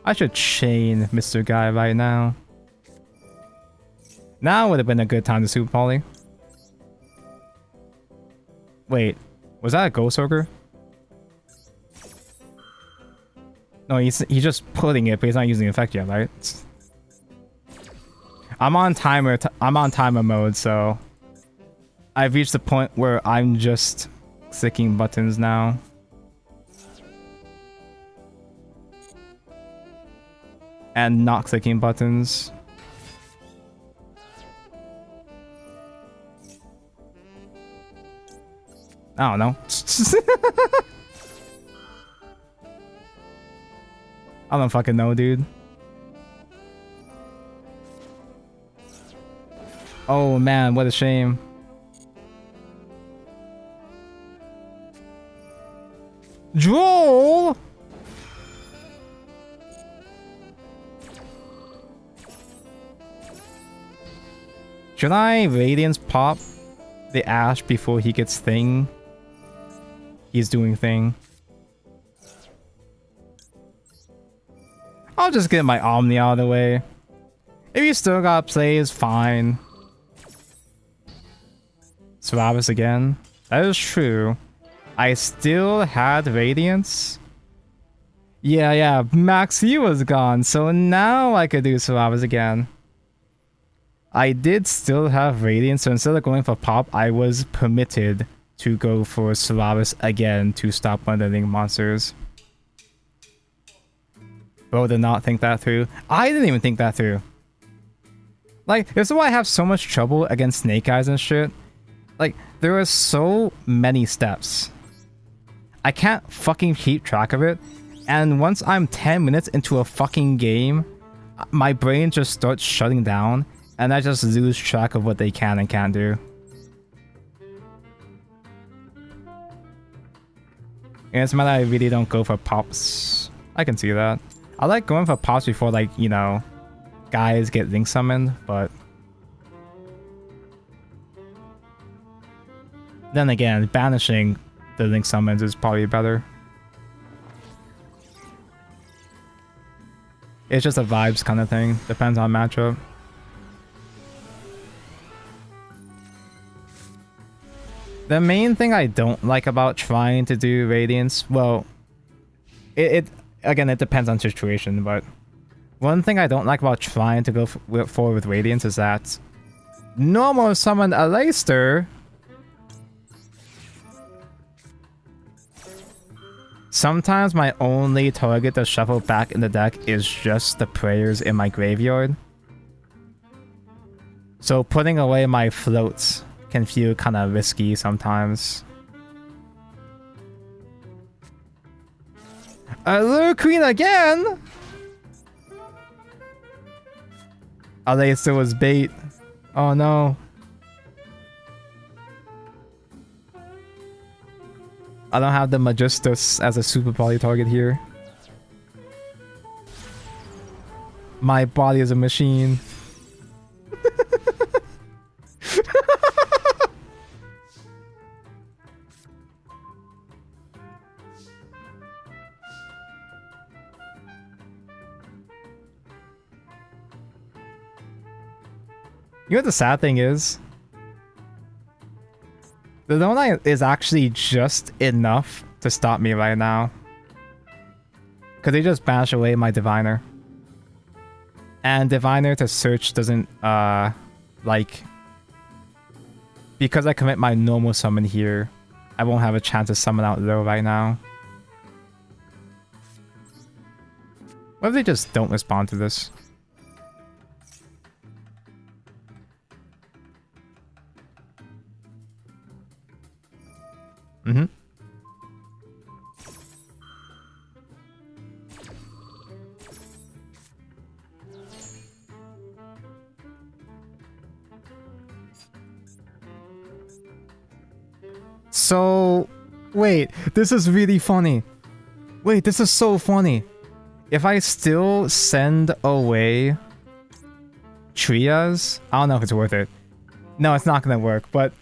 I should chain Mr. Guy right now. Now would have been a good time to Super Poly. Wait, was that a Ghost Ogre? No, he's just putting it, but he's not using the effect yet, right? I'm on timer mode, so I've reached the point where I'm just clicking buttons now. And not clicking buttons. I don't know. I don't fucking know, dude. Oh man, what a shame. Droll! Should I Radiance pop the Ash before he gets thing? He's doing thing. I'll just get my Omni out of the way. If you still got plays, fine. Swavis again. That is true. I still had Radiance. Yeah, Maxi was gone, so now I could do Swavis again. I did still have Radiance, so instead of going for pop, I was permitted to go for Solaris again to stop one of the Link monsters. Bro did not think that through. I didn't even think that through. Like, this is why I have so much trouble against Snake Eyes and shit. Like, there are so many steps. I can't fucking keep track of it. And once I'm 10 minutes into a fucking game, my brain just starts shutting down. And I just lose track of what they can and can't do. And it's matter I really don't go for pops. I can see that. I like going for pops before, like, you know, guys get Link summoned, but... Then again, banishing the Link summons is probably better. It's just a vibes kind of thing. Depends on matchup. The main thing I don't like about trying to do Radiance, well, it again, it depends on situation, but one thing I don't like about trying to go forward with Radiance is that normal summon a Leicester. Sometimes my only target to shuffle back in the deck is just the prayers in my graveyard. So putting away my floats can feel kind of risky sometimes. Allure Queen again! Aleister was bait. Oh no. I don't have the Magistus as a super poly target here. My body is a machine. You know what the sad thing is? The Donai is actually just enough to stop me right now. Because they just bash away my Diviner. And Diviner to search doesn't, like... Because I commit my normal summon here, I won't have a chance to summon out low right now. What if they just don't respond to this? Mm-hmm. So, wait, this is really funny. Wait, this is so funny. If I still send away Trias, I don't know if it's worth it. No, it's not gonna work, but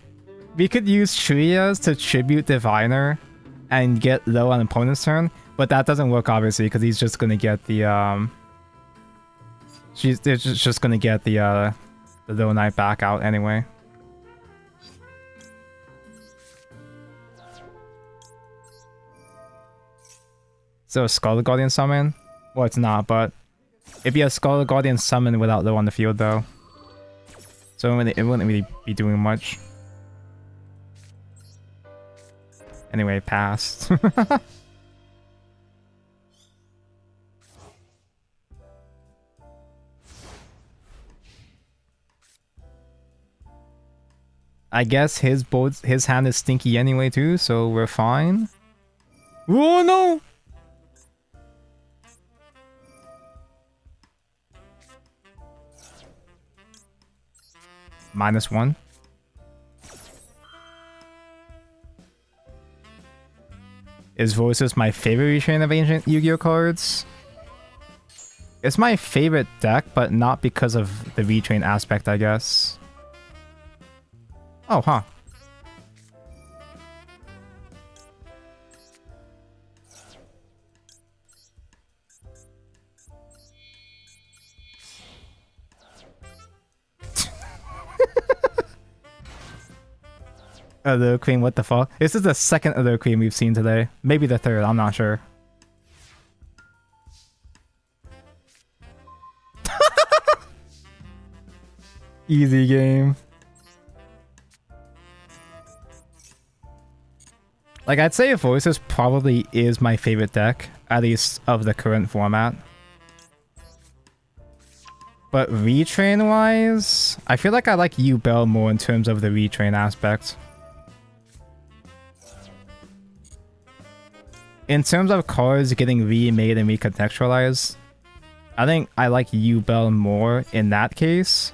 we could use Trias to tribute Diviner and get low on opponent's turn, but that doesn't work obviously because he's just gonna get the they're just gonna get the low knight back out anyway. So a Scarlet Guardian summon? Well, it's not, but it'd be a Scarlet Guardian summon without low on the field though. So it wouldn't really be doing much. Anyway, pass. I guess his hand is stinky anyway too, so we're fine. Oh no! -1. Is Voiceless my favorite retrain of ancient Yu-Gi-Oh cards? It's my favorite deck, but not because of the retrain aspect, I guess. Oh, huh. Other Queen, what the fuck? This is the second Other Queen we've seen today. Maybe the third, I'm not sure. Easy game. Like, I'd say Voices probably is my favorite deck, at least of the current format. But retrain-wise, I feel like I like Yubel more in terms of the retrain aspect. In terms of cards getting remade and recontextualized, I think I like Yubel more in that case.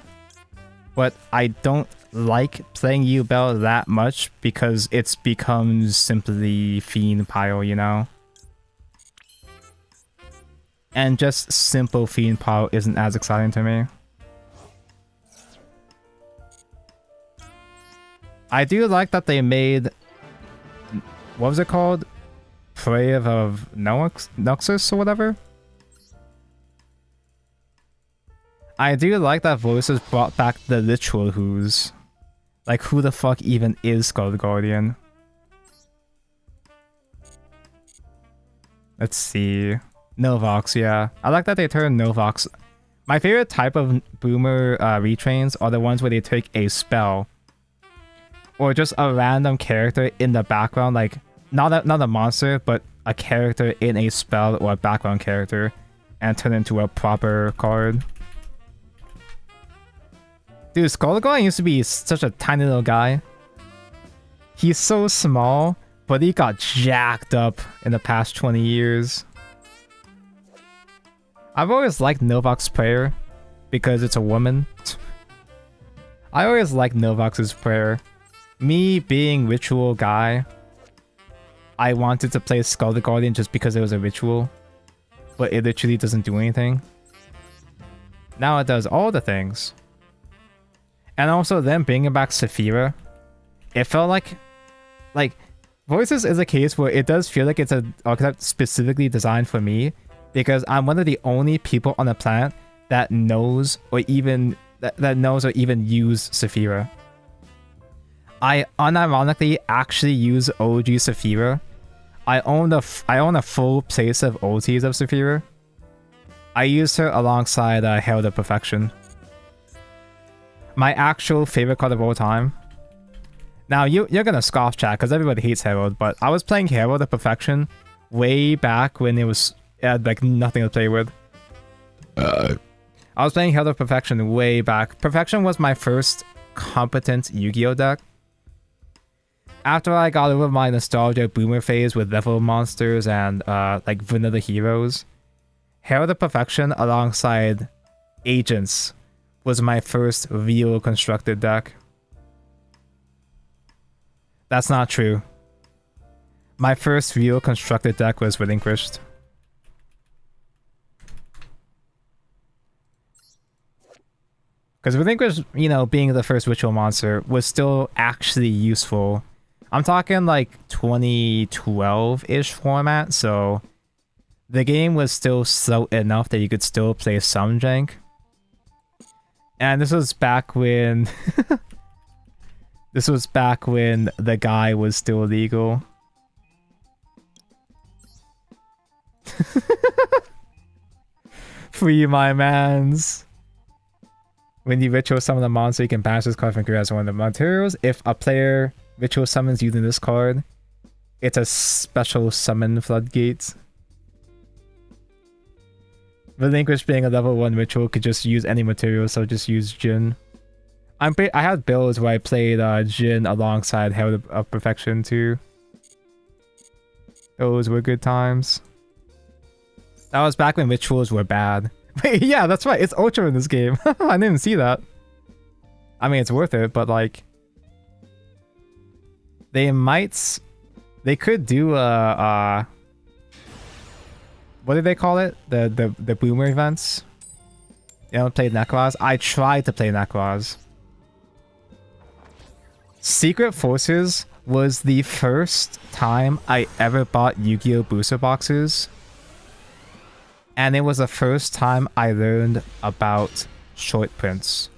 But I don't like playing Yubel that much because it's becomes simply Fiend Pile, you know? And just simple Fiend Pile isn't as exciting to me. I do like that they made... What was it called? Prayer of Noxus or whatever? I do like that Voices brought back the literal who's. Like, who the fuck even is Skull Guardian? Let's see. Novox, yeah. I like that they turned Novox. My favorite type of boomer retrains are the ones where they take a spell. Or just a random character in the background, like, not a monster, but a character in a spell or a background character, and turn into a proper card. Dude, Skull Guardian used to be such a tiny little guy. He's so small, but he got jacked up in the past 20 years. I've always liked Novox Prayer because it's a woman. I always liked Novox's Prayer. Me being ritual guy, I wanted to play Skull Guardian just because it was a ritual, but it literally doesn't do anything. Now it does all the things. And also them bringing back Saphira, it felt like Voices is a case where it does feel like it's an archetype specifically designed for me, because I'm one of the only people on the planet that knows or even that knows or even use Saphira. I unironically actually use OG Saphira. I own a full place of OTs of Saphira. I used her alongside Herald of Perfection. My actual favorite card of all time. Now you're gonna scoff, chat, because everybody hates Herald, but I was playing Herald of Perfection way back when it had like nothing to play with. I was playing Herald of Perfection way back. Perfection was my first competent Yu-Gi-Oh deck. After I got over my nostalgia boomer phase with level monsters and like vanilla heroes, Herald of Perfection alongside Agents was my first real constructed deck. That's not true. My first real constructed deck was Relinquished. Because Relinquished, you know, being the first ritual monster was still actually useful. I'm talking like 2012-ish format, so the game was still slow enough that you could still play some jank. And this was back when... this was back when the guy was still legal. Free my mans. When you ritual summon a monster, you can banish this card from create as one of the materials. If a player ritual summons using this card, it's a special summon floodgate. Relinquish being a level 1 ritual could just use any material, so just use Jin. I had builds where I played Jin alongside Herald of Perfection too. Those were good times. That was back when rituals were bad. Wait, yeah, that's right. It's Ultra in this game. I didn't see that. I mean, it's worth it, but like... They could do a... what did they call it? The boomer events? You know, played Necroz? I tried to play Necroz. Secret Forces was the first time I ever bought Yu-Gi-Oh! Booster boxes. And it was the first time I learned about short prints.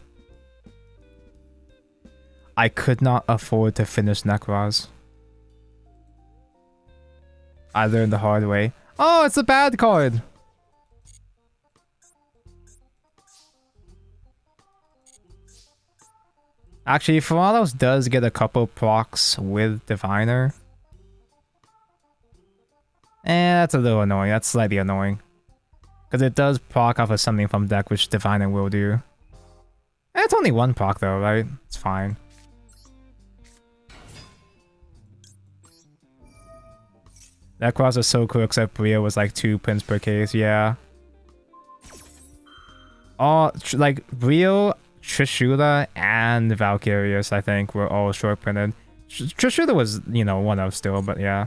I could not afford to finish Necroz. I learned the hard way. Oh, it's a bad card! Actually, Ferralos does get a couple procs with Diviner. That's a little annoying. That's slightly annoying. Because it does proc off of something from deck, which Diviner will do. It's only one proc though, right? It's fine. Necroz is so cool, except Brio was like 2 prints per case, yeah. All, like, Brio, Trishula, and Valkyrius, I think, were all short printed. Trishula was, you know, one of still, but yeah.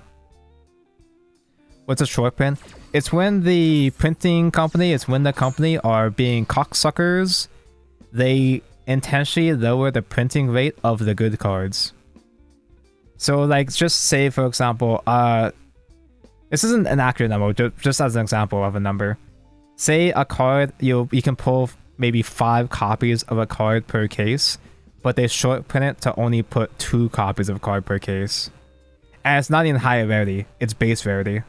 What's a short print? It's when the printing company, it's when the company are being cocksuckers, they intentionally lower the printing rate of the good cards. So, like, just say, for example, this isn't an accurate number, just as an example of a number. Say a card, you can pull maybe 5 copies of a card per case, but they short print it to only put 2 copies of a card per case. And it's not even high rarity, it's base rarity.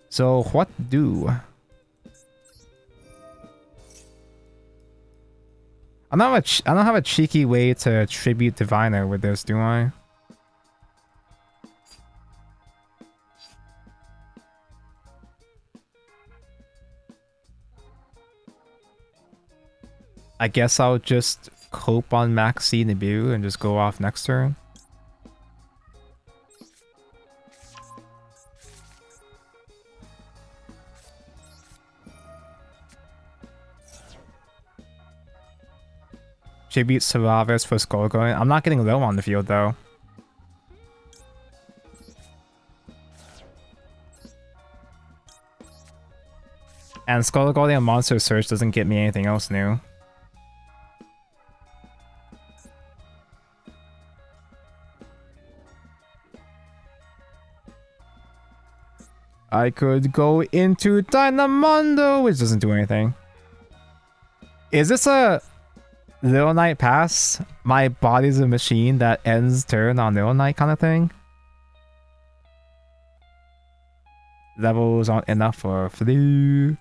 So what do? I don't have a cheeky way to tribute Diviner with this, do I? I guess I'll just cope on Maxi Nibiru and just go off next turn. Tribute Saravis for Skullgarden. I'm not getting low on the field though. And Skullgarden Monster Search doesn't get me anything else new. I could go into Dynamondo, which doesn't do anything. Is this a Little Knight pass? My body's a machine that ends turn on Little Knight kind of thing? Levels aren't enough for flu.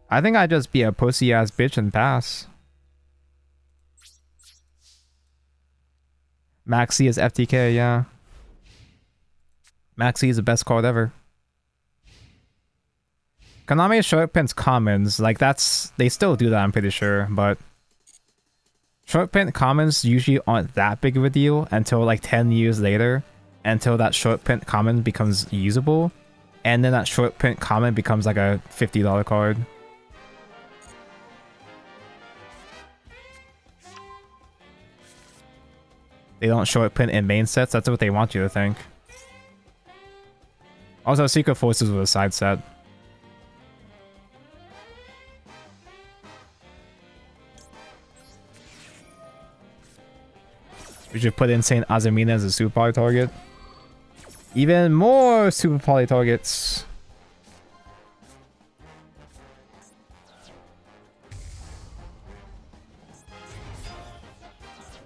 I think I'd just be a pussy ass bitch and pass. Maxi is FTK, yeah. Maxi is the best card ever. Konami short pins commons, like that's, they still do that, I'm pretty sure, but short pin commons usually aren't that big of a deal until like 10 years later, until that short print common becomes usable, and then that short print common becomes like a $50 card. They don't short print in main sets, that's what they want you to think. Also, Secret Forces was a side set. We should put Insane Azumina as a super poly target. Even more super poly targets.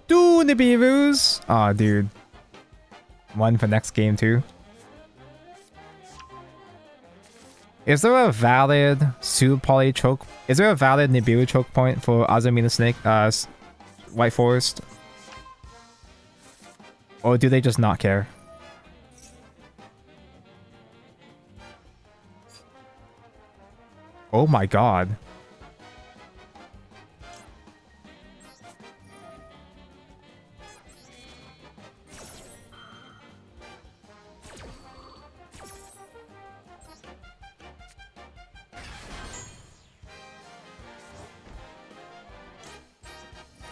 Do Nibiru's! Aw, dude. One for next game, too. Is there a valid super poly choke? Is there a valid Nibiru choke point for Azumina Snake, White Forest? Or do they just not care? Oh my god.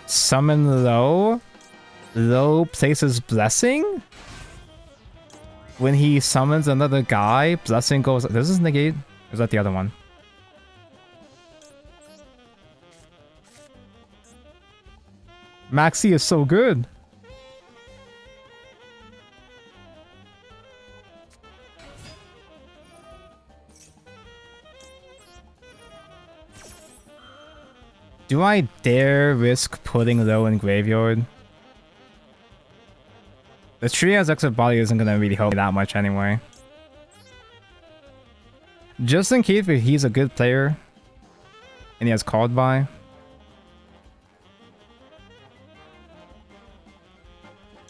Summon low? Low places Blessing? When he summons another guy, Blessing goes... Does this negate? Or is that the other one? Maxi is so good. Do I dare risk putting low in graveyard? The Tria's exit body isn't gonna really help me that much anyway. Just in case if he's a good player and he has called by.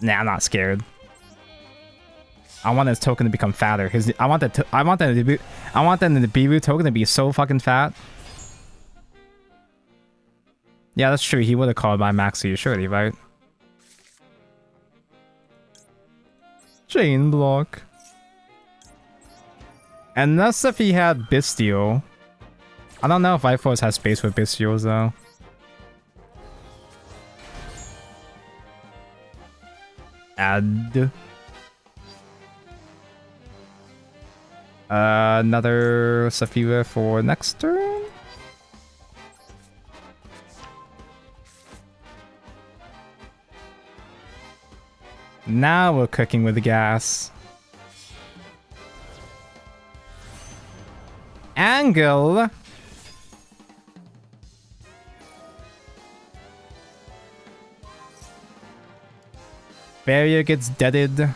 Nah, I'm not scared. I want his token to become fatter. I want the Nibiru token to be so fucking fat. Yeah, that's true. He would have called by Maxi, surely, right? Chain block. Unless if he had Bistio. I don't know if Viforce has space for Bistios though. Add. Another Saphira for next turn? Now we're cooking with the gas. Angle. Barrier gets deaded.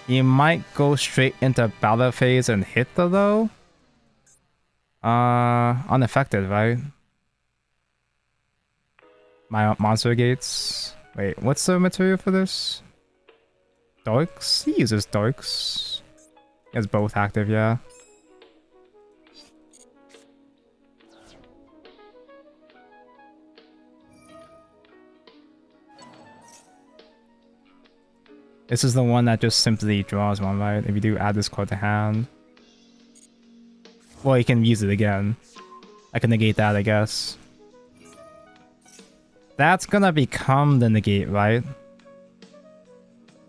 He might go straight into battle phase and hit the low. Unaffected, right? My monster gates. Wait, what's the material for this? Darks? He uses darks. He has both active, yeah. This is the one that just simply draws one, right? If you do add this card to hand. Well, you can use it again. I can negate that, I guess. That's gonna become the negate, right?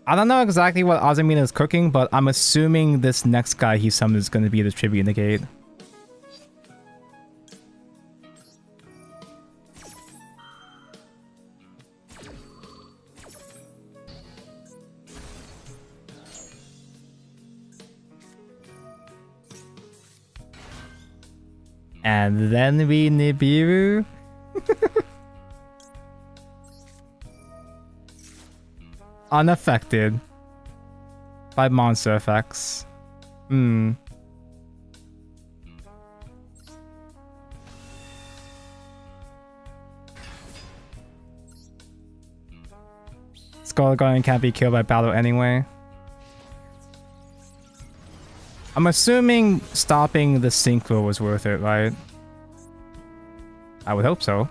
I don't know exactly what Azumina is cooking, but I'm assuming this next guy he summoned is gonna be the tribute negate. And then we Nibiru? Unaffected by monster effects. Hmm. Skull Guardian can't be killed by battle anyway. I'm assuming stopping the synchro was worth it, right? I would hope so.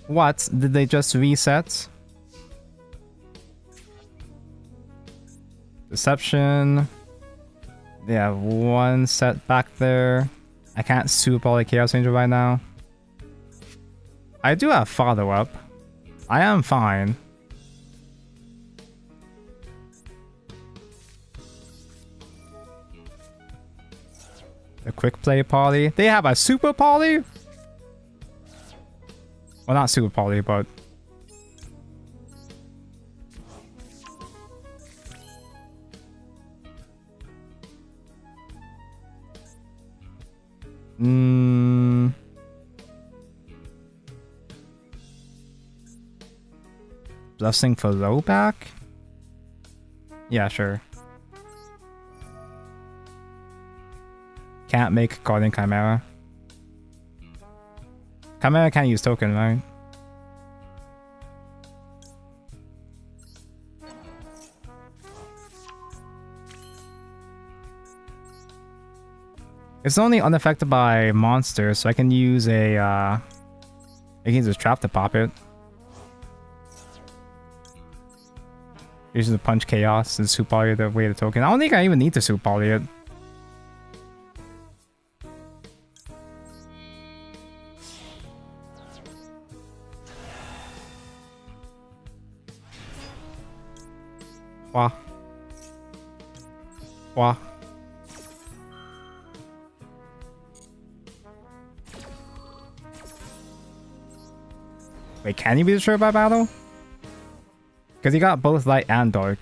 What? Did they just reset? Deception. They have one set back there. I can't soup all the Chaos Angel right now. I do have follow-up. I am fine. The quick play poly. They have a super poly? Well, not super poly, but... Blessing for low back? Yeah, sure. Can't make Guardian Chimera. Chimera can't use token, right? It's only unaffected by monsters, so I can use a I can use a trap to pop it. Using the punch chaos and soup poly the way the token. I don't think I even need to soup poly it. Wah. Wah. Wait, can he be destroyed by battle? Because he got both light and dark.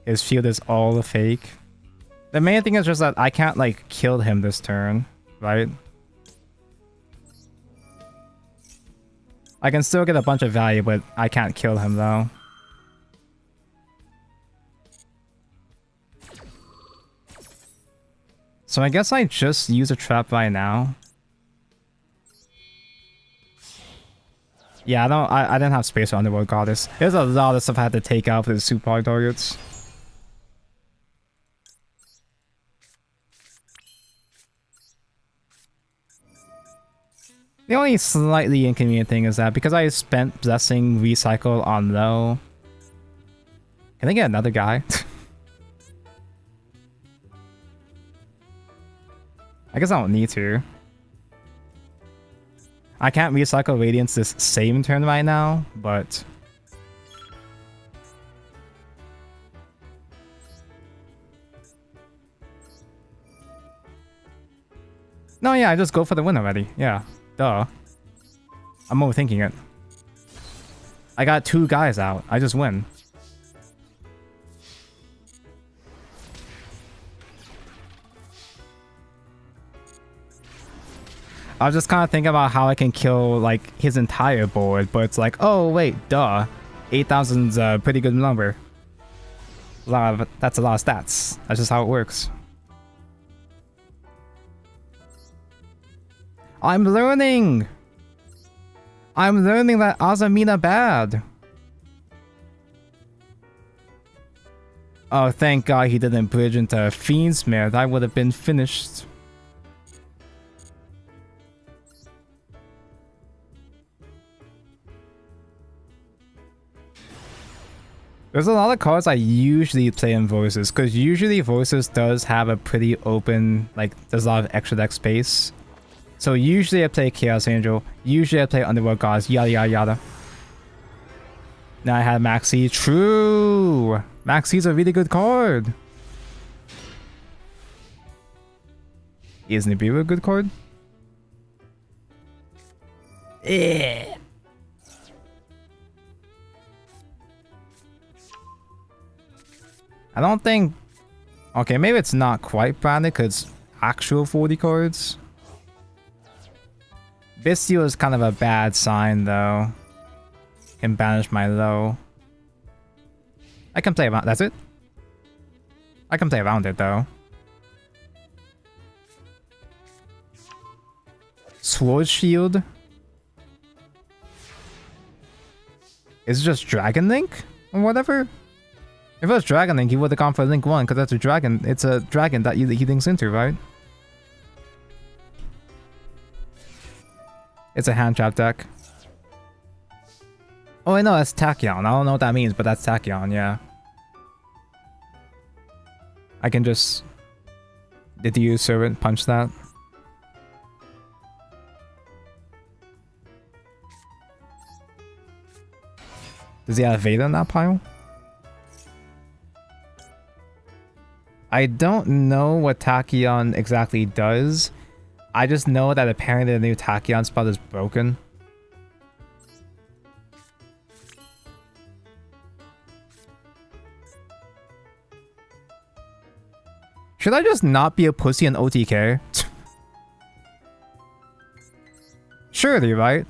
His field is all a fake. The main thing is just that I can't, like, kill him this turn, right? I can still get a bunch of value, but I can't kill him, though. So I guess I just use a trap right now. Yeah, I didn't have space for Underworld Goddess. There's a lot of stuff I had to take out for the super poly targets. The only slightly inconvenient thing is that because I spent Blessing Recycle on low... Can I get another guy? I guess I don't need to. I can't recycle Radiance this same turn right now, but... No, yeah, I just go for the win already. Yeah, duh. I'm overthinking it. I got 2 guys out. I just win. I was just kind of thinking about how I can kill, like, his entire board, but it's like, oh, wait, duh. 8,000's a pretty good number. That's a lot of stats. That's just how it works. I'm learning! I'm learning that Azamina bad. Oh, thank God he didn't bridge into Fiendsmith. I would have been finished. There's a lot of cards I usually play in Voices, because usually Voices does have a pretty open, like, there's a lot of extra deck space. So usually I play Chaos Angel, usually I play Underworld Gods, yada yada yada. Now I have Maxi. True! Maxi's a really good card. Is Nibiru a good card? Eh. I don't think... Okay, maybe it's not quite branded because it's actual 40 cards. Bistio is kind of a bad sign though. Can banish my low. I can play around. That's it? I can play around it though. Sword Shield. Is it just Dragon Link? Or whatever? If it was Dragon Link, he would have gone for Link 1, because that's a dragon. It's a dragon that he links into, right? It's a hand trap deck. Oh, I know, that's Tachyon. I don't know what that means, but that's Tachyon, yeah. I can just... Did you Servant punch that? Does he have Veda in that pile? I don't know what Tachyon exactly does. I just know that apparently the new Tachyon spell is broken. Should I just not be a pussy in OTK? Surely, right?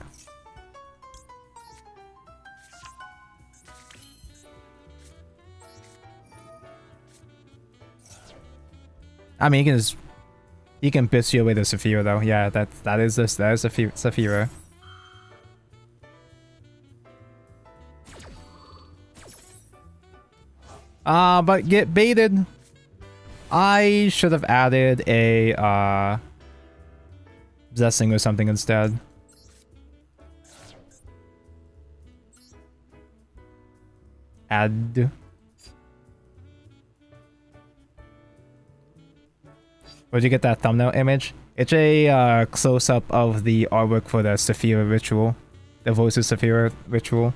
I mean, you can Bistio away the Saphira though. Yeah, that is Saphira. But get baited. I should have added a Blessing or something instead. Add. Where'd you get that thumbnail image? It's a close-up of the artwork for the Saphira ritual. The Voiceless Saphira ritual.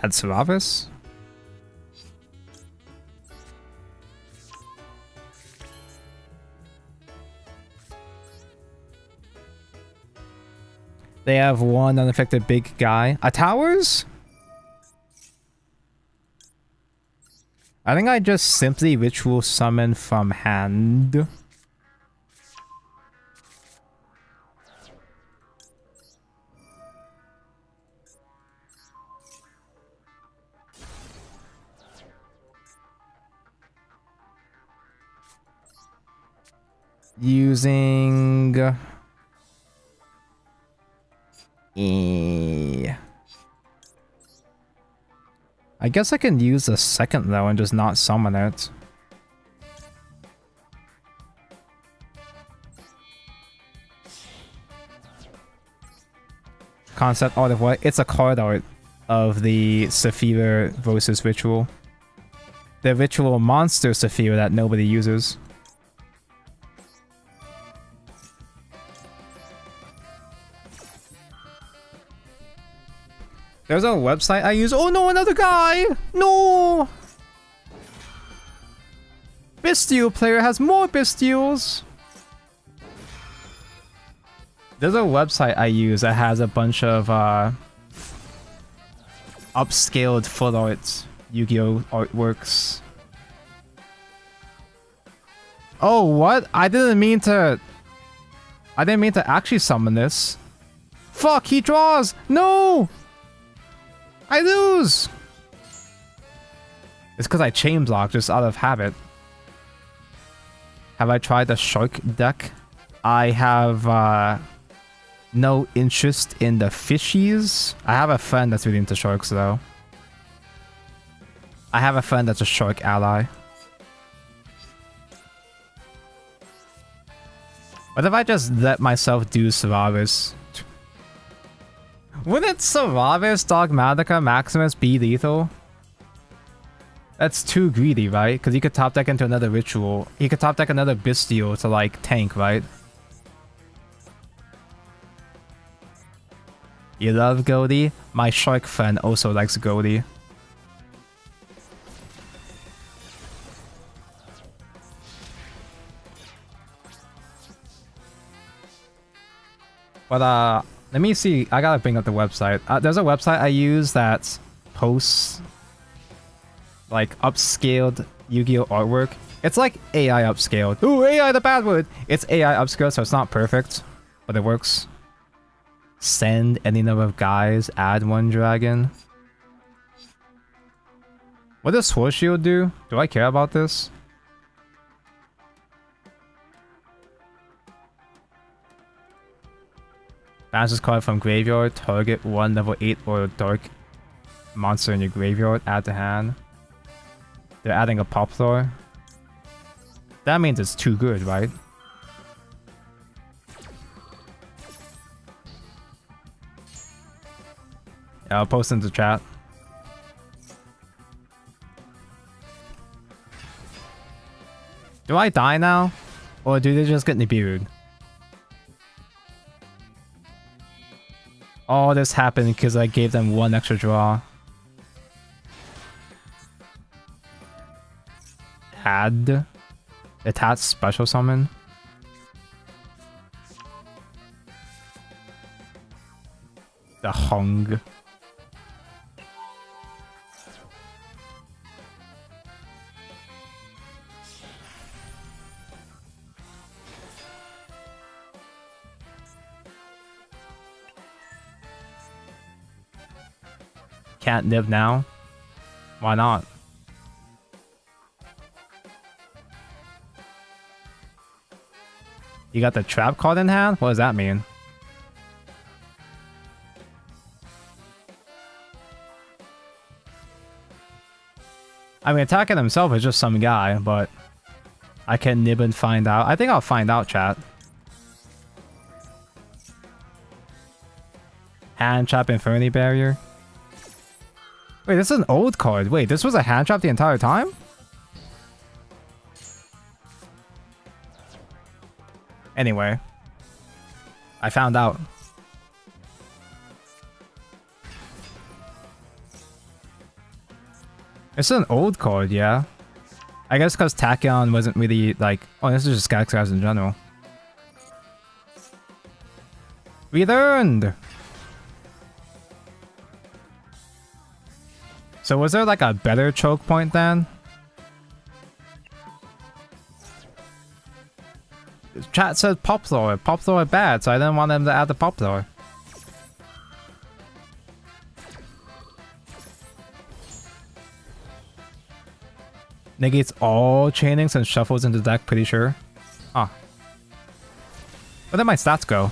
Add Seravis? They have one unaffected big guy. A towers? I think I just simply ritual summon from hand. Using... I guess I can use the second though and just not summon it. Concept art of what? It's a card art of the Saphira Voiceless ritual. The ritual monster Saphira that nobody uses. There's a website I use. Oh no, another guy! No! Bistio player has more Bistios! There's a website I use that has a bunch of upscaled full art Yu-Gi-Oh! Artworks. Oh, what? I didn't mean to actually summon this. Fuck, he draws! No! I lose! It's because I chain block just out of habit. Have I tried the shark deck? I have no interest in the fishies. I have a friend that's really into sharks though. I have a friend that's a shark ally. What if I just let myself do Seravis? Wouldn't Seravis, Dogmatica, Maximus be lethal? That's too greedy, right? Because you could top deck into another ritual. You could top deck another Bistio to like tank, right? You love Goldie? My shark friend also likes Goldie. But let me see. I gotta bring up the website. There's a website I use that posts like upscaled Yu-Gi-Oh artwork. It's like AI upscaled. Ooh, AI the bad word. It's AI upscaled, so it's not perfect, but it works. Send any number of guys, add one dragon. What does Sword Shield do? Do I care about this? Banish this card from graveyard, target one level 8 or dark monster in your graveyard, add to hand. They're adding a Poplar. That means it's too good, right? Yeah, I'll post into chat. Do I die now? Or do they just get Nibiru'd? All this happened because I gave them one extra draw. Add. Attach special summon. The Hung. Can't nib now? Why not? You got the trap card in hand? What does that mean? I mean, attacking himself is just some guy, but I can nib and find out. I think I'll find out, chat. Hand trap Infinity Barrier. Wait, this is an old card. Wait, this was a hand trap the entire time? Anyway, I found out. It's an old card, yeah. I guess because Tachyon wasn't really like... Oh, this is just Skag guys in general. We learned! So was there like a better choke point then? Chat said Poplar. Poplar bad, so I didn't want them to add the Poplar. Negates all chainings and shuffles into the deck, pretty sure. Ah. Where did my stats go?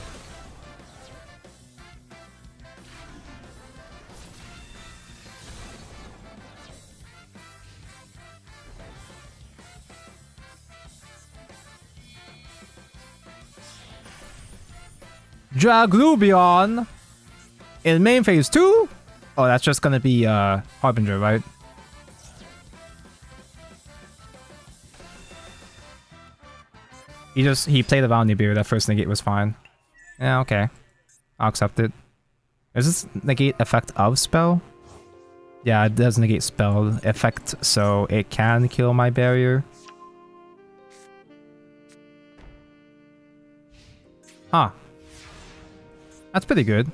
Draglubion in main phase 2? Oh, that's just gonna be Harbinger, right? He played around Nibiru. That first negate was fine. Yeah, okay. I'll accept it. Is this negate effect of spell? Yeah, it does negate spell effect, so it can kill my barrier. Huh. That's pretty good.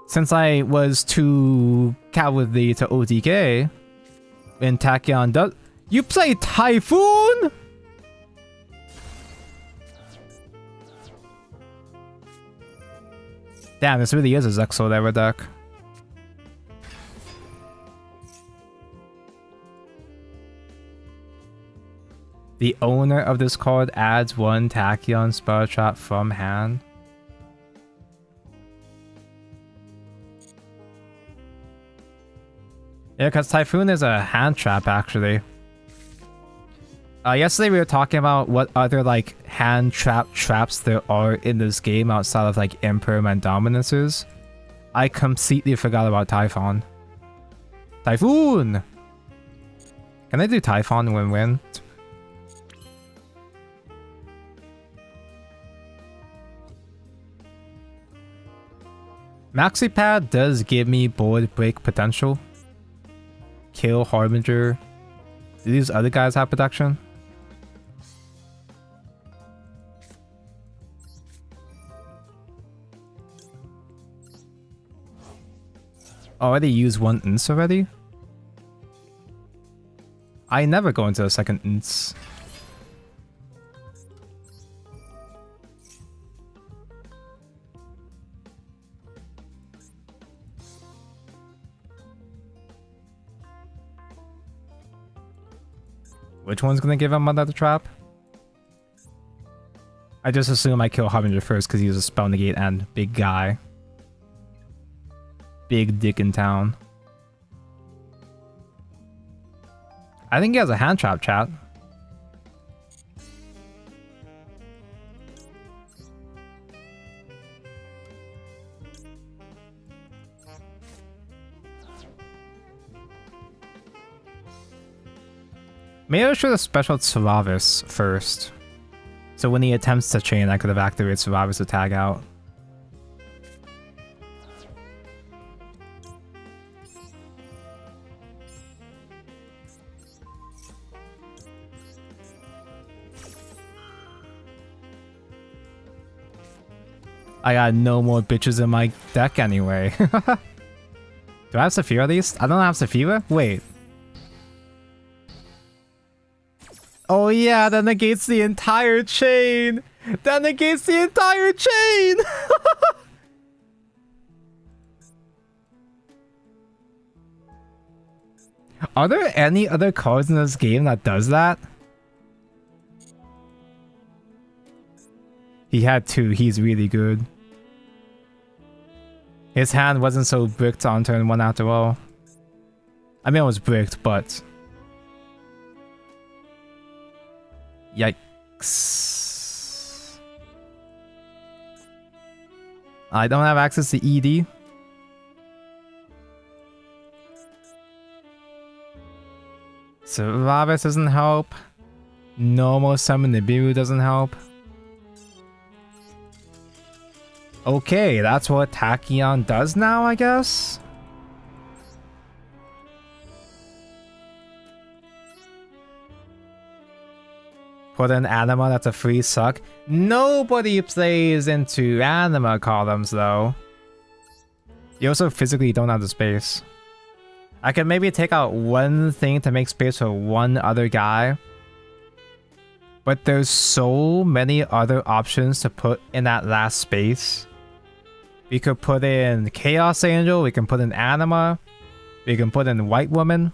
Since I was too cowardly to OTK, when Tachyon does... You play Typhoon?! Damn, this really is a Zexal deck. The owner of this card adds one Tachyon spell trap from hand. Yeah, because Typhoon is a hand trap, actually. Yesterday we were talking about what other, like, hand trap traps there are in this game outside of, like, Imperm and Dominances. I completely forgot about Typhon. Typhoon! Can I do Typhon win-win? Maxipad does give me board break potential. Kill Harbinger. Do these other guys have protection? Already used one ins already? I never go into a second ints. Which one's gonna give him another trap? I just assume I kill Harbinger first because he's a spell negate and big guy. Big dick in town. I think he has a hand trap, chat. Maybe I should have special Seravis first. So when he attempts to chain, I could have activated Seravis to tag out. I got no more bitches in my deck anyway. Do I have Saphira at least? I don't have Saphira? Wait. Oh yeah, that negates the entire chain! That negates the entire chain! Are there any other cards in this game that does that? He had 2, he's really good. His hand wasn't so bricked on turn 1 after all. I mean, it was bricked, but... Yikes. I don't have access to ED. Seravis doesn't help. Normal summon Nibiru doesn't help. Okay, that's what Tachyon does now, I guess? Put in Anima, that's a free suck. Nobody plays into Anima columns, though. You also physically don't have the space. I could maybe take out one thing to make space for one other guy. But there's so many other options to put in that last space. We could put in Chaos Angel, we can put in Anima, we can put in White Woman.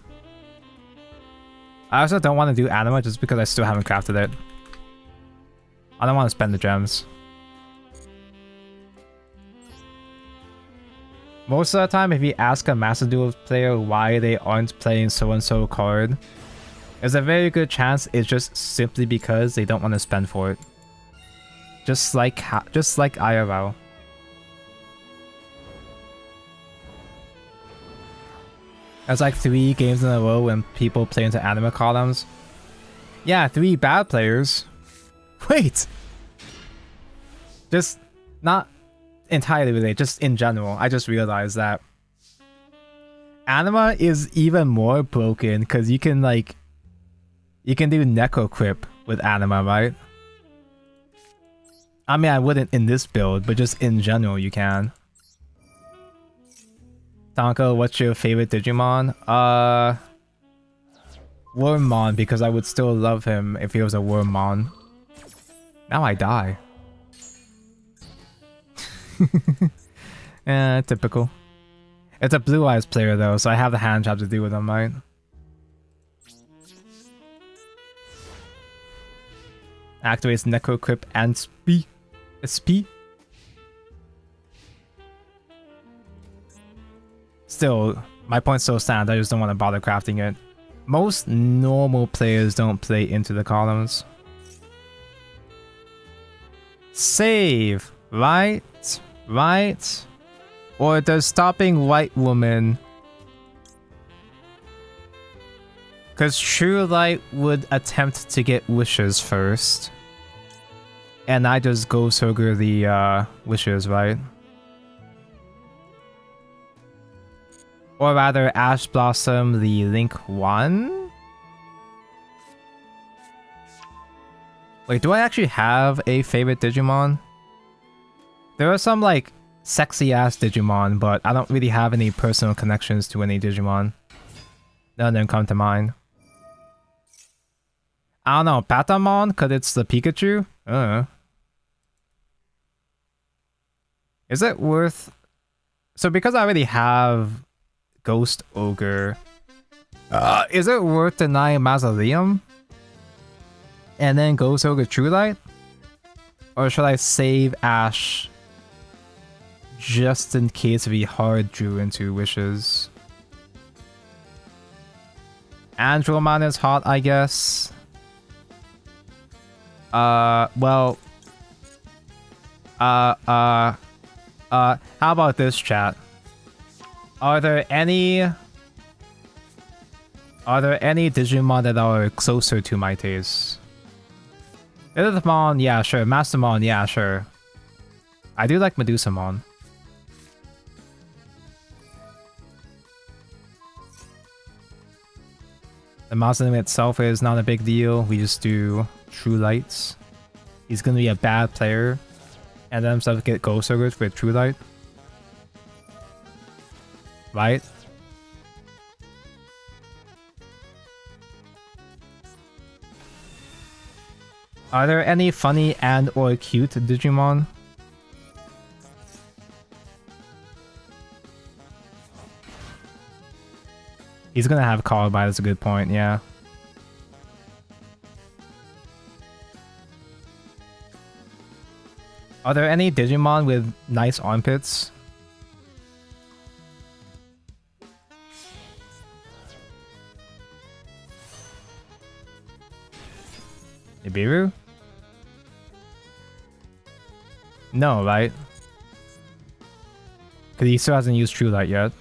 I also don't want to do Anima just because I still haven't crafted it. I don't want to spend the gems. Most of the time, if you ask a Master Duel player why they aren't playing so-and-so card, there's a very good chance it's just simply because they don't want to spend for it. Just like IRL. That's like 3 games in a row when people play into Anima columns. Yeah, 3 bad players. Wait! Just not entirely related, just in general. I just realized that Anima is even more broken because you can do Necro Crypt with Anima, right? I mean, I wouldn't in this build, but just in general you can. Tonko, what's your favorite Digimon? Wormmon, because I would still love him if he was a Wormmon. Now I die. Typical. It's a Blue Eyes player though, so I have the hand job to do with him, right? Activates Necro Crypt and SP. Still, my point still stands, I just don't want to bother crafting it. Most normal players don't play into the columns. Save! Right? Right? Or does stopping White Woman... Because True Light would attempt to get wishes first. And I just go Soger the wishes, right? Or rather, Ash Blossom the Link 1? Wait, do I actually have a favorite Digimon? There are some, like, sexy-ass Digimon, but I don't really have any personal connections to any Digimon. None of them come to mind. I don't know, Patamon, because it's the Pikachu? Is it worth... So because I already have Ghost Ogre, is it worth denying Mausoleum? And then Ghost Ogre True Light? Or should I save Ash just in case we hard drew into wishes? Andromon is hot, I guess. Well... how about this, chat? Are there any Digimon that are closer to my taste? Ilithmon, yeah, sure. Mastermon, yeah, sure. I do like Medusamon. The Mausoleum itself is not a big deal. We just do True Lights. He's gonna be a bad player and then himself get Ghost Ogres with True Light. Right? Are there any funny and or cute Digimon? He's gonna have Columbine, that's a good point, yeah. Are there any Digimon with nice armpits? Nibiru? No, right? Because he still hasn't used True Light yet.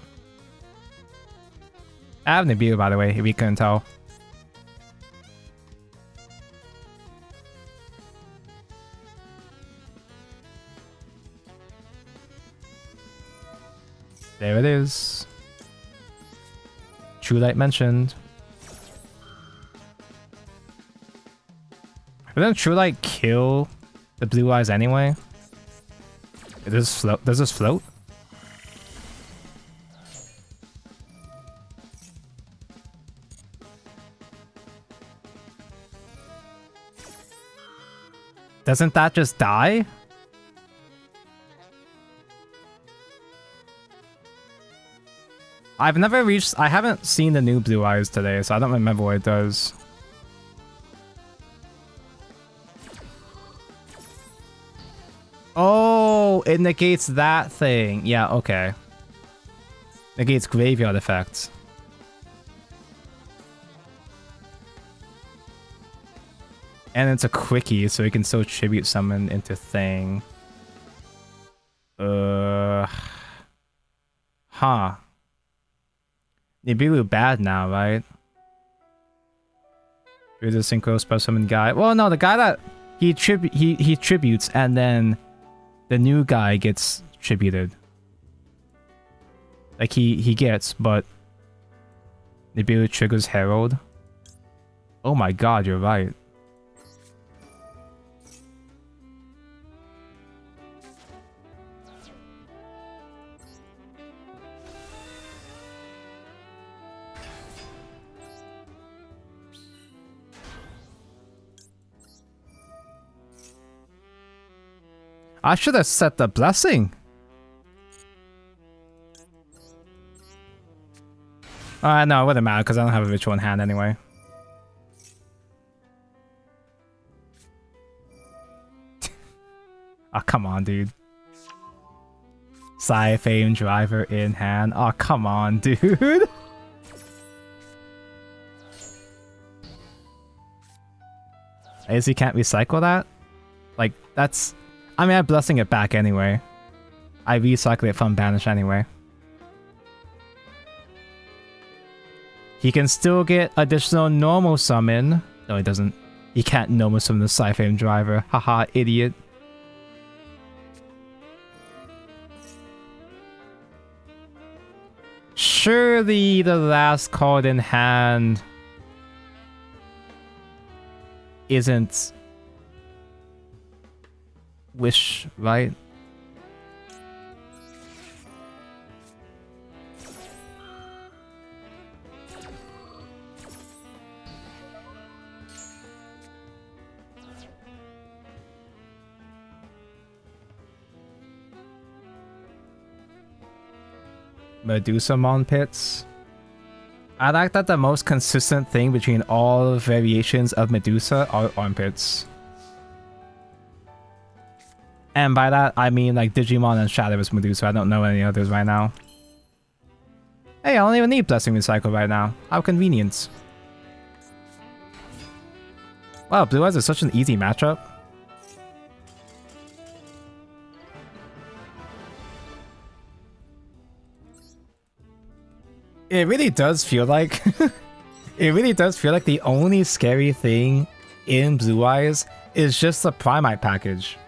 I have Nibiru, by the way, if you couldn't tell. There it is. True Light mentioned. But doesn't True Light kill the blue eyes anyway? Does this float? Does this float? Doesn't that just die? I haven't seen the new blue eyes today, so I don't remember what it does. Oh, it negates that thing. Yeah, okay. Negates graveyard effects. And it's a quickie, so you can still tribute summon into thing. Huh. Nibiru bad now, right? You're the synchro special summon guy. Well, no, the guy that he tributes and then the new guy gets tributed. Like he gets, but Nibiru triggers Herald. Oh my god, you're right. I should have set the blessing. No, it wouldn't matter because I don't have a ritual in hand anyway. Oh, come on, dude. Sci-Fame driver in hand. Oh, come on, dude. I guess you can't recycle that? Like, that's... I mean, I'm blessing it back anyway. I recycle it from Banish anyway. He can still get additional normal summon. No, he doesn't. He can't normal summon the Sci-Fame driver. Haha, idiot. Surely the last card in hand isn't Wish, right? Medusamon pits. I like that the most consistent thing between all variations of Medusa are armpits. And by that, I mean like Digimon and Shadow's Medusa. I don't know any others right now. Hey, I don't even need Blessing Recycle right now. How convenient. Wow, Blue Eyes is such an easy matchup. It really does feel like... it really does feel like the only scary thing in Blue Eyes is just the Primite package.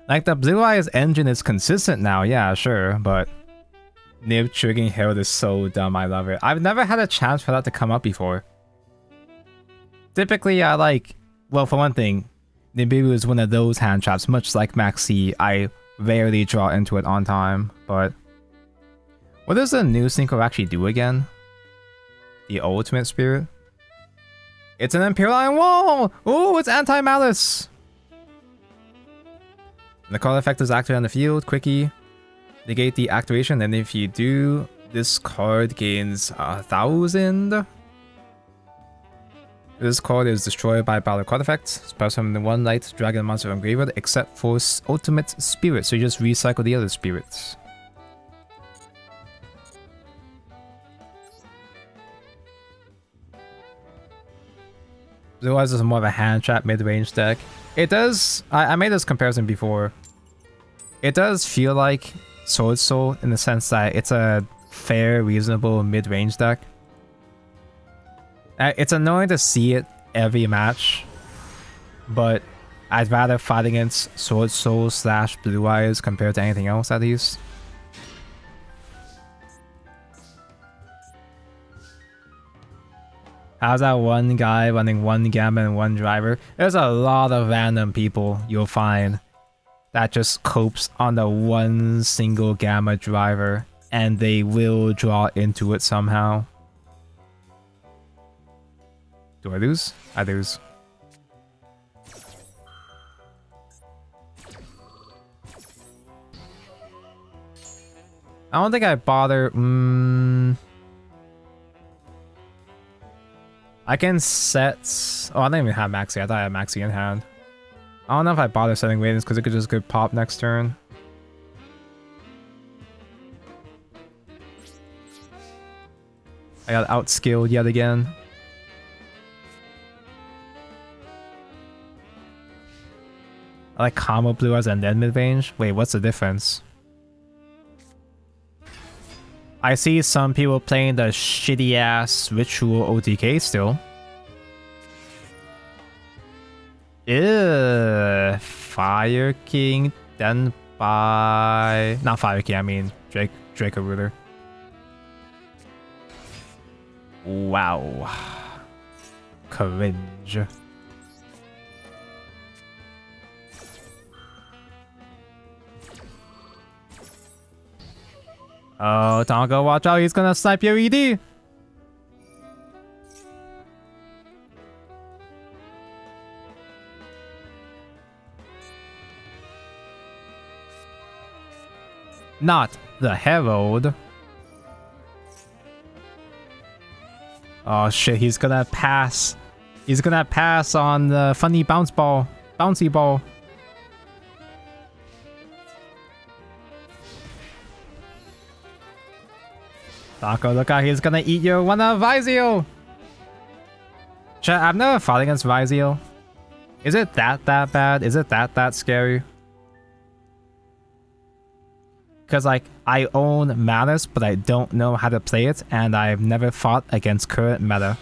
Like, the Blue Eyes engine is consistent now, yeah, sure, but... Nib triggering Herald is so dumb, I love it. I've never had a chance for that to come up before. Typically, I like... Well, for one thing, Nibiru is one of those hand traps, much like Maxi. I rarely draw into it on time, but... What does the new Synchro actually do again? The Ultimate Spirit? It's an Imperial Iron Wall! Ooh, it's Anti-Malice! The card effect is activated on the field, quickie. Negate the activation, and if you do, this card gains 1,000. This card is destroyed by battle card effects. Spells from the one light dragon monster from graveyard, except for ultimate spirit, so you just recycle the other spirits. Blue Eyes is more of a hand trap mid-range deck. It does. I made this comparison before. It does feel like Sword Soul in the sense that it's a fair, reasonable mid-range deck. It's annoying to see it every match, but I'd rather fight against Sword Soul / Blue Eyes compared to anything else, at least. How's that one guy running one Gamma and one driver? There's a lot of random people you'll find that just copes on the one single Gamma driver, and they will draw into it somehow. Do I lose? I lose. I don't think I bother. I can set... Oh, I don't even have Maxi. I thought I had Maxi in hand. I don't know if I bother setting Radiance because it could just go pop next turn. I got outskilled yet again. I like combo Blue Eyes and then mid-range. Wait, what's the difference? I see some people playing the shitty-ass Ritual OTK still. Ew, Fire King, then by... Not Fire King, I mean Draco Ruler. Wow. Cringe. Oh, Tonka, watch out, he's gonna snipe your ED! Not the Herald. Oh shit, he's gonna pass. He's gonna pass on the funny bouncy ball. Taco, look out, he's gonna eat your one of Vizio! Chat, I've never fought against Vizio. Is it that bad? Is it that scary? Because, like, I own Malice, but I don't know how to play it, and I've never fought against current meta.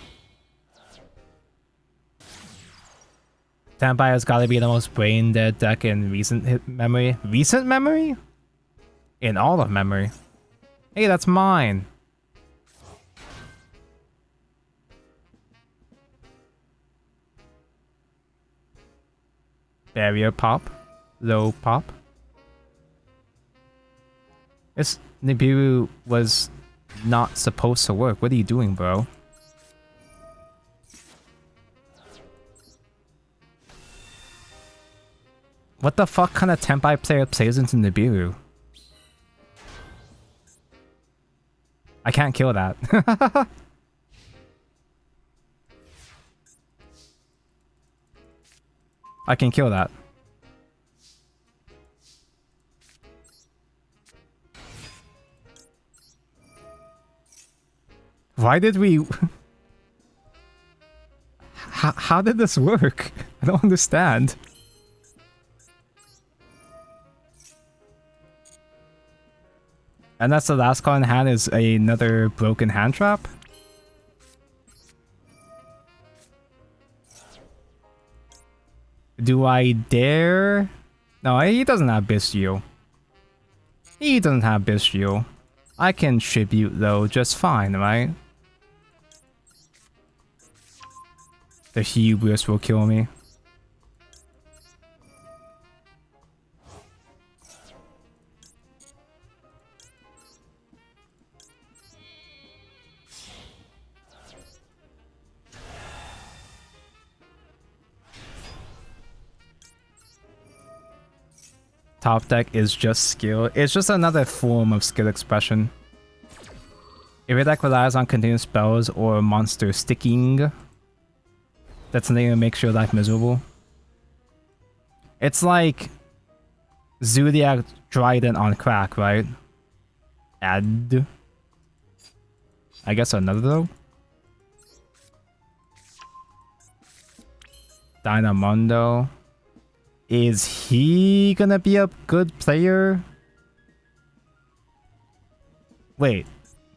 Tempire's gotta be the most brain-dead deck in recent memory. Recent memory? In all of memory. Hey, that's mine! Barrier pop. Low pop. This Nibiru was not supposed to work. What are you doing, bro? What the fuck kind of Tenpai player plays into Nibiru? I can't kill that. I can kill that. Why did we... How did this work? I don't understand. And that's the last card in hand is another broken hand trap? Do I dare? No, he doesn't have Bistio. He doesn't have Bistio. I can tribute though just fine, right? The hubris will kill me. Top deck is just skill. It's just another form of skill expression. If your deck relies on continuous spells or monster sticking, that's something that makes your life miserable. It's like Zodiac Trident on crack, right? Add. I guess another though. Dynamondo. Is he gonna be a good player? Wait,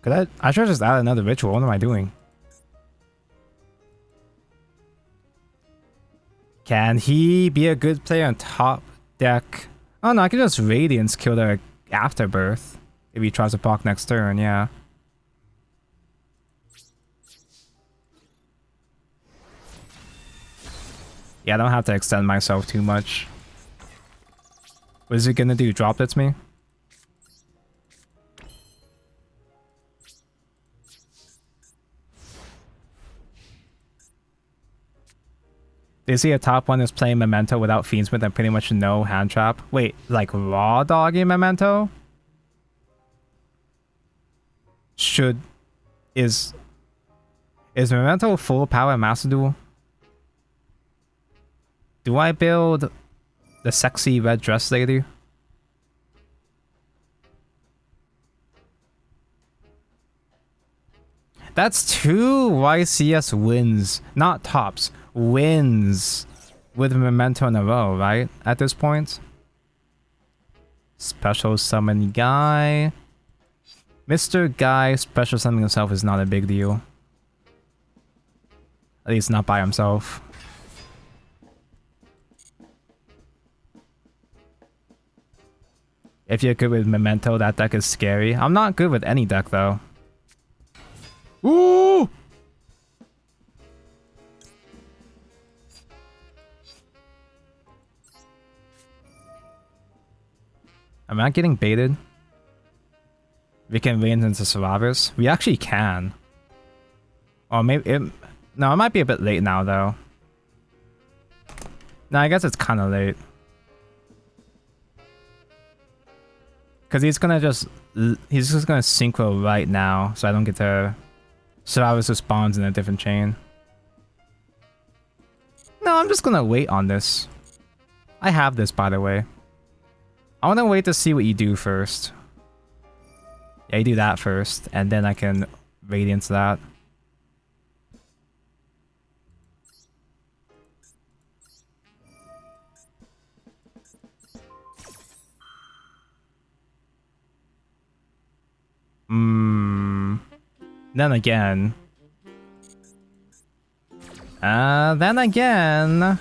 could I should just add another ritual. What am I doing? Can he be a good player on top deck? Oh no, I can just Radiance kill the Afterbirth if he tries to block next turn, yeah. Yeah, I don't have to extend myself too much. What is he gonna do? Drop it to me? They see a top one is playing Memento without Fiendsmith and pretty much no hand trap. Wait, like raw dogging Memento? Is Memento full power Master Duel? Do I build the sexy red dress lady? That's 2 YCS wins, not tops, wins with Memento in a row, right? At this point. Special summon guy. Mr. Guy special summoning himself is not a big deal. At least not by himself. If you're good with Memento, that deck is scary. I'm not good with any deck, though. Ooh! Am I getting baited? We can range into survivors? We actually can. Or maybe it... No, it might be a bit late now, though. No, I guess it's kind of late. Because he's just gonna synchro right now, so I don't get to survivors who spawns in a different chain. No, I'm just gonna wait on this. I have this, by the way. I want to wait to see what you do first. Yeah, you do that first, and then I can Radiance that. Then again. Then again.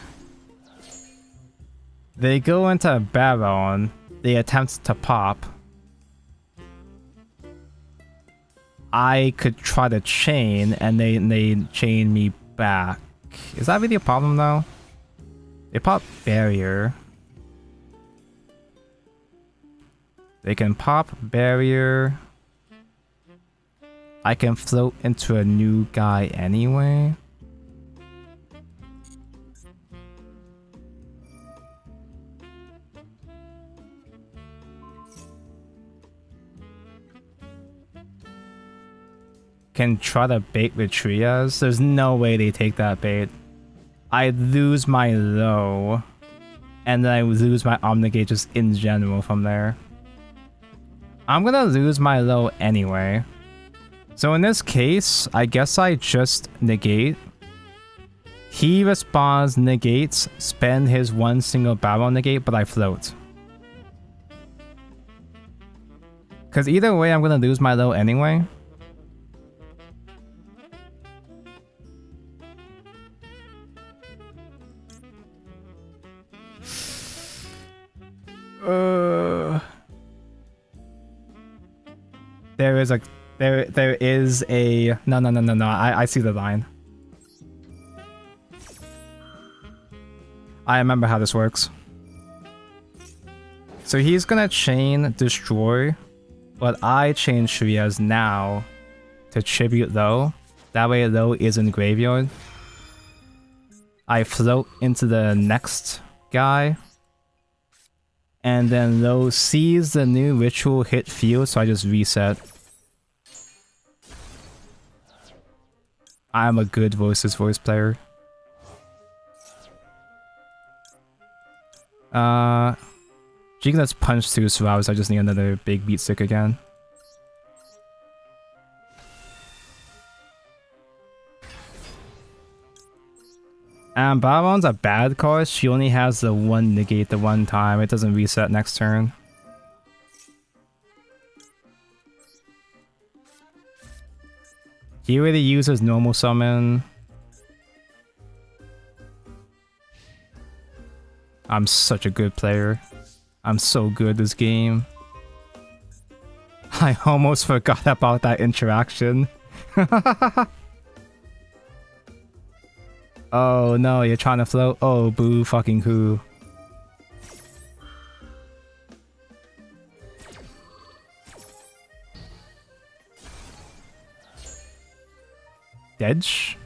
They go into Baron. They attempt to pop. I could try to chain, and they chain me back. Is that really a problem, though? They pop Barrier. They can pop Barrier. I can float into a new guy anyway. can try to bait with Trias. There's no way they take that bait. I lose my low, and then I lose my Omnigate just in general from there. I'm gonna lose my low anyway. So in this case, I guess I just negate. He responds, negates, spend his one single barrel negate, but I float. Because either way, I'm gonna lose my low anyway. There is a no. I see the line. I remember how this works. So he's gonna chain destroy, but I chain Shriya's now to tribute low. That way low is in graveyard. I float into the next guy. And then low sees the new ritual hit field, so I just reset. I'm a good voiceless voice player. She can just punch 2 swabs, I just need another big beat stick again. And Baron's a bad card, she only has the one negate the one time, it doesn't reset next turn. He already uses normal summon. I'm such a good player. I'm so good this game. I almost forgot about that interaction. Oh no, you're trying to float? Oh, boo fucking who. Dedge?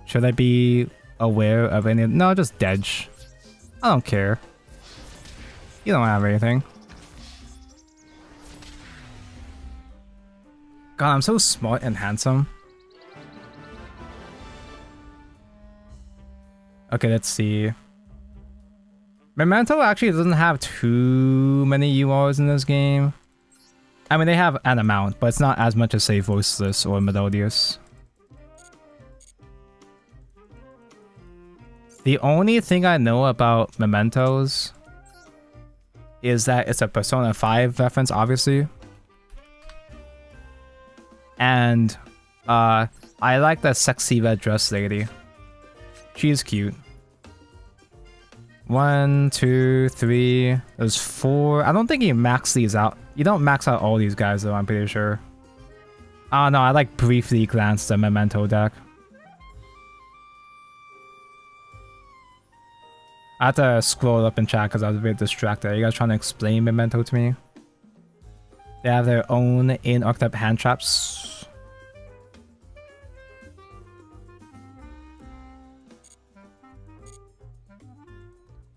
Should I be aware of any? No, just Dedge. I don't care. You don't have anything. God, I'm so smart and handsome. Okay, let's see. Memento actually doesn't have too many URs in this game. I mean, they have an amount, but it's not as much as, say, Voiceless or Melodious. The only thing I know about Mementos is that it's a Persona 5 reference, obviously. And I like the sexy red dress lady. She's cute. 1, 2, 3. There's 4. I don't think you max these out. You don't max out all these guys though, I'm pretty sure. Oh no, I like briefly glanced at Memento deck. I had to scroll up in chat because I was a bit distracted. Are you guys trying to explain Memento to me? They have their own in-archetype hand traps.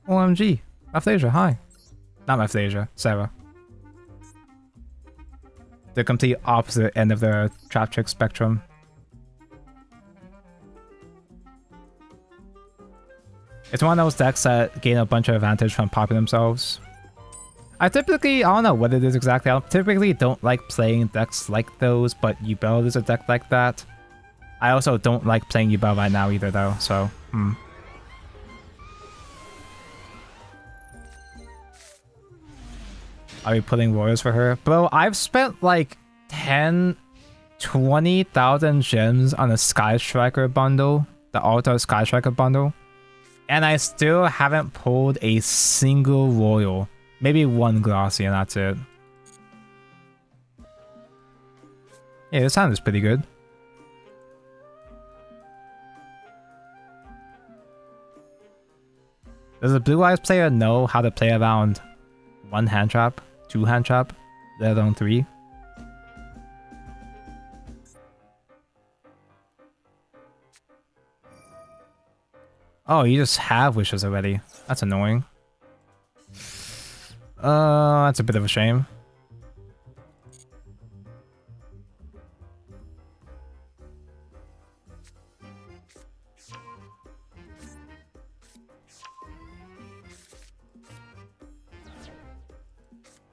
OMG. Aphasia, hi. Not Aphasia, Sarah. The complete opposite end of the trap trick spectrum. It's one of those decks that gain a bunch of advantage from popping themselves. I don't know what it is exactly. I typically don't like playing decks like those, but Yubel is a deck like that. I also don't like playing Yubel right now either though, so Are we putting warriors for her? Bro, I've spent like 20,000 gems on a Sky Striker bundle, the Altar Sky Striker bundle, and I still haven't pulled a single royal. Maybe one glossy and that's it. Yeah, this hand is pretty good. Does a Blue Eyes player know how to play around 1 hand trap, 2 hand trap, let alone 3? Oh, you just have wishes already. That's annoying. That's a bit of a shame.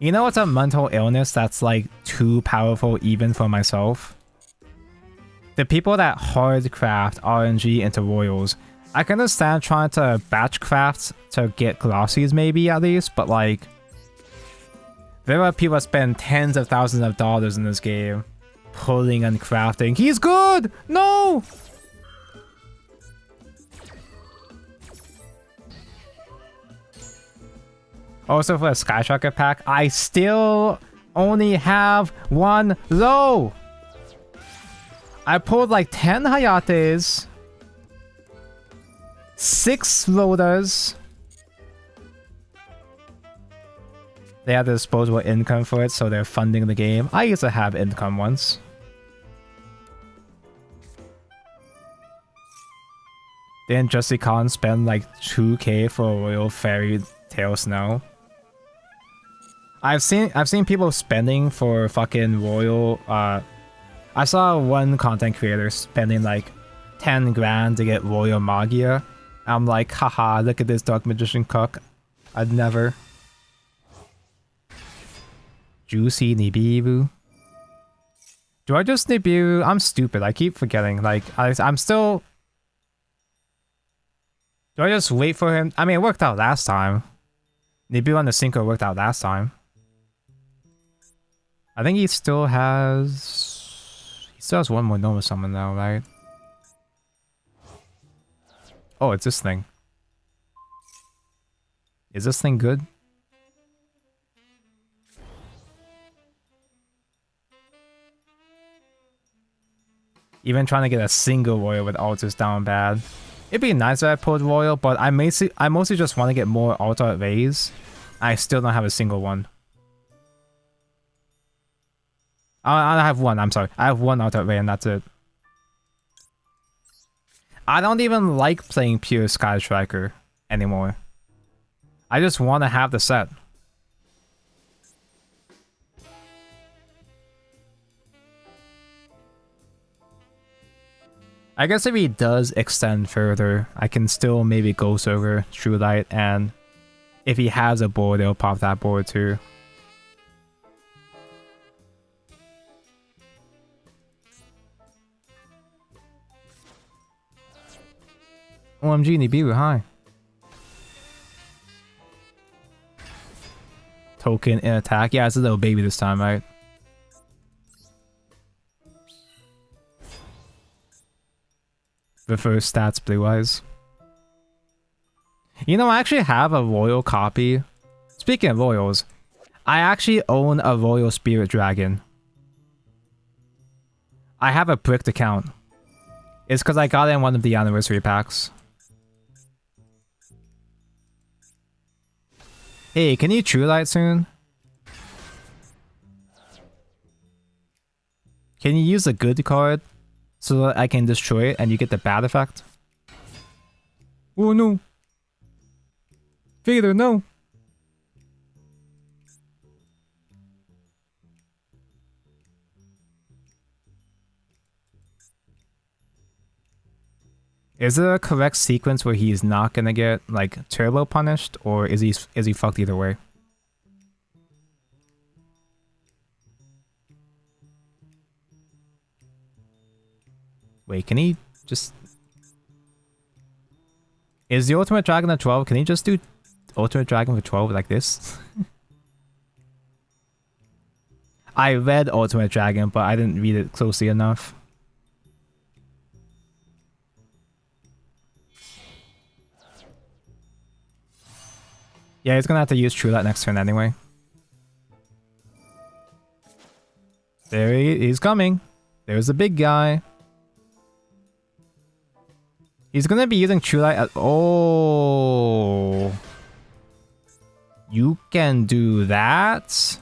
You know what's a mental illness that's like too powerful even for myself? The people that hard craft RNG into royals. I can understand trying to batch craft to get glossies maybe at least, but like there are people that spend tens of thousands of dollars in this game pulling and crafting. He's good! No! Also for a Sky Tracker pack, I still only have one low. I pulled like 10 Hayates, 6 loaders. They have the disposable income for it, so they're funding the game. I used to have income once. Didn't Justy Khan spend like 2k for a Royal Fairy Tail Snow? I've seen people spending for fucking Royal. I saw one content creator spending like 10 grand to get Royal Magia. I'm like, haha, look at this Dark Magician cook. I'd never. Juicy Nibiru. Do I just Nibiru? I'm stupid. I keep forgetting. Like, I'm still. Do I just wait for him? I mean, it worked out last time. Nibiru on the Synchro worked out last time. I think he still has... He still has one more normal summon though, right? Oh, it's this thing. Is this thing good? Even trying to get a single Royal with altars down bad. It'd be nice if I pulled Royal, but I mostly just want to get more altar rays. I still don't have a single one. I have one, I'm sorry. I have one altar ray and that's it. I don't even like playing pure Sky Striker anymore. I just want to have the set. I guess if he does extend further, I can still maybe Ghost Ogre, True Light, and if he has a board, it'll pop that board too. OMG, Nibiru, hi. Token in attack. Yeah, it's a little baby this time, right? The first stats, Blue Eyes. You know, I actually have a Royal copy. Speaking of Royals, I actually own a Royal Spirit Dragon. I have a bricked account. It's because I got it in one of the anniversary packs. Hey, can you True Light soon? Can you use a good card so that I can destroy it and you get the bad effect? Oh no. Vader, no. Is there a correct sequence where he's not gonna get like turbo punished, or is he fucked either way? Wait, can he just... Is the Ultimate Dragon at 12? Can he just do Ultimate Dragon for 12 like this? I read Ultimate Dragon, but I didn't read it closely enough. Yeah, he's gonna have to use True Light next turn anyway. There he's coming. There's the big guy. He's gonna be using True Light at... Oh. You can do that?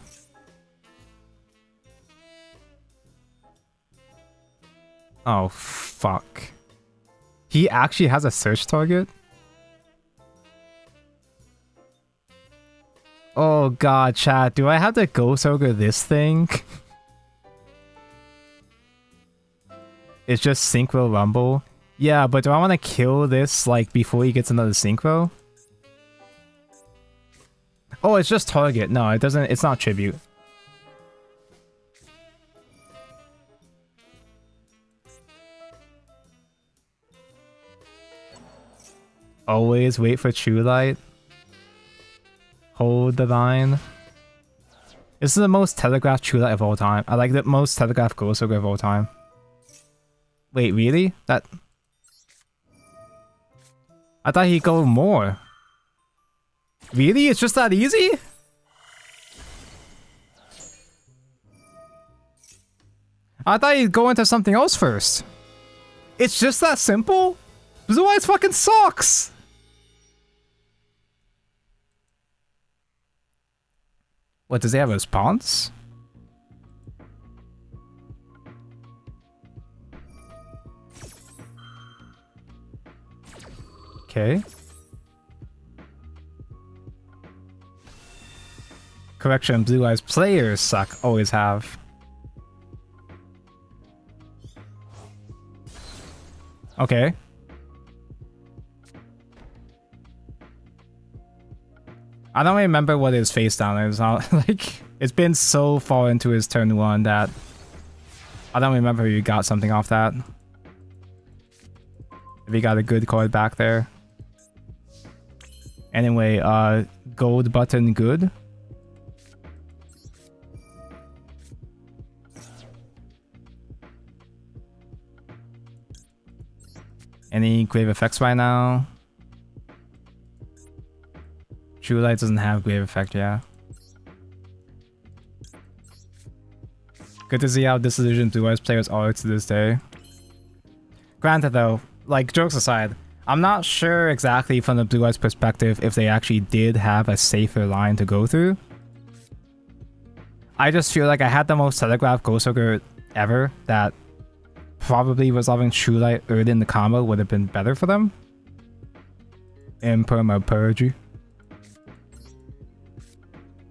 Oh, fuck. He actually has a search target? Oh god, chat, do I have to Ghost Ogre this thing? It's just Synchro Rumble. Yeah, but do I want to kill this like before he gets another Synchro? Oh, it's just target. No, it doesn't. It's not tribute. Always wait for true light. Hold the line. This is the most telegraphed true light of all time. I like the most telegraphed ghost ogre of all time. Wait, really? That... I thought he'd go more. Really? It's just that easy? I thought he'd go into something else first. It's just that simple? Blue Eyes fucking sucks! What, does he have a response? Okay. Correction, Blue Eyes players suck. Always have. Okay. I don't remember what his face down is. Like, it's been so far into his turn 1 that I don't remember if you got something off that. If he got a good card back there. Anyway, gold button good. Any grave effects right now? True Light doesn't have grave effect, yeah. Good to see how disillusioned Blue Eyes players are to this day. Granted though, like, jokes aside, I'm not sure exactly from the Blue Eyes perspective if they actually did have a safer line to go through. I just feel like I had the most telegraphed Ghost Ogre ever that probably resolving True Light early in the combo would have been better for them. Imperma Purge.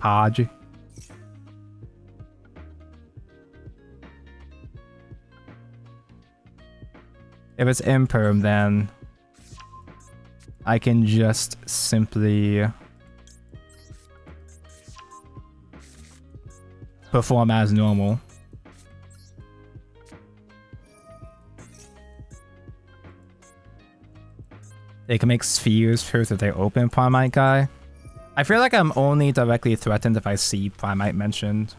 Page. If it's imperm, then I can just simply perform as normal. They can make spheres first if they open Primite guy. I feel like I'm only directly threatened if I see Primite mentioned.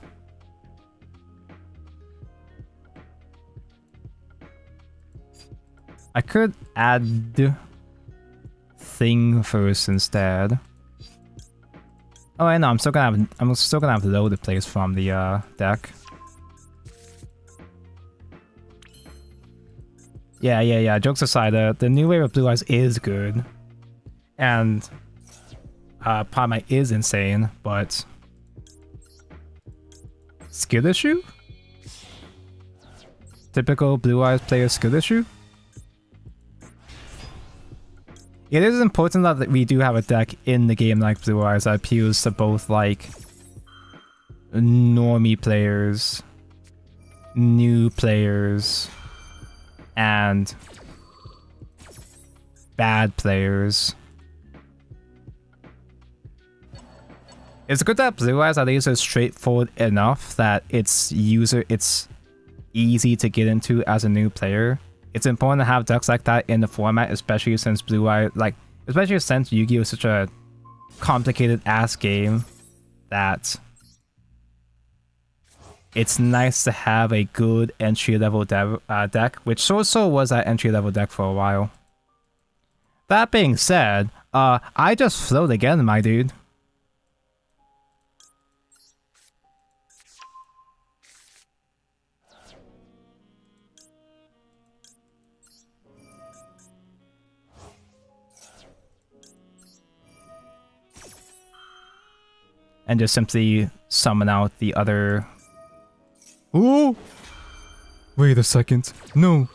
I could add thing first instead. Oh, I know. I'm still gonna have loaded plays from the deck. Yeah. Jokes aside, the new wave of Blue Eyes is good, and Primite is insane, but skill issue? Typical Blue Eyes player skill issue? It is important that we do have a deck in the game like Blue Eyes that appeals to both, like, normie players, new players, and bad players. It's good that Blue Eyes at least is straightforward enough that it's easy to get into as a new player. It's important to have decks like that in the format, especially since especially since Yu-Gi-Oh! Is such a complicated ass game that it's nice to have a good entry-level deck, which so was that entry-level deck for a while. That being said, I just float again, my dude. And just simply summon out the other... Ooh! Wait a second. No!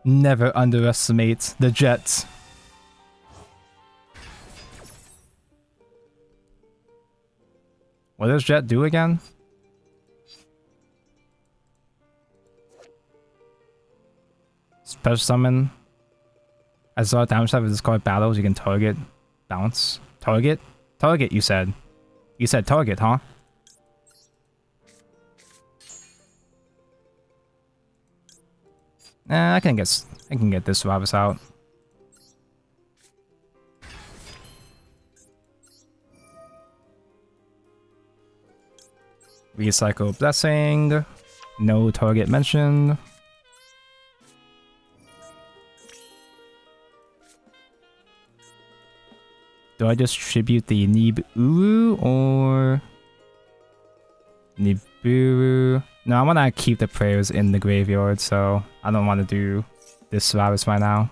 Never underestimate the Jets. What does Jet do again? Special summon. As a damage type of discard battles, you can target Bounce. Target? Target, you said. You said target, huh? I can get this Ravis out. Recycle Blessing. No target mentioned. Do I just tribute the Nibiru or Nibiru? No, I want to keep the prayers in the graveyard, so I don't want to do this Seravis right now.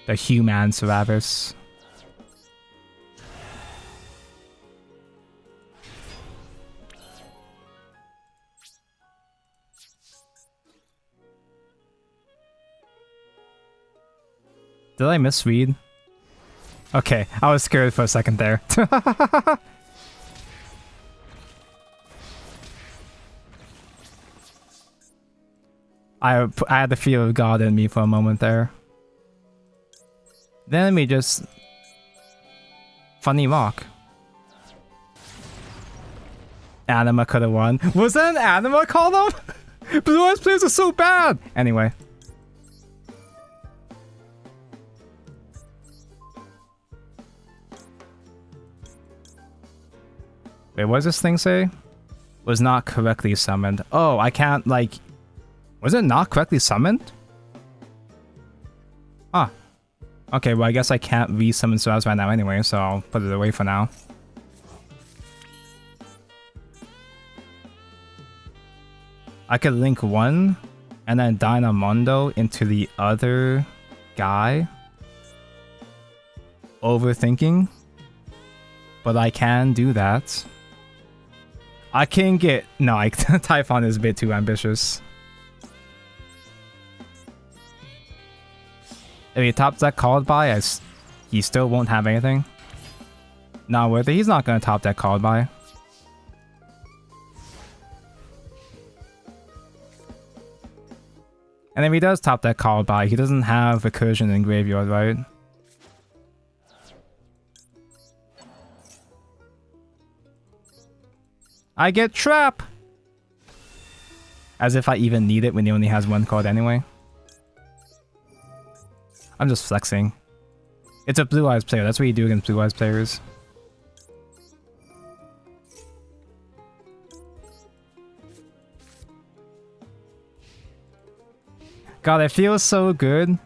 The human Seravis. Did I misread? Okay, I was scared for a second there. I had the fear of God in me for a moment there. Then we just... Funny rock. Anima could have won. Was that an Anima call up? Blue Eyes players are so bad! Anyway. Wait, what does this thing say? Was not correctly summoned. Oh, I can't, like... Was it not correctly summoned? Ah. Okay, well, I guess I can't re-summon Seravis right now anyway, so I'll put it away for now. I could link one, and then Dynamondo into the other guy. Overthinking. But I can do that. I can get... No, Typhon is a bit too ambitious. If he tops that called by, he still won't have anything. Not worth it. He's not going to top that called by. And if he does top that called by, he doesn't have recursion in graveyard, right? I get trap! As if I even need it when he only has one card anyway. I'm just flexing. It's a Blue Eyes player. That's what you do against Blue Eyes players. God, it feels so good.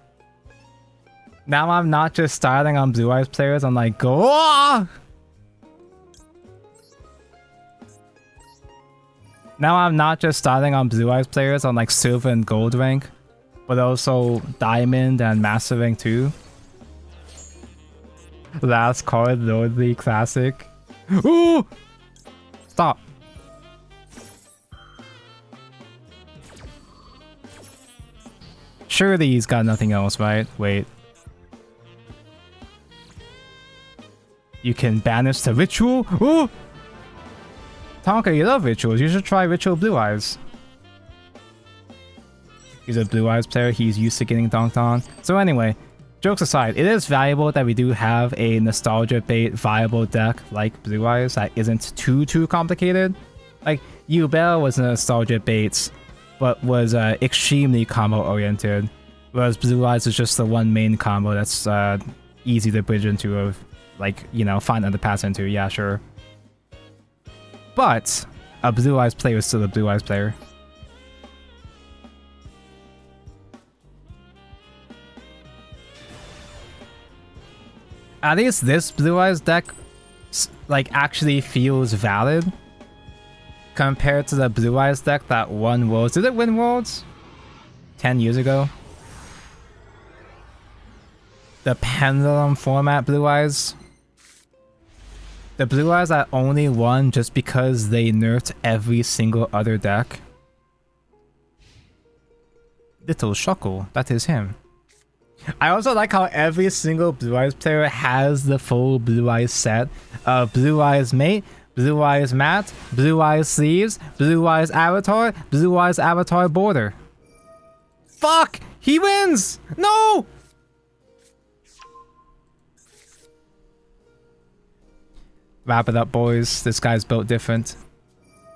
Now I'm not just starting on Blue Eyes players. I'm like, go! Oh! Now I'm not just starting on Blue Eyes players on like Silver and Gold rank, but also Diamond and Master rank too. Last card, Lordly Classic. Ooh! Stop. Surely he's got nothing else, right? Wait. You can banish the ritual? Ooh! Tonka, you love rituals. You should try Ritual Blue Eyes. He's a Blue Eyes player. He's used to getting dunked on. So anyway, jokes aside, it is valuable that we do have a nostalgia bait viable deck like Blue Eyes that isn't too complicated. Like, Yubel was a nostalgia bait, but was extremely combo oriented. Whereas Blue Eyes is just the one main combo that's easy to bridge into, of like, you know, find underpass into. Yeah, sure. But a Blue Eyes player is still a Blue Eyes player. At least this Blue Eyes deck like actually feels valid compared to the Blue Eyes deck that won Worlds. Did it win Worlds 10 years ago? The Pendulum format Blue Eyes. The Blue Eyes that only won just because they nerfed every single other deck. Little Shuckle, that is him. I also like how every single Blue Eyes player has the full Blue Eyes set of Blue Eyes Mate, Blue Eyes Mat, Blue Eyes Sleeves, Blue Eyes Avatar Border. Fuck! He wins! No! Wrap it up, boys. This guy's built different.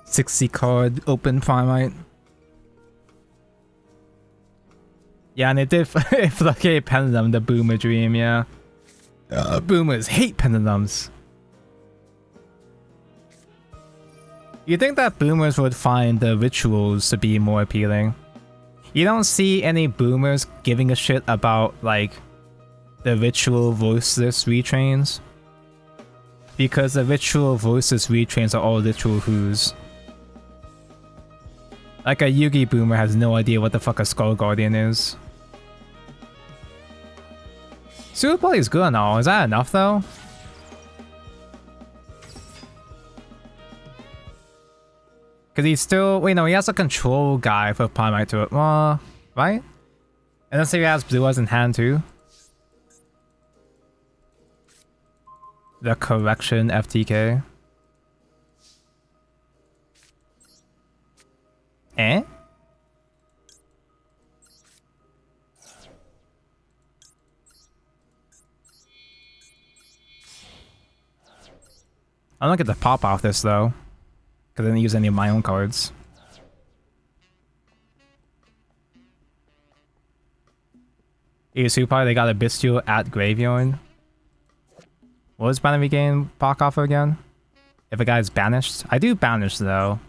60 card open Primite. Yeah, and it did fluctuate Pendulum, the Boomer dream, yeah. Boomers hate Pendulums. You think that Boomers would find the rituals to be more appealing? You don't see any Boomers giving a shit about, like, the ritual voiceless retrains? Because the ritual voiceless retrains are all literal who's. Like a Yugi Boomer has no idea what the fuck a Skull Guardian is. Super Play is good and all. Is that enough though? Cause he's still, wait, no, he has a control guy for Primite to it. Well, right? And let's say he has Blue Eyes in hand too. The correction FTK. Eh? I don't get the pop off this though, because I didn't use any of my own cards. Super, they got a Bestial at Graveyard. What was Banner Regain block off again? If a guy's banished? I do banish though.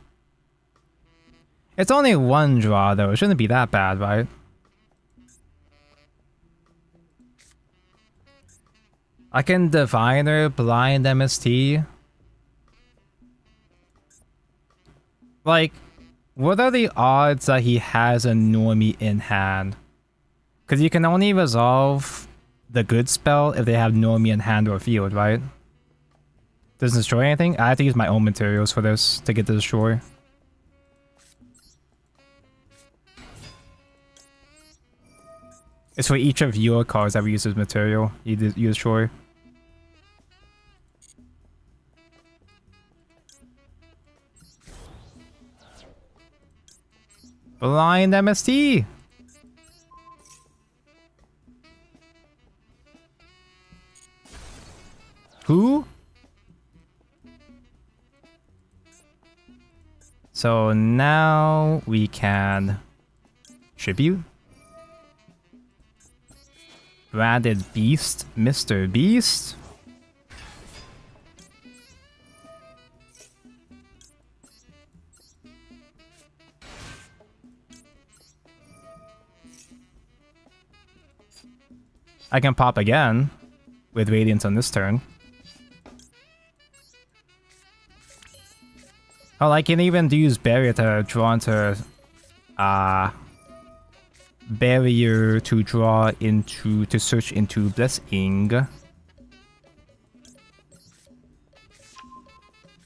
It's only one draw though, it shouldn't be that bad, right? I can Diviner, Blind MST. Like, what are the odds that he has a Normie in hand? Because you can only resolve the good spell if they have Normie in hand or field, right? Doesn't destroy anything? I have to use my own materials for this to get to destroy. It's for each of your cards that we use as material. You destroy. Blind MST! Who? So now we can tribute. Branded Beast, Mr. Beast. I can pop again with Radiance on this turn. Oh, I can even use Barrier to draw into Barrier to draw into, to search into Blessing.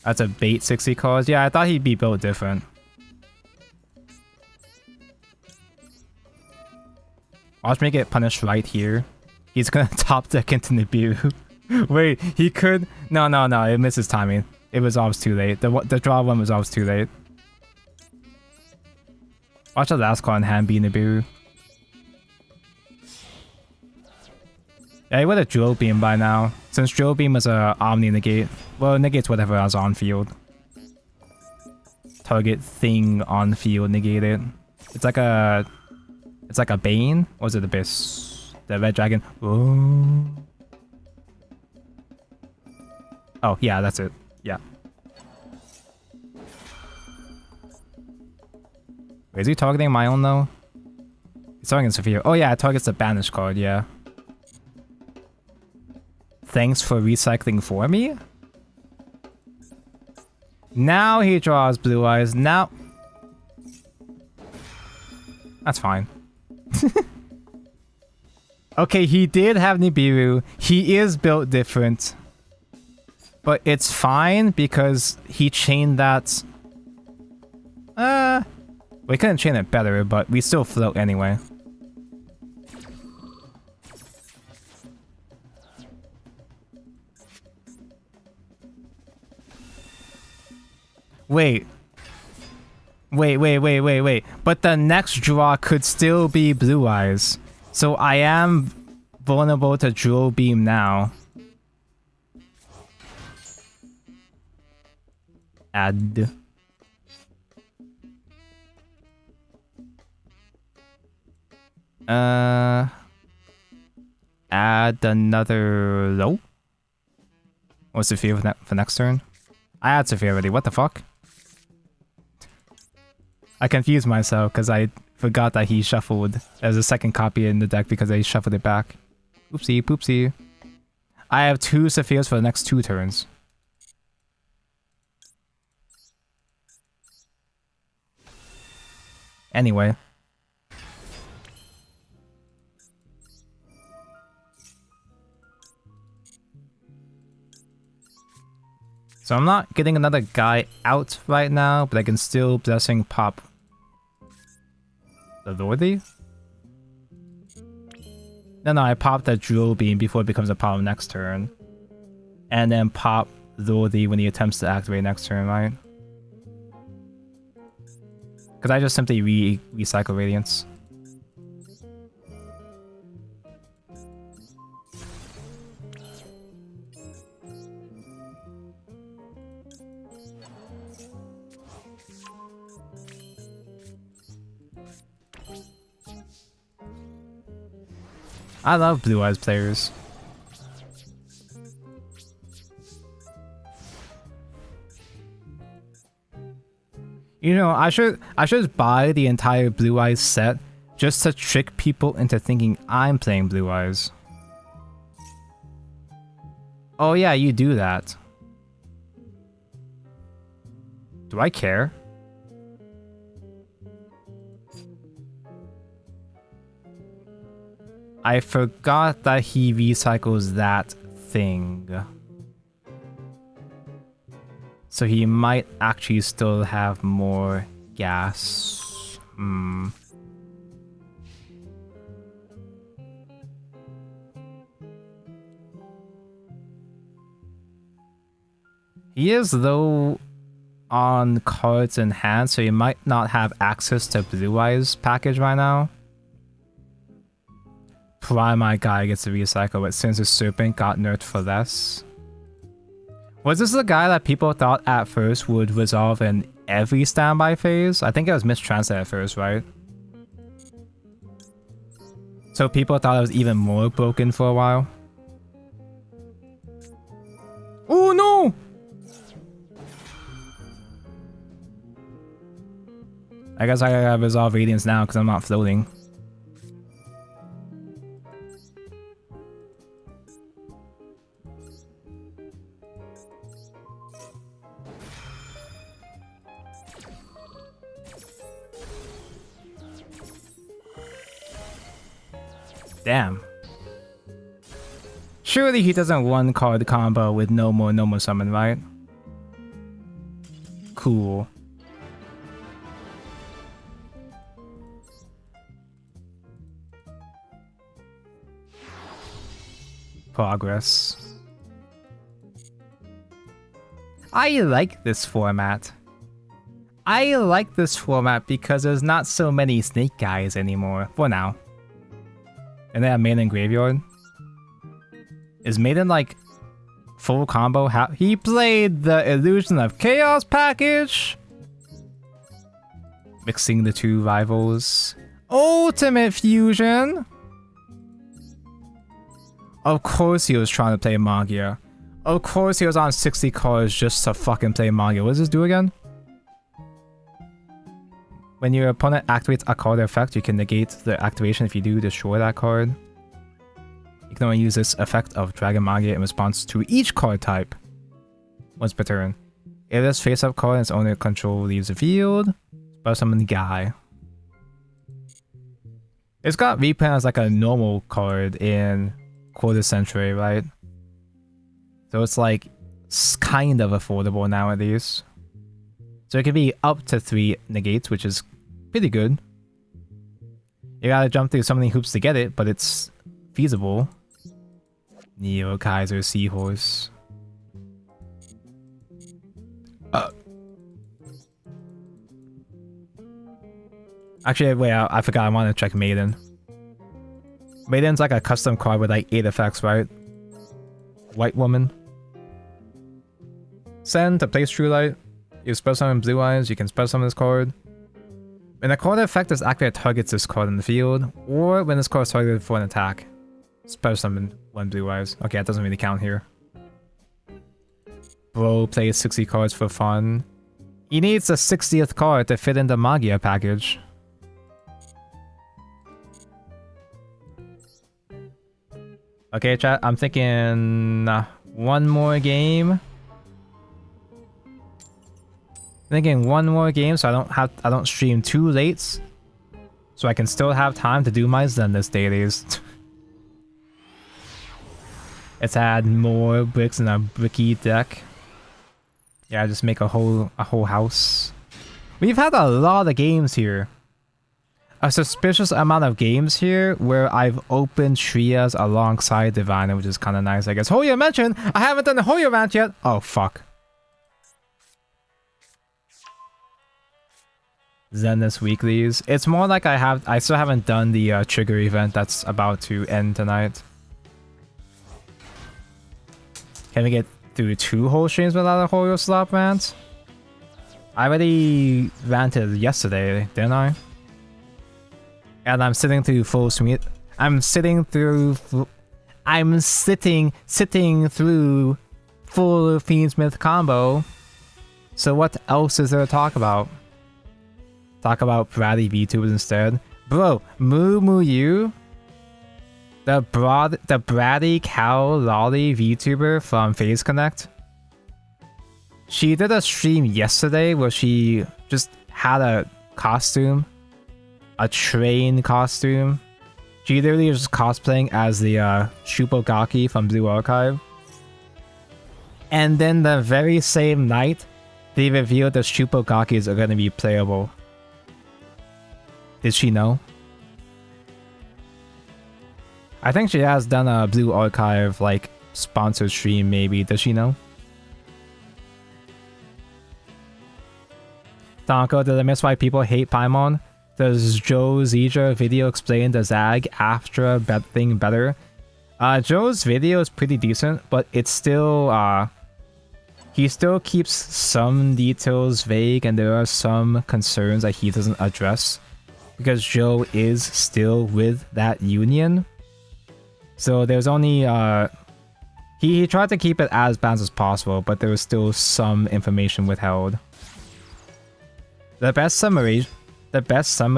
That's a bait 60 card. Yeah, I thought he'd be built different. Watch me get punished right here. He's gonna top deck into Nibiru. Wait, he could... No, it misses timing. It was always too late. The draw one was always too late. Watch the last card in hand be Nibiru. Yeah, he would have Drill Beam by now. Since Drill Beam is a Omni negate. Well, it negates whatever else on field. Target thing on field negated. It's like a... It's like a Bane? Or was it Abyss? The Red Dragon. Oh. Oh, yeah, that's it. Yeah. Wait, is he targeting my own though? He's targeting Sophia. Oh yeah, it targets the banish card, yeah. Thanks for recycling for me? Now he draws Blue Eyes. Now... That's fine. Okay, he did have Nibiru. He is built different. But it's fine because he chained that... We couldn't chain it better, but we still float anyway. Wait. But the next draw could still be Blue Eyes. So I am vulnerable to Drill Beam now. Add. Add another low. What's Sophia for next turn? I had Sophia already. What the fuck? I confused myself because I forgot that he shuffled. There's a second copy in the deck because I shuffled it back. Oopsie poopsie. I have 2 Sophias for the next 2 turns. Anyway. So I'm not getting another guy out right now, but I can still Blessing pop the Lordy? No, I pop the Drill Beam before it becomes a problem next turn. And then pop Lordy when he attempts to activate next turn, right? Because I just simply recycle Radiance. I love Blue Eyes players. You know, I should buy the entire Blue Eyes set just to trick people into thinking I'm playing Blue Eyes. Oh yeah, you do that. Do I care? I forgot that he recycles that thing. So he might actually still have more gas. He is low on cards in hand, so he might not have access to Blue Eyes package right now. Prime guy gets to recycle, but since the Serpent got nerfed for less. Was this the guy that people thought at first would resolve in every standby phase? I think it was mistranslated at first, right? So people thought it was even more broken for a while. Oh no! I guess I gotta resolve Radiance now because I'm not floating. Damn. Surely he doesn't one card combo with no more summon, right? Cool. Progress. I like this format. I like this format because there's not so many snake guys anymore, for now. And then Maiden Graveyard. Is Maiden like full combo? He played the Illusion of Chaos package? Mixing the 2 rivals. Ultimate Fusion! Of course he was trying to play Magia. Of course he was on 60 cards just to fucking play Magia. What does this do again? When your opponent activates a card effect, you can negate the activation. If you do, destroy that card. You can only use this effect of Dragon Magia in response to each card type once per turn. If this face-up card and its owner control leaves the field, spell summon the guy. It's got replay as like a normal card in Quarter Century, right? So it's like kind of affordable nowadays. So it can be up to 3 negates, which is pretty good. You gotta jump through so many hoops to get it, but it's feasible. Neo Kaiser Seahorse. Actually, wait, I forgot I wanted to check Maiden. Maiden's like a custom card with like 8 effects, right? White woman. Send to place True Light. You spell summon Blue Eyes, you can spell summon this card. When a card effect is activated, targets this card in the field, or when this card is targeted for an attack. Spell summon 1 Blue Eyes. Okay, that doesn't really count here. Bro plays 60 cards for fun. He needs a 60th card to fit in the Magia package. Okay, chat, I'm thinking one more game. Thinking one more game so I don't stream too late. So I can still have time to do my Zenless dailies. Let's add more bricks in a bricky deck. Yeah, just make a whole house. We've had a lot of games here. A suspicious amount of games here where I've opened Trias alongside Diviner, which is kind of nice, I guess. Hoya mentioned! I haven't done the Hoya rant yet! Oh, fuck. Zenless weeklies. It's more like I still haven't done the trigger event that's about to end tonight. Can we get through 2 whole streams without a Hoyo slop rant? I already ranted yesterday, didn't I? And I'm sitting through full Smith. I'm sitting through full Fiendsmith combo. So what else is there to talk about? Talk about bratty VTubers instead. Bro, Moo you? The bratty cow lolly VTuber from FaZe Connect. She did a stream yesterday where she just had a costume. A train costume. She literally was just cosplaying as the Shupogaki from Blue Archive. And then the very same night, they revealed the Shupogakis are gonna be playable. Did she know? I think she has done a Blue Archive, like, sponsored stream, maybe. Does she know? Tonko, did I miss why people hate Paimon? Does Joe's Zedra video explain the Zag after thing better? Joe's video is pretty decent, but it's still, he still keeps some details vague and there are some concerns that he doesn't address. Because Joe is still with that union. So there's only, he tried to keep it as balanced as possible, but there was still some information withheld. The best summary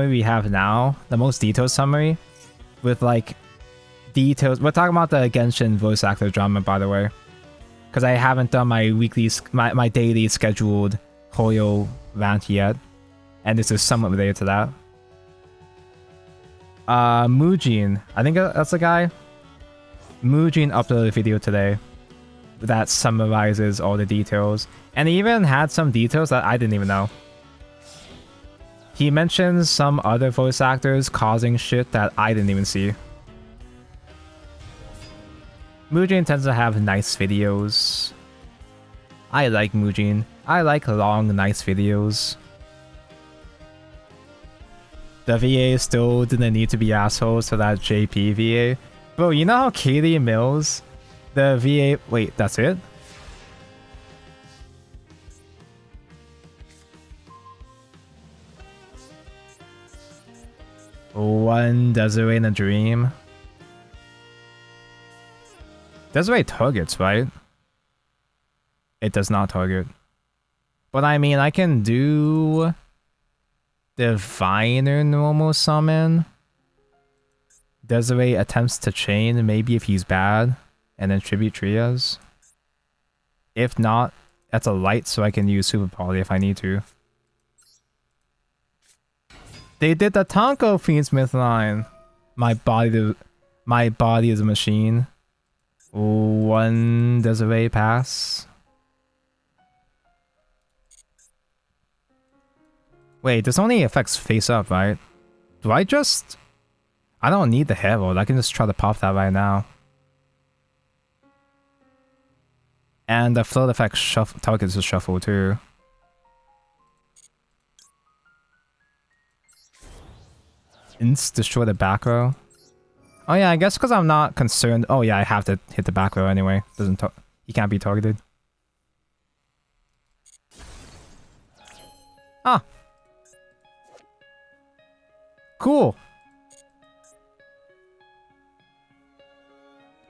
we have now, the most detailed summary, with like details. We're talking about the Genshin voice actor drama, by the way, because I haven't done my my daily scheduled Hoyo rant yet, and this is somewhat related to that. Mujin, I think that's the guy. Mujin uploaded a video today that summarizes all the details, and he even had some details that I didn't even know. He mentions some other voice actors causing shit that I didn't even see. Mujin tends to have nice videos. I like Mujin. I like long, nice videos. The VA still didn't need to be assholes to that JP VA. Bro, you know how Katie Mills, the VA... Wait, that's it? One Desiree in a dream. Desiree targets, right? It does not target. But I mean, I can do... Diviner normal summon. Desiree attempts to chain, maybe if he's bad, and then tribute Trias. If not, that's a light so I can use Super Poly if I need to. They did the Tonko Fiendsmith line. My body is a machine. One Desiree pass. Wait, this only affects face up, right? Do I just... I don't need the Herald. I can just try to pop that right now. And the float effect targets is shuffle too. Destroy the back row. Oh yeah, I guess because I'm not concerned. Oh yeah, I have to hit the back row anyway. He can't be targeted. Ah. Cool.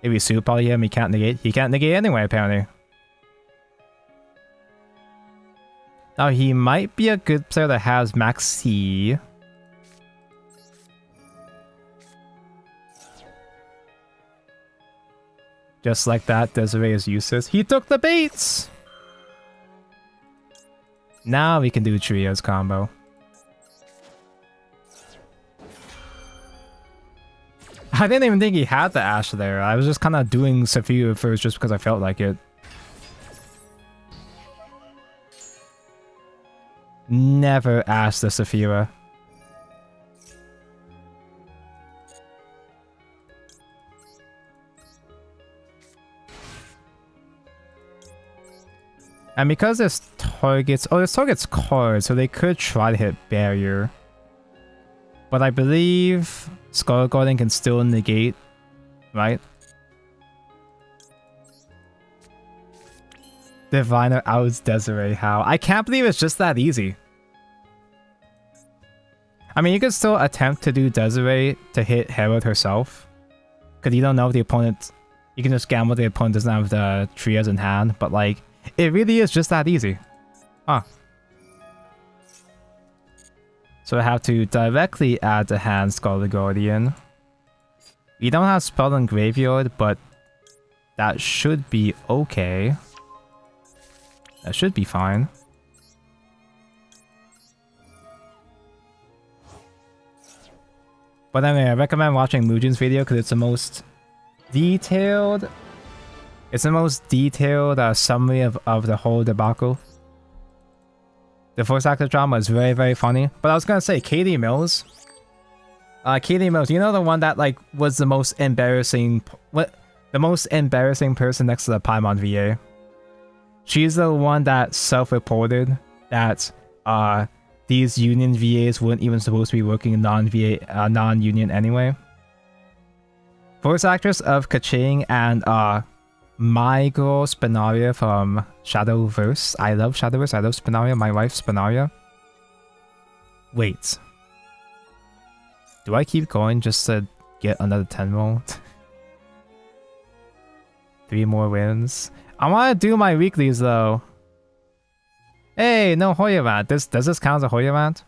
If we super poly him, he can't negate anyway, apparently. Now, he might be a good player that has max C. Just like that, Desiree is useless. He took the baits! Now we can do trios combo. I didn't even think he had the Ashe there. I was just kind of doing Sophia first just because I felt like it. Never ask the Sophia. And because this targets... Oh, this targets cards, so they could try to hit barrier. But I believe Skull Guardian can still negate, right? Diviner outs Desiree. How? I can't believe it's just that easy. I mean, you could still attempt to do Desiree to hit Herald herself. Because you don't know if the opponent... You can just gamble the opponent doesn't have the trios in hand. But like, it really is just that easy. Huh. So I have to directly add the hand Skull Guardian. We don't have Spell in Graveyard, but that should be okay. That should be fine. But anyway, I recommend watching Mujin's video because it's the most detailed... It's the most detailed summary of the whole debacle. The voice actor drama is very, very funny. But I was gonna say, Katie Mills. Katie Mills, you know the one that like was the most embarrassing... The most embarrassing person next to the Paimon VA. She's the one that self-reported that these union VAs weren't even supposed to be working non-VA, non-union anyway. Voice actress of Kaching and my girl Spinaria from Shadowverse. I love Shadowverse, I love Spinaria, my wife Spinaria. Wait. Do I keep going just to get another 10 roll? 3 more wins. I want to do my weeklies though. Hey, no Hoya event. Does this count as a Hoya event?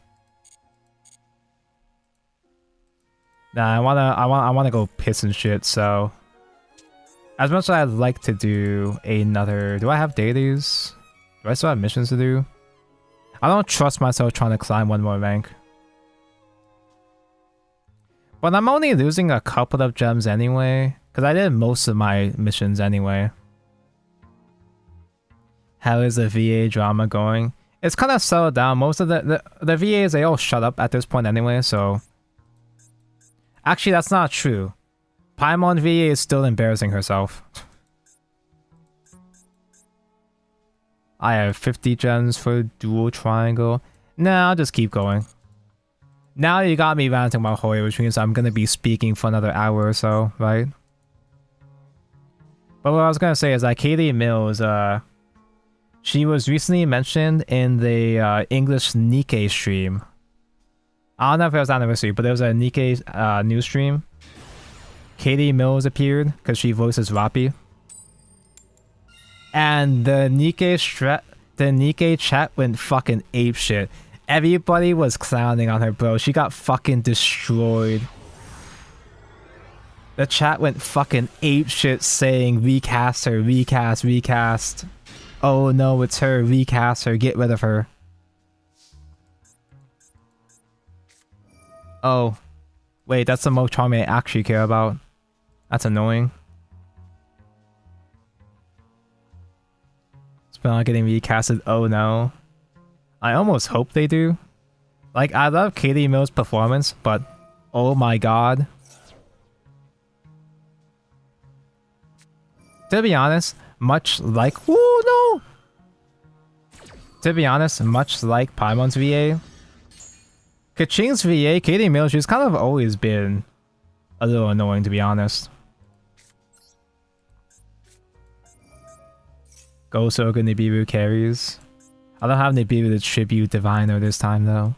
Nah, I wanna go piss and shit. So, as much as I'd like to do another, do I have dailies? Do I still have missions to do? I don't trust myself trying to climb one more rank. But I'm only losing a couple of gems anyway, because I did most of my missions anyway. How is the VA drama going? It's kind of settled down. Most of the VAs, they all shut up at this point anyway, so... Actually, that's not true. Paimon VA is still embarrassing herself. I have 50 gems for dual triangle. Nah, I'll just keep going. Now you got me ranting about Hoya, which means I'm gonna be speaking for another hour or so, right? But what I was gonna say is that Katie Mills, she was recently mentioned in the English Nikkei stream. I don't know if it was anniversary, but there was a Nikkei news stream. Katie Mills appeared because she voices Rappi. And the Nikkei chat went fucking apeshit. Everybody was clowning on her, bro. She got fucking destroyed. The chat went fucking apeshit saying, recast her, recast. Oh no, it's her, recast her, get rid of her. Oh. Wait, that's the most charming I actually care about. That's annoying. It's been not getting recasted, oh no. I almost hope they do. Like, I love Katie Mills' performance, but oh my god. To be honest, much like... Woo, no! To be honest, much like Paimon's VA, Kaching's VA, Katie Mills, she's kind of always been a little annoying, to be honest. Go Soga Nibiru carries. I don't have the ability to tribute Diviner this time though.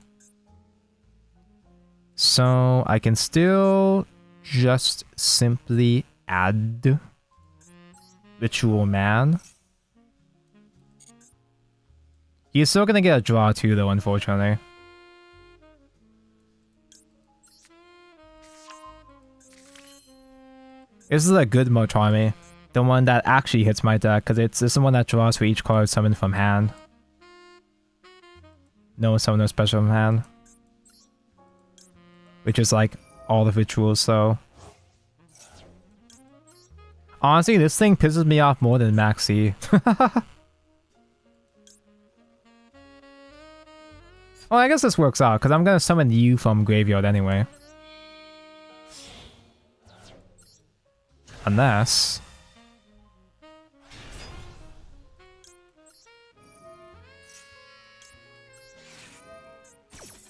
So I can still just simply add Ritual Man. He's still gonna get a draw too though, unfortunately. This is a good Motarmi. The one that actually hits my deck, because it's the one that draws for each card summoned from hand. No summoner special from hand. Which is like all the rituals, so. Honestly, this thing pisses me off more than Maxi. Well, I guess this works out, because I'm gonna summon you from graveyard anyway. Unless...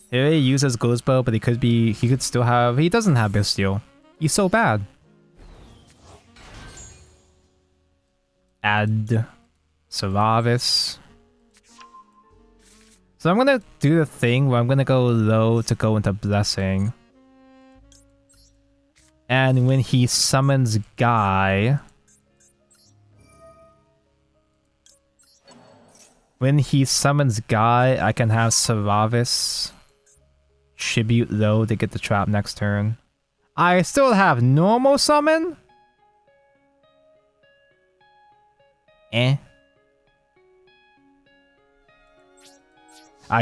Here he uses Ghostbow, but he could still have... He doesn't have Bestial. He's so bad. Add Solaris. So I'm gonna do the thing where I'm gonna go low to go into Blessing. And when he summons Guy... When he summons Guy, I can have Solaris tribute low to get the trap next turn. I still have normal summon? I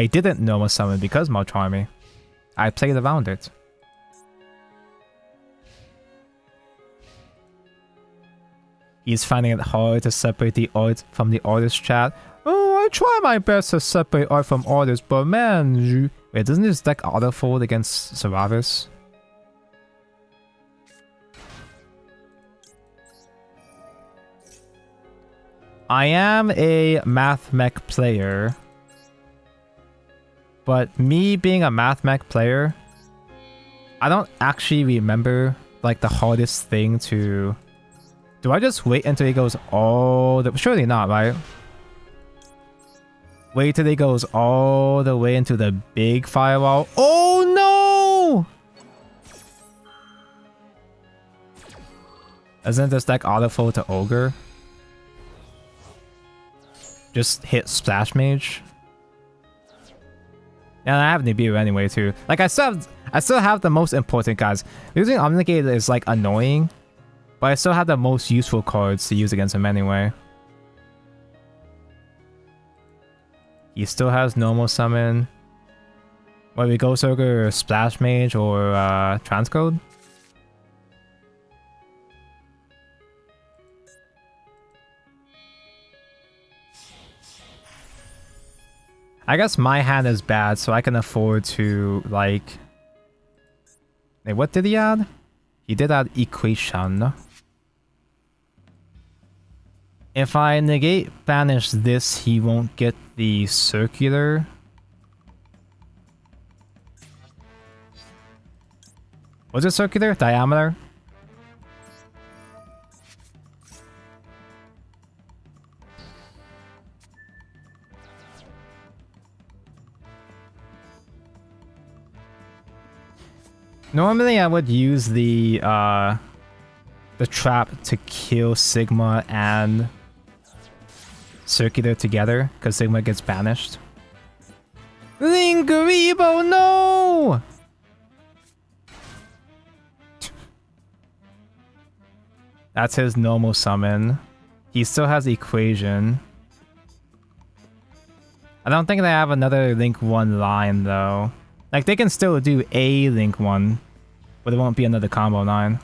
didn't normal summon because Motarmi. I played around it. He's finding it hard to separate the art from the artist chat. Oh, I try my best to separate art from artist, but man, wait, doesn't this deck auto-fold against Solaris? I am a math mech player, but me being a math mech player, I don't actually remember like the hardest thing to... Do I just wait until he goes all the... Surely not, right? Wait till he goes all the way into the big firewall. Oh no! Isn't this deck auto-fold to Ogre? Just hit Splash Mage. And I have Nibiru anyway too. Like I still have the most important guys. Using Omnigate is like annoying, but I still have the most useful cards to use against him anyway. He still has normal summon. Whether we Ghost Ogre or Splash Mage or Transcode. I guess my hand is bad, so I can afford to, like... Wait, what did he add? He did add Equation. If I negate banish this, he won't get the circular. Was it circular? Diameter? Normally I would use the trap to kill Sigma and Circular together, because Sigma gets banished. Linkaribo, no! That's his normal summon. He still has Equation. I don't think they have another Link 1 line though. Like they can still do a Link 1, but it won't be another combo 9.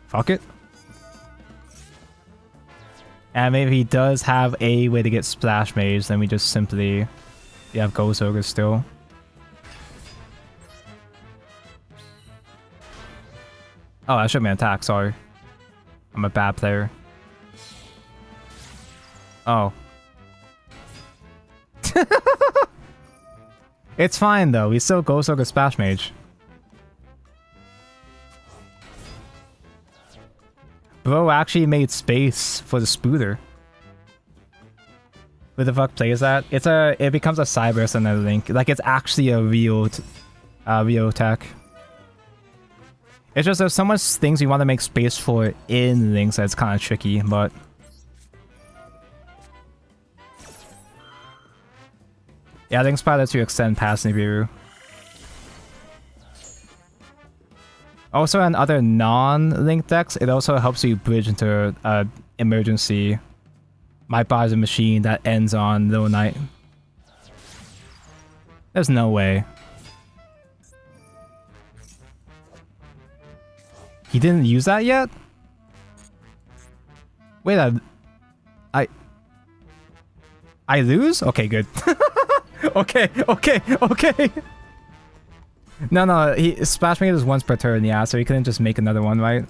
Fuck it. And maybe he does have a way to get Splash Mage, then we just simply... We have Ghost Ogre still. Oh, that should be an attack, sorry. I'm a bad player. Oh. It's fine though, we still Ghost Ogre Splash Mage. Bro actually made space for the Spooter. Who the fuck plays that? It becomes a Cyberse and a Link. Like, it's actually a real tech. It's just there's so much things you want to make space for in Links that it's kind of tricky, but... Yeah, Link's probably lets you extend past Nibiru. Also, in other non-Link decks, it also helps you bridge into emergency. My body's a machine that ends on Little Knight. There's no way. He didn't use that yet? Wait, I lose? Okay, good. Okay. No, he Splash made this once per turn, yeah, so he couldn't just make another one, right?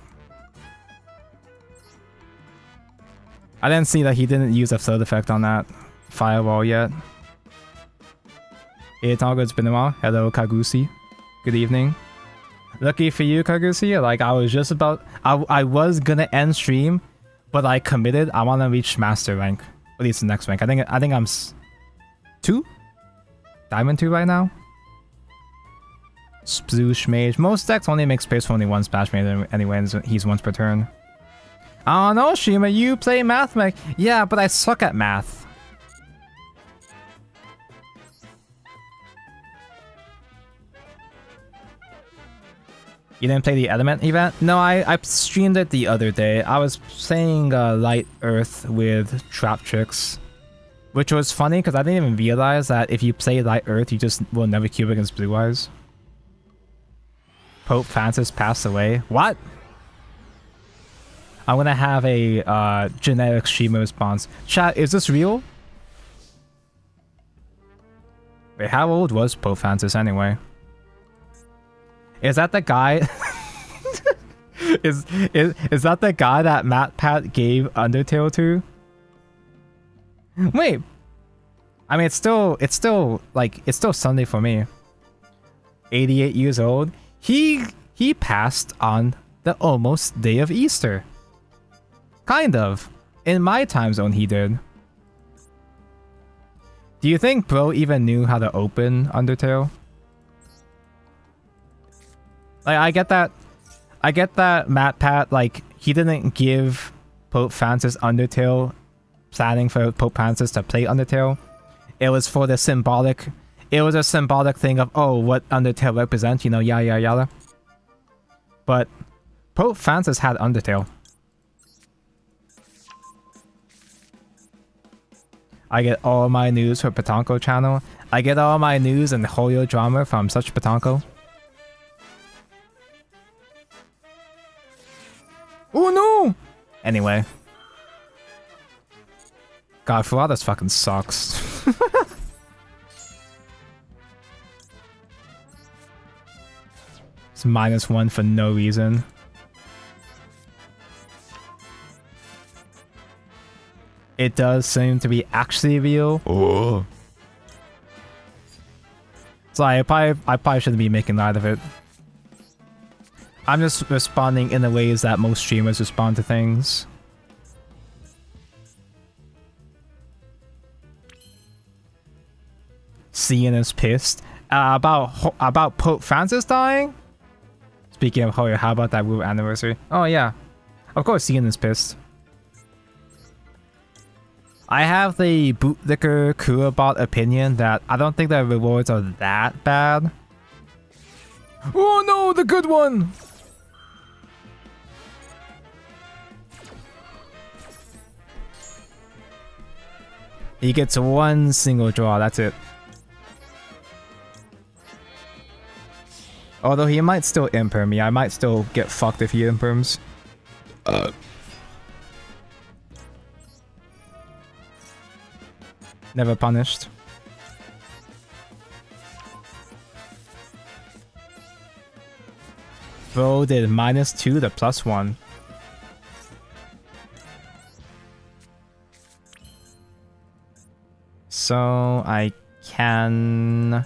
I didn't see that he didn't use a float effect on that fireball yet. It's all good, it's been a while. Hello, Kagusi. Good evening. Lucky for you, Kagusi. Like, I was just about... I was gonna end stream, but I committed. I want to reach master rank. At least the next rank. I think I'm 2? Diamond 2 right now? Sploosh Mage. Most decks only make space for only one Splash Mage anyway, and he's once per turn. Oh no, Shima, you play Math Mech. Yeah, but I suck at math. You didn't play the Element event? No, I streamed it the other day. I was playing Light Earth with Trap Tricks. Which was funny because I didn't even realize that if you play Light Earth, you just will never cube against Blue Eyes. Pope Francis passed away. What? I'm gonna have a generic Shima response. Chat, is this real? Wait, how old was Pope Francis anyway? Is that the guy? is that the guy that Matt Pat gave Undertale to? Wait. I mean, it's still Sunday for me. 88 years old. He passed on the almost day of Easter. Kind of. In my time zone, he did. Do you think bro even knew how to open Undertale? Like, I get that Matt Pat, like, he didn't give Pope Francis Undertale planning for Pope Francis to play Undertale. It was for the symbolic... It was a symbolic thing of, oh, what Undertale represents, you know, yada yada. But Pope Francis had Undertale. I get all my news from Patanko channel. I get all my news and Hoyo drama from such Patanko. Oh no! Anyway. God, Ferradas fucking sucks. It's -1 for no reason. It does seem to be actually real. Oh. So I probably shouldn't be making light of it. I'm just responding in the ways that most streamers respond to things. Cian is pissed about Pope Francis dying. Speaking of Hoyo, how about that Woo anniversary? Oh yeah, of course Cian is pissed. I have the bootlicker Kurabot opinion that I don't think the rewards are that bad. Oh no, the good one! He gets one single draw, that's it. Although he might still imperm me, I might still get fucked if he imperms. Never punished. Bro did -2 to +1. So I can...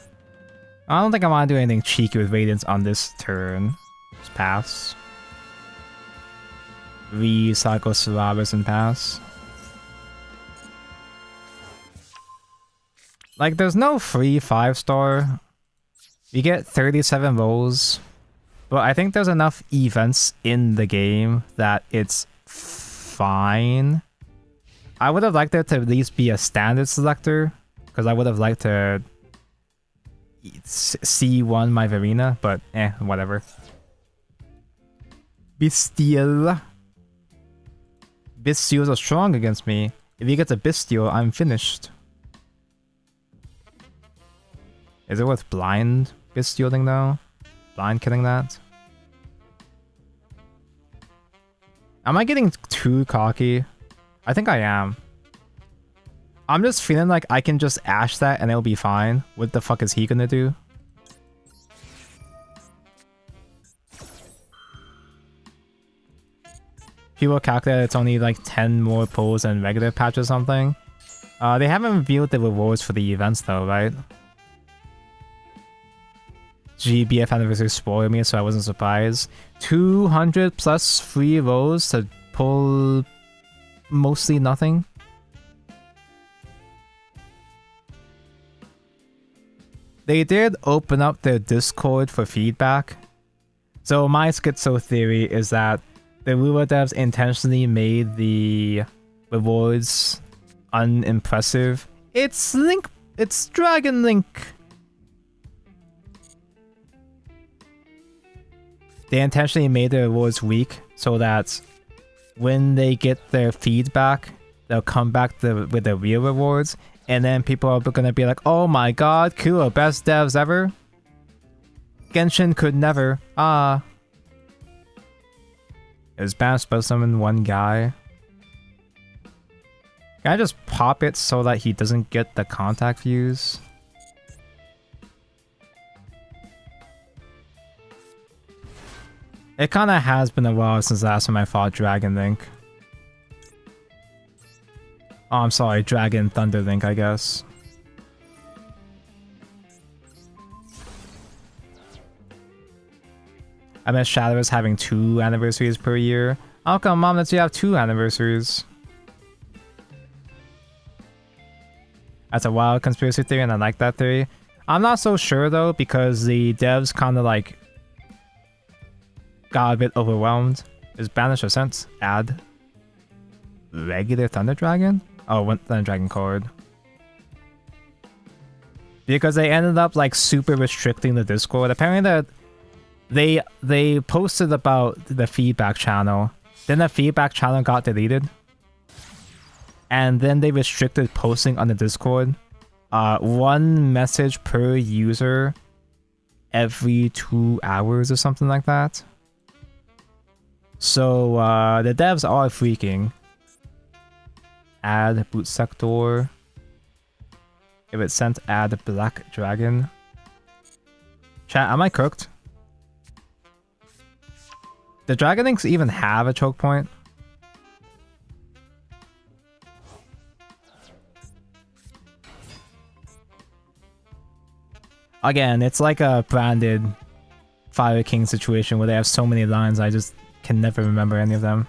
I don't think I want to do anything cheeky with Radiance on this turn. Just pass. recycle Solaris and pass. Like, there's no free 5-star. You get 37 rolls. But I think there's enough events in the game that it's fine. I would have liked it to at least be a standard selector, because I would have liked to C1 my Verena, but whatever. Bestial. Bestials are strong against me. If he gets a Bestial, I'm finished. Is it worth blind Bestieling though? Blind killing that? Am I getting too cocky? I think I am. I'm just feeling like I can just Ash that and it'll be fine. What the fuck is he gonna do? People calculate it's only like 10 more pulls than regular patch or something. They haven't revealed the rewards for the events though, right? GBF anniversary spoiled me, so I wasn't surprised. 200 plus free rolls to pull mostly nothing. They did open up their Discord for feedback. So my schizo theory is that the Lua devs intentionally made the rewards unimpressive. It's Link. It's Dragon Link. They intentionally made the rewards weak so that when they get their feedback, they'll come back with the real rewards, and then people are gonna be like, "Oh my god, cool, best devs ever." Genshin could never. Is Bam supposed to summon one guy? Can I just pop it so that he doesn't get the contact views? It kinda has been a while since last time I fought Dragon Link. Oh, I'm sorry, Dragon Thunder Link, I guess. I miss Shadow's having 2 anniversaries per year. How come Mom lets you have 2 anniversaries? That's a wild conspiracy theory and I like that theory. I'm not so sure though, because the devs kinda like got a bit overwhelmed. Is Banish Ascent add regular Thunder Dragon? Oh, one Thunder Dragon card. Because they ended up like super restricting the Discord. Apparently that they posted about the feedback channel. Then the feedback channel got deleted. And then they restricted posting on the Discord. 1 message per user every 2 hours or something like that. So the devs are freaking. Add boot sector. If it's sent, add black dragon. Chat, am I cooked? The Dragon Links even have a choke point? Again, it's like a branded Fire King situation where they have so many lines I just can never remember any of them.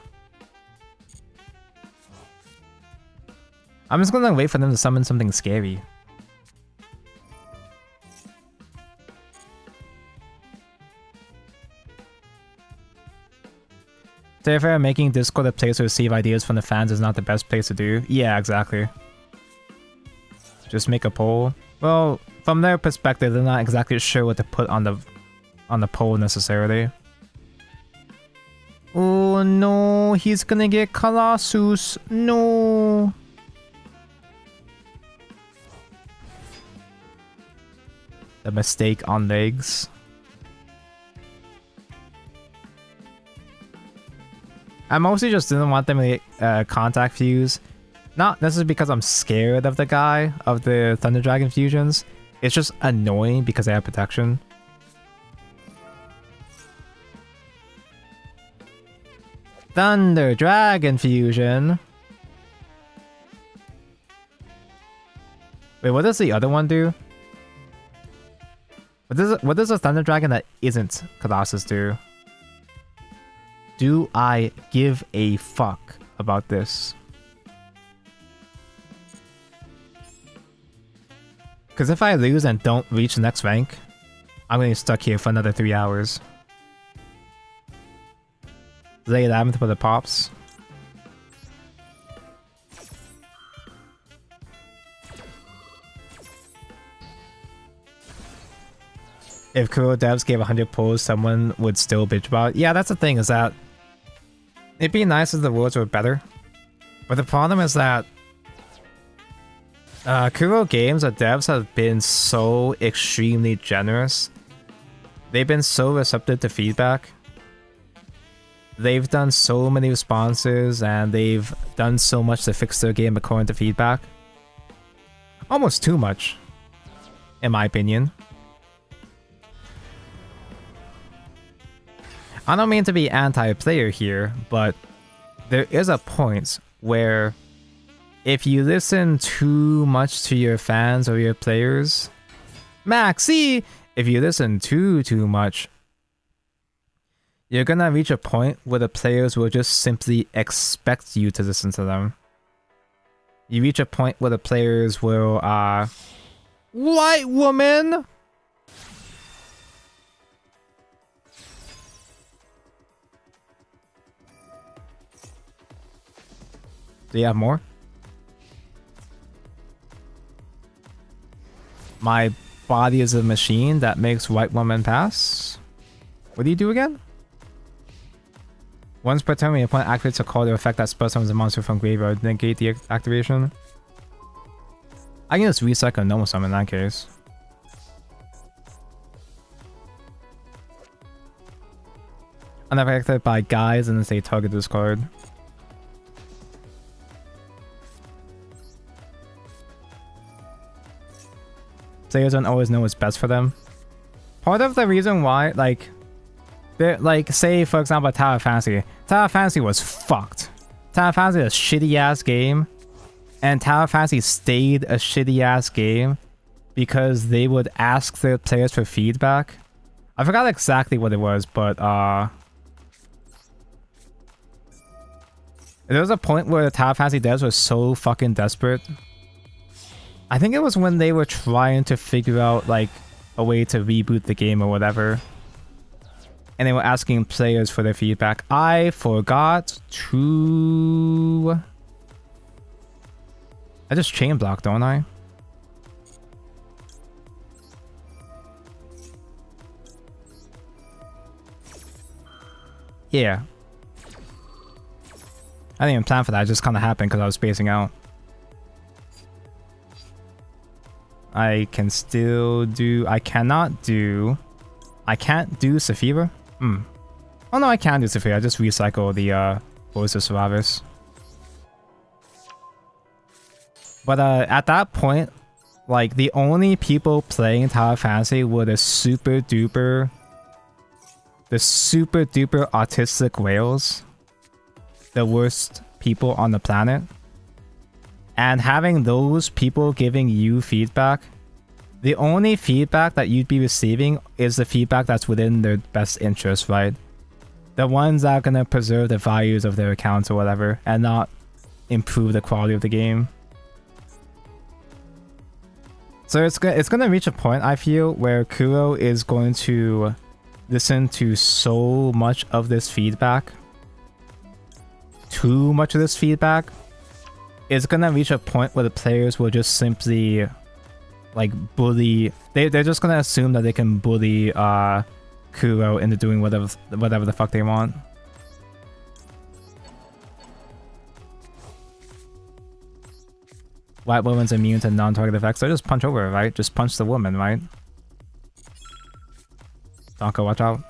I'm just gonna wait for them to summon something scary. To be fair, making Discord a place to receive ideas from the fans is not the best place to do. Yeah, exactly. Just make a poll. Well, from their perspective, they're not exactly sure what to put on the poll necessarily. Oh no, he's gonna get Colossus. No. The mistake on legs. I mostly just didn't want them to get contact views. Not necessarily because I'm scared of the guy, of the Thunder Dragon fusions. It's just annoying because they have protection. Thunder Dragon fusion. Wait, what does the other one do? What does a Thunder Dragon that isn't Colossus do? do I give a fuck about this? Because if I lose and don't reach the next rank, I'm gonna be stuck here for another 3 hours. Lay 11th for the pops. If Kuro devs gave 100 pulls, someone would still bitch about it. Yeah, that's the thing, is that it'd be nice if the worlds were better. But the problem is that Kuro Games, the devs have been so extremely generous. They've been so receptive to feedback. They've done so many responses and they've done so much to fix their game according to feedback. Almost too much, in my opinion. I don't mean to be anti-player here, but there is a point where if you listen too much to your fans or your players, Maxi, if you listen too much, you're gonna reach a point where the players will just simply expect you to listen to them. You reach a point where the players will, white woman! Do you have more? My body is a machine that makes white woman pass. What do you do again? Once per turn, when your opponent activates a call to effect that spell summons a monster from graveyard, negate the activation. I can just recycle normal summon in that case. Unaffected by guys and then say target this card. Players don't always know what's best for them. Part of the reason why, like, say for example Tower Fantasy. Tower Fantasy was fucked. Tower Fantasy is a shitty ass game, and Tower Fantasy stayed a shitty ass game because they would ask their players for feedback. I forgot exactly what it was, but there was a point where the Tower Fantasy devs were so fucking desperate. I think it was when they were trying to figure out like a way to reboot the game or whatever. And they were asking players for their feedback. I forgot to... I just chain block, don't I? Yeah. I didn't even plan for that. It just kind of happened because I was spacing out. I can still do... I can't do Saphira? Oh no, I can do Saphira. I just recycle the voiceless survivors. But at that point, like, the only people playing Tower Fantasy were the super duper autistic whales. The worst people on the planet. And having those people giving you feedback, the only feedback that you'd be receiving is the feedback that's within their best interest, right? The ones that are gonna preserve the values of their accounts or whatever, and not improve the quality of the game. So it's gonna reach a point, I feel, where Kuro is going to listen to so much of this feedback. Too much of this feedback. It's gonna reach a point where the players will just simply like bully. They're just gonna assume that they can bully Kuro into doing whatever the fuck they want. White woman's immune to non-target effects. So just punch over her, right? Just punch the woman, right? Donko, watch out.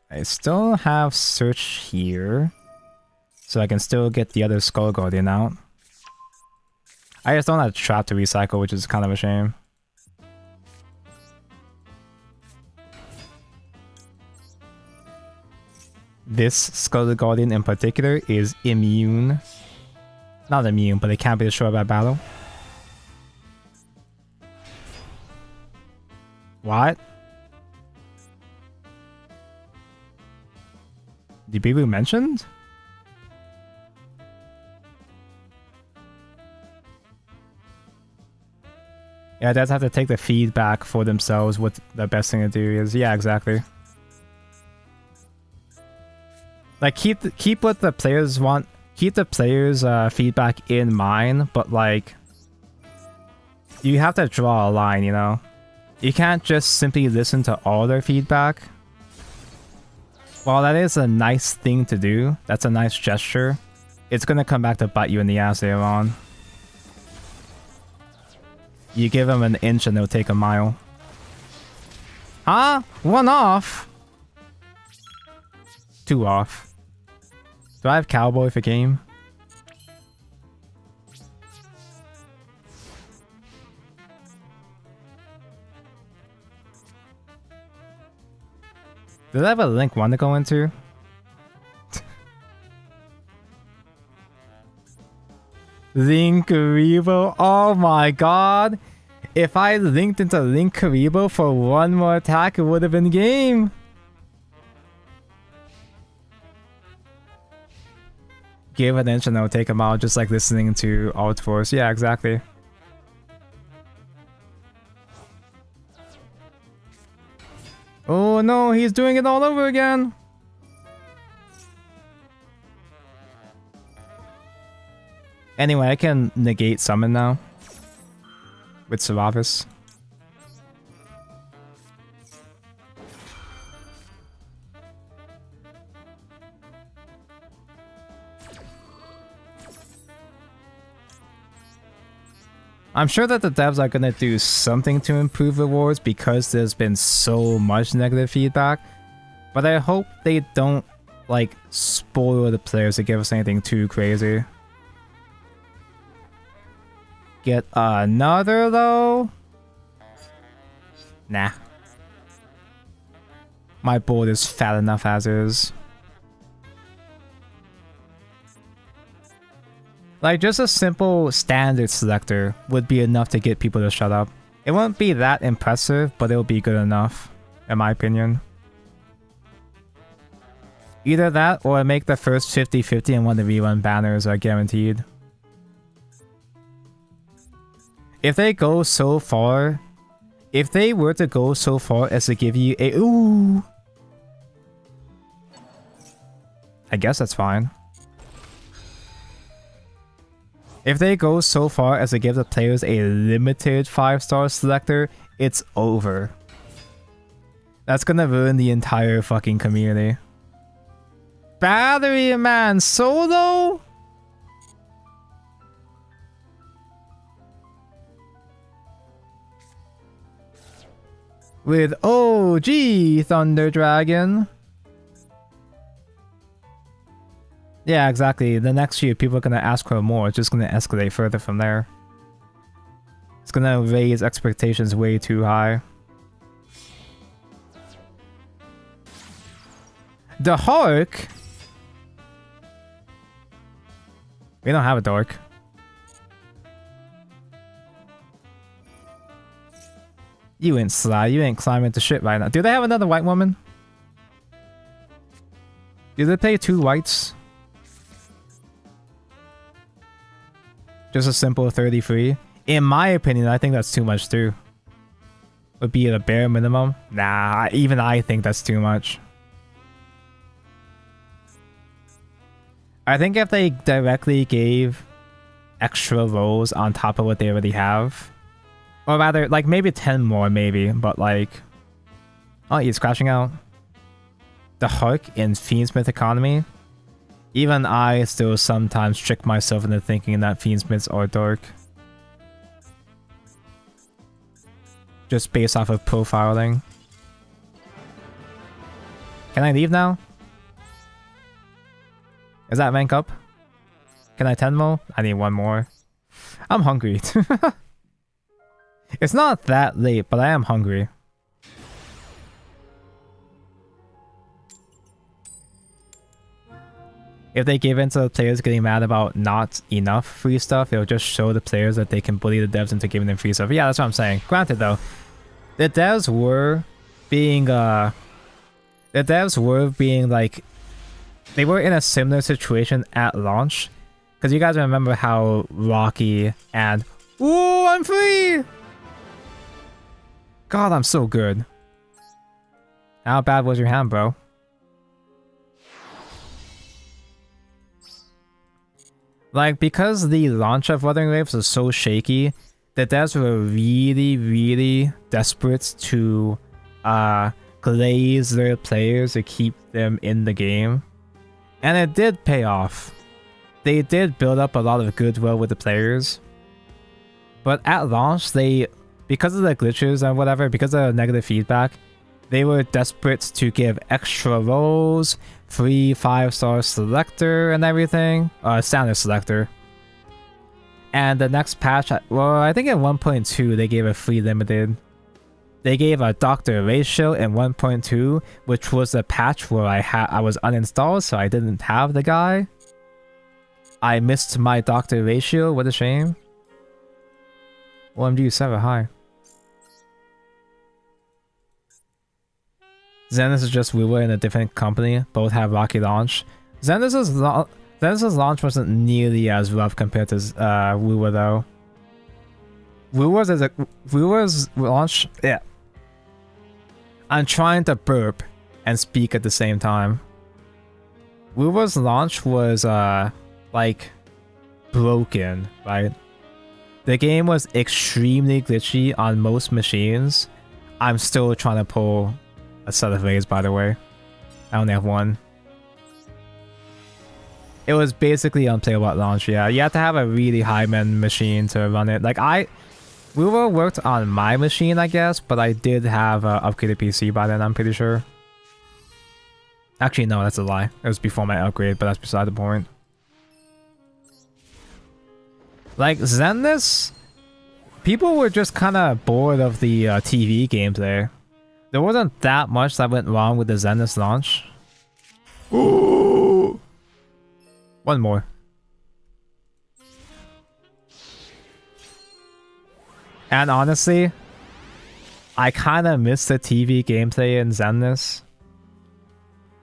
I still have search here, so I can still get the other Skull Guardian out. I just don't have trap to recycle, which is kind of a shame. This Skull Guardian in particular is immune Not immune, but they can't be destroyed by battle. What? The people mentioned? Yeah, dads have to take the feedback for themselves what the best thing to do is. Yeah, exactly. Like, keep what the players want. Keep the players' feedback in mind, but like, you have to draw a line, you know? You can't just simply listen to all their feedback. While that is a nice thing to do, that's a nice gesture, it's gonna come back to bite you in the ass later on. You give them an inch and they'll take a mile. Huh? 1 off? 2 off. Do I have Cowboy for game? Did I have a Link 1 to go into? Link Karibo, oh my god! If I linked into Link Karibo for 1 more attack, it would have been game! Give an inch and I'll take him out, just like listening to Alt Force. Yeah, exactly. Oh no, he's doing it all over again! Anyway, I can negate summon now. With Seravis. I'm sure that the devs are gonna do something to improve rewards because there's been so much negative feedback. But I hope they don't, like, spoil the players to give us anything too crazy. Get another, though? Nah. My board is fat enough as is. Like, just a simple standard selector would be enough to get people to shut up. It won't be that impressive, but it'll be good enough, in my opinion. Either that, or make the first 50-50 and one of the rerun banners are guaranteed. If they go so far... If they were to go so far as to give you a... Ooh! I guess that's fine. If they go so far as to give the players a limited 5-star selector, it's over. That's gonna ruin the entire fucking community. Battery Man solo? With OG Thunder Dragon. Yeah, exactly. The next few people are gonna ask for more. It's just gonna escalate further from there. It's gonna raise expectations way too high. The Hulk? We don't have a dork. You ain't sly. You ain't climbing into shit right now. Do they have another white woman? Do they pay 2 whites? Just a simple 33? In my opinion, I think that's too much too. Would be the bare minimum? Nah, even I think that's too much. I think if they directly gave extra rolls on top of what they already have, or rather, like maybe 10 more maybe, but like... Oh, he's crashing out. The Hulk in Fiendsmith economy? Even I still sometimes trick myself into thinking that Fiendsmiths are dark. Just based off of profiling. Can I leave now? Is that rank up? Can I 10 more? I need 1 more. I'm hungry. It's not that late, but I am hungry. if they give in to the players getting mad about not enough free stuff, it'll just show the players that they can bully the devs into giving them free stuff. Yeah, that's what I'm saying. Granted though, the devs were being like, they were in a similar situation at launch. Because you guys remember how Rocky and... Ooh, I'm free! God, I'm so good. How bad was your hand, bro? Like, because the launch of Wuthering Waves was so shaky, the devs were really, really desperate to glaze their players to keep them in the game. And it did pay off. They did build up a lot of goodwill with the players. But at launch, because of the glitches and whatever, because of the negative feedback, they were desperate to give extra roles, free 5-star selector and everything. Standard selector. And the next patch, well, I think in 1.2 they gave a free limited. They gave a doctor ratio in 1.2, which was the patch where I was uninstalled, so I didn't have the guy. I missed my doctor ratio, what a shame. OMG, Sarah, hi. Zenith is just we were in a different company, both have rocky launch. Zenith's launch wasn't nearly as rough compared to WooWa though. WooWa's launch, yeah. I'm trying to burp and speak at the same time. WooWa's launch was like broken, right? The game was extremely glitchy on most machines. I'm still trying to pull a set of raids, by the way. I only have one. It was basically unplayable at launch, yeah. You have to have a really high-end machine to run it. Like, WooWa worked on my machine, I guess, but I did have an upgraded PC by then, I'm pretty sure. Actually, no, that's a lie. It was before my upgrade, but that's beside the point. Like, Zenless, people were just kind of bored of the TV gameplay. There wasn't that much that went wrong with the Zenless launch. Ooh! One more. And honestly, I kind of miss the TV gameplay in Zenless.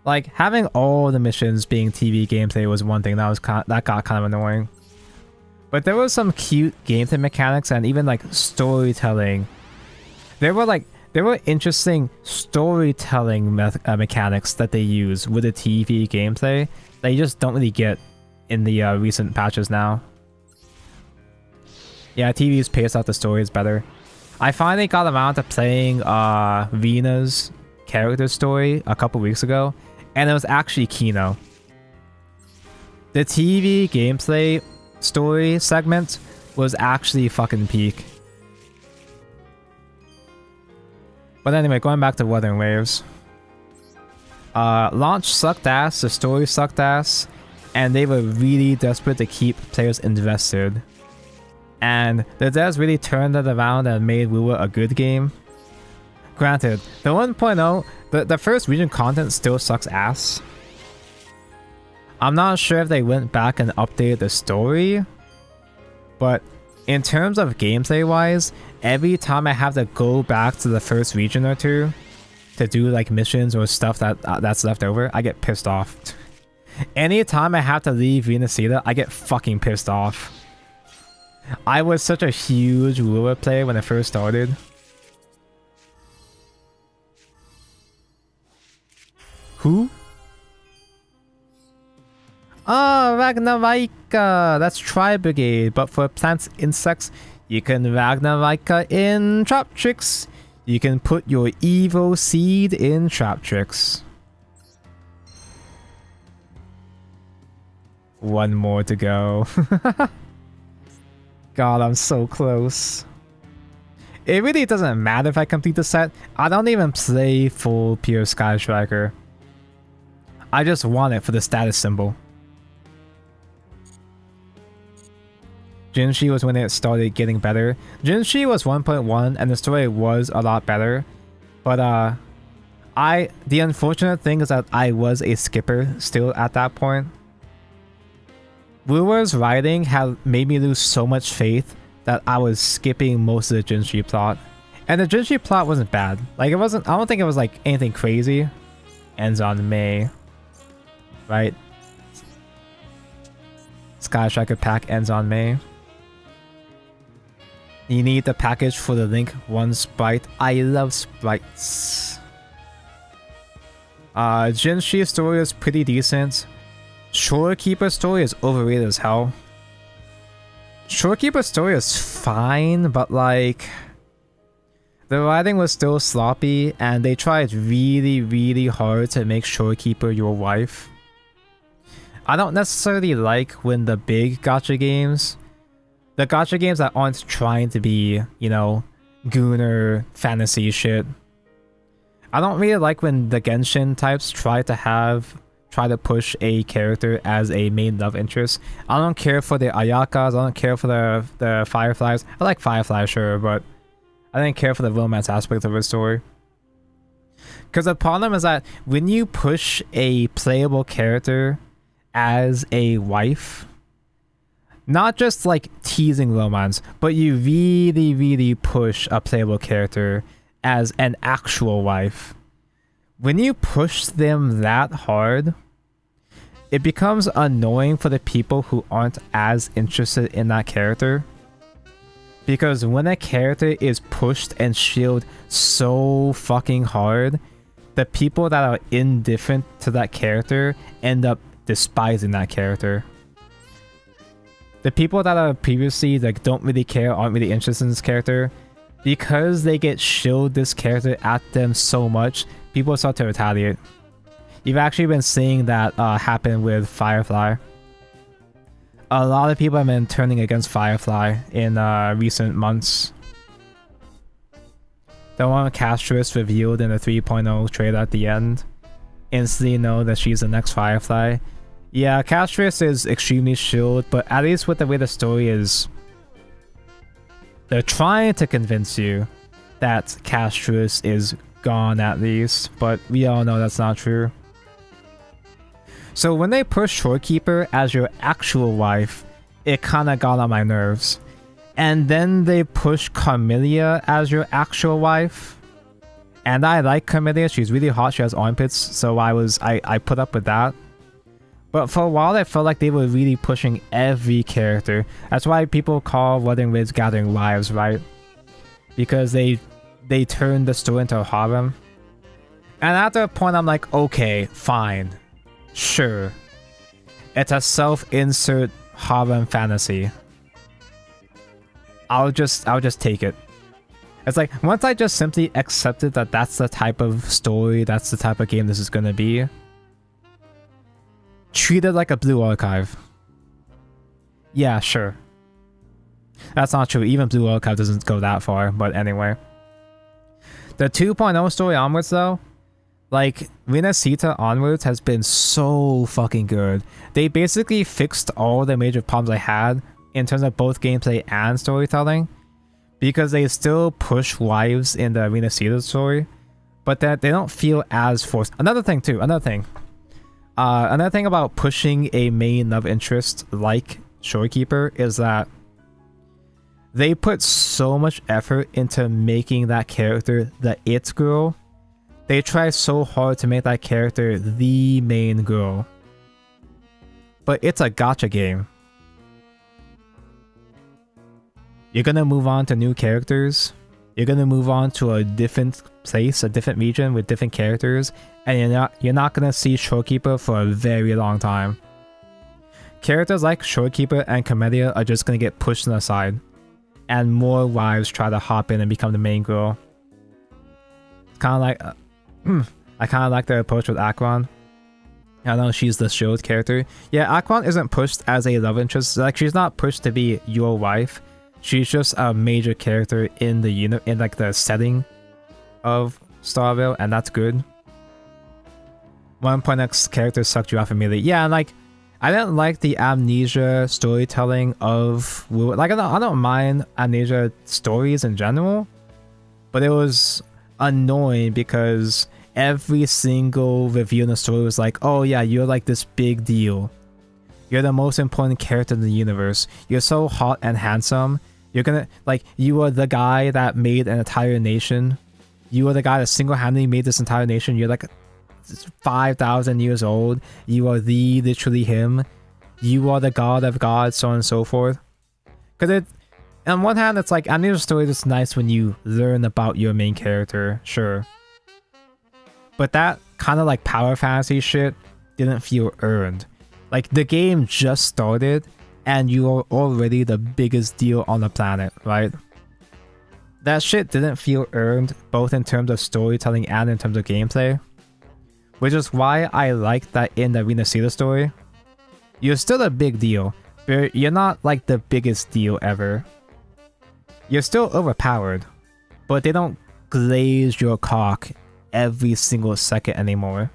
Like, having all the missions being TV gameplay was one thing that got kind of annoying. But there was some cute gameplay mechanics and even like storytelling. There were interesting storytelling mechanics that they use with the TV gameplay that you just don't really get in the recent patches now. Yeah, TV's paced out the stories better. I finally got around to playing Rina's character story a couple weeks ago, and it was actually Kino. The TV gameplay story segment was actually fucking peak. But anyway, going back to Wuthering Waves. Launch sucked ass, the story sucked ass, and they were really desperate to keep players invested. And the devs really turned it around and made WooWa a good game. Granted, the 1.0, the first region content still sucks ass. I'm not sure if they went back and updated the story, but in terms of gameplay wise, every time I have to go back to the first region or two to do like missions or stuff that's left over, I get pissed off. Anytime I have to leave Venusita, I get fucking pissed off. I was such a huge WooWa player when it first started. Who? Ah, Ragnarika! That's Tri Brigade, but for plants, insects, you can Ragnarika in Trap Tricks. You can put your evil seed in Trap Tricks. One more to go. God, I'm so close. It really doesn't matter if I complete the set. I don't even play full pure Sky Striker. I just want it for the status symbol. Jinshi was when it started getting better. Jinshi was 1.1 and the story was a lot better. But the unfortunate thing is that I was a skipper still at that point. Wu's writing had made me lose so much faith that I was skipping most of the Jinshi plot. And the Jinshi plot wasn't bad. Like, it wasn't, I don't think it was like anything crazy. Ends on May. Right? Sky Striker pack ends on May. You need the package for the Link 1 sprite. I love sprites. Jinshi's story is pretty decent. Shorekeeper's story is overrated as hell. Shorekeeper's story is fine, but like... the writing was still sloppy, and they tried really, really hard to make Shorekeeper your wife. I don't necessarily like when the big gacha games... the gacha games that aren't trying to be, you know, gooner fantasy shit. I don't really like when the Genshin types try to push a character as a main love interest. I don't care for the Ayakas, I don't care for the Fireflies. I like Firefly, sure, but I didn't care for the romance aspect of the story. Because the problem is that when you push a playable character as a wife, not just like teasing romance, but you really, really push a playable character as an actual wife. When you push them that hard, it becomes annoying for the people who aren't as interested in that character. Because when a character is pushed and shielded so fucking hard, the people that are indifferent to that character end up despising that character. The people that are previously like don't really care, aren't really interested in this character, because they get shilled this character at them so much, people start to retaliate. You've actually been seeing that happen with Firefly. A lot of people have been turning against Firefly in recent months. The one with Castris revealed in the 3.0 trailer at the end. Instantly know that she's the next Firefly. Yeah, Castris is extremely shielded, but at least with the way the story is, they're trying to convince you that Castris is gone at least, but we all know that's not true. So when they push Shorekeeper as your actual wife, it kinda got on my nerves. And then they push Carmelia as your actual wife. And I like Carmelia, she's really hot, she has armpits, so I put up with that. But for a while I felt like they were really pushing every character. That's why people call Wuthering Waves Gathering Wives, right? Because they turned the story into a harem. And at that point I'm like, okay, fine. Sure. It's a self-insert harem fantasy. I'll just take it. It's like, once I just simply accepted that that's the type of story, that's the type of game this is gonna be, treat it like a Blue Archive. Yeah, sure. That's not true. Even Blue Archive doesn't go that far, but anyway. The 2.0 story onwards though, like, Rinascita onwards has been so fucking good. They basically fixed all the major problems I had in terms of both gameplay and storytelling, because they still push wives in the Rinascita story, but that they don't feel as forced. Another thing about pushing a main love interest like Shorekeeper is that they put so much effort into making that character the it girl. They try so hard to make that character the main girl. But it's a gacha game. You're gonna move on to new characters. You're gonna move on to a different place, a different region with different characters, and you're not gonna see Shorekeeper for a very long time. Characters like Shorekeeper and Carmelia are just gonna get pushed to the side, and more wives try to hop in and become the main girl. It's kind of like I kind of like their approach with Akron. I know she's the shield character. Yeah, Akron isn't pushed as a love interest. Like, she's not pushed to be your wife. She's just a major character in the unit, in like the setting of Starville, and that's good. 1.x character sucked you off immediately. Yeah, and like, I didn't like the Amnesia storytelling of Wu. Like, I don't mind Amnesia stories in general, but it was annoying because every single review in the story was like, oh yeah, you're like this big deal. You're the most important character in the universe. You're so hot and handsome. You're gonna, like, you are the guy that made an entire nation. You are the guy that single-handedly made this entire nation. You're like 5,000 years old. You are literally him. You are the god of gods, so on and so forth. Because on one hand, it's like, anime story is nice when you learn about your main character, sure. But that kind of like power fantasy shit didn't feel earned. Like, the game just started, and you are already the biggest deal on the planet, right? That shit didn't feel earned, both in terms of storytelling and in terms of gameplay. Which is why I like that in the Arena Zeta story, you're still a big deal, but you're not like the biggest deal ever. You're still overpowered, but they don't glaze your cock every single second anymore.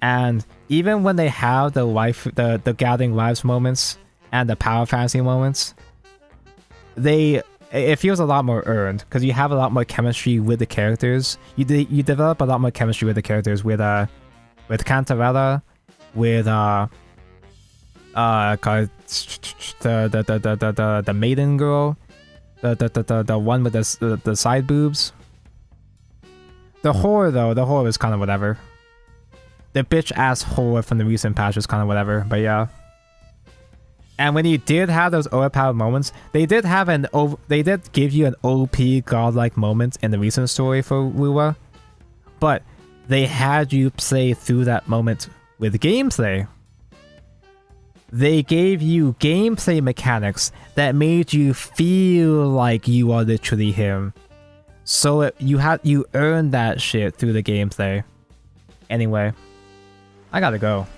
And even when they have the gathering wives moments and the power fantasy moments, it feels a lot more earned because you have a lot more chemistry with the characters. You develop a lot more chemistry with the characters with Cantarella, with the maiden girl, the one with the side boobs. The whore is kind of whatever. The bitch ass whore from the recent patch was kind of whatever, but yeah. And when you did have those overpowered moments, they did give you an OP godlike moment in the recent story for Wuwa, but they had you play through that moment with gameplay. They gave you gameplay mechanics that made you feel like you are literally him. So you earned that shit through the gameplay. Anyway, I gotta go.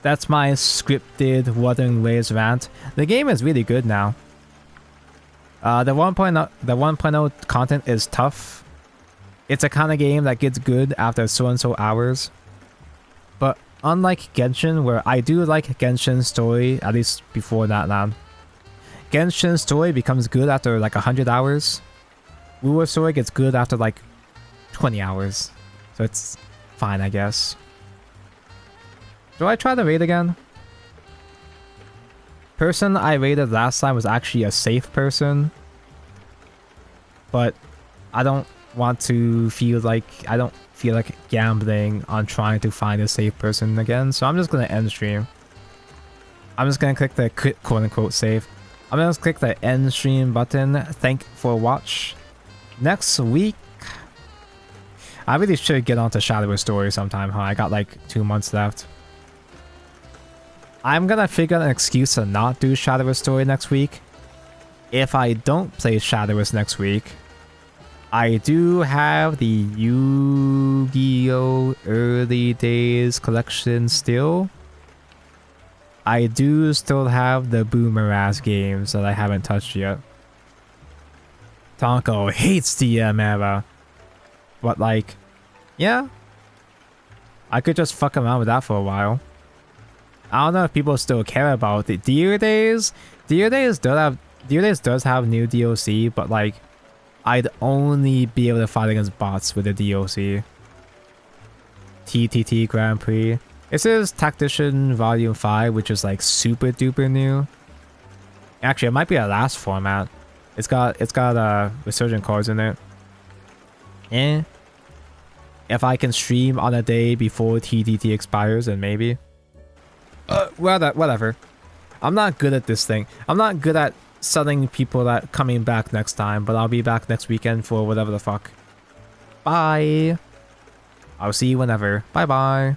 That's my scripted Wuthering Waves rant. The game is really good now. The 1.0 content is tough. It's a kind of game that gets good after so and so hours. But unlike Genshin, where I do like Genshin's story, at least before that now. Genshin's story becomes good after like 100 hours. Wuwa's story gets good after like 20 hours. So it's fine, I guess. Do I try the raid again? Person I raided last time was actually a safe person. But I don't feel like gambling on trying to find a safe person again. So I'm just gonna end stream. I'm just gonna click the quote unquote save. I'm gonna click the end stream button. Thank for watch. Next week, I really should get onto Shadow's story sometime, huh? I got like 2 months left. I'm gonna figure out an excuse to not do Shadow's story next week. If I don't play Shadow's next week, I do have the Yu-Gi-Oh! Early Days collection still. I do still have the boomer-ass games that I haven't touched yet. Tonko hates DM era. But like, yeah. I could just fuck around with that for a while. I don't know if people still care about the Dear Days. Dear Days does have new DLC, but like, I'd only be able to fight against bots with the DLC. TTT Grand Prix. This is Tactician Volume 5, which is like super duper new. Actually, it might be a last format. It's got resurgent cards in it. If I can stream on a day before TTT expires, then maybe. Well, whatever. I'm not good at this thing. I'm not good at telling people that coming back next time, but I'll be back next weekend for whatever the fuck. Bye. I'll see you whenever. Bye bye.